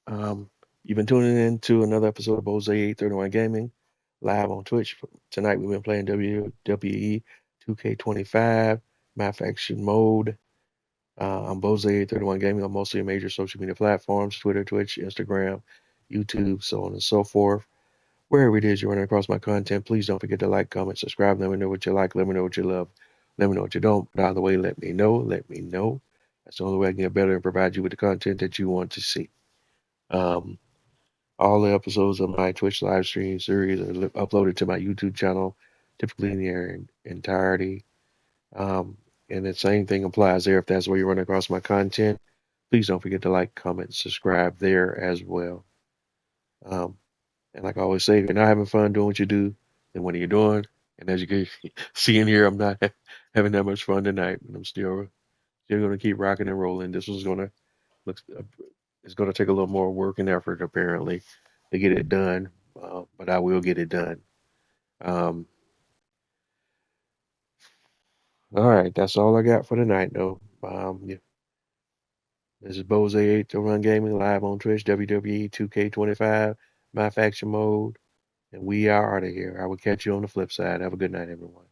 you've been tuning in to another episode of Bose831 Gaming live on Twitch. Tonight we've been playing WWE2K25 Math Action Mode. I'm Bose831 Gaming on most of your major social media platforms: Twitter, Twitch, Instagram, YouTube, so on and so forth. Wherever it is you're running across my content, please don't forget to like, comment, subscribe. Let me know what you like. Let me know what you love. Let me know what you don't. But either way, let me know. Let me know. That's the only way I can get better and provide you with the content that you want to see. All the episodes of my Twitch live stream series are uploaded to my YouTube channel, typically in their entirety. And the same thing applies there. If that's where you run across my content, please don't forget to like, comment, subscribe there as well. And like I always say, if you're not having fun doing what you do, then what are you doing? And as you can see in here, I'm not having that much fun tonight, but I'm still going to keep rocking and rolling. This was going to it's going to take a little more work and effort apparently to get it done, but I will get it done. All right, that's all I got for tonight, though. Yeah. This is Bose 801 Gaming live on Twitch, WWE2K25, My Faction Mode, and we are out of here. I will catch you on the flip side. Have a good night, everyone.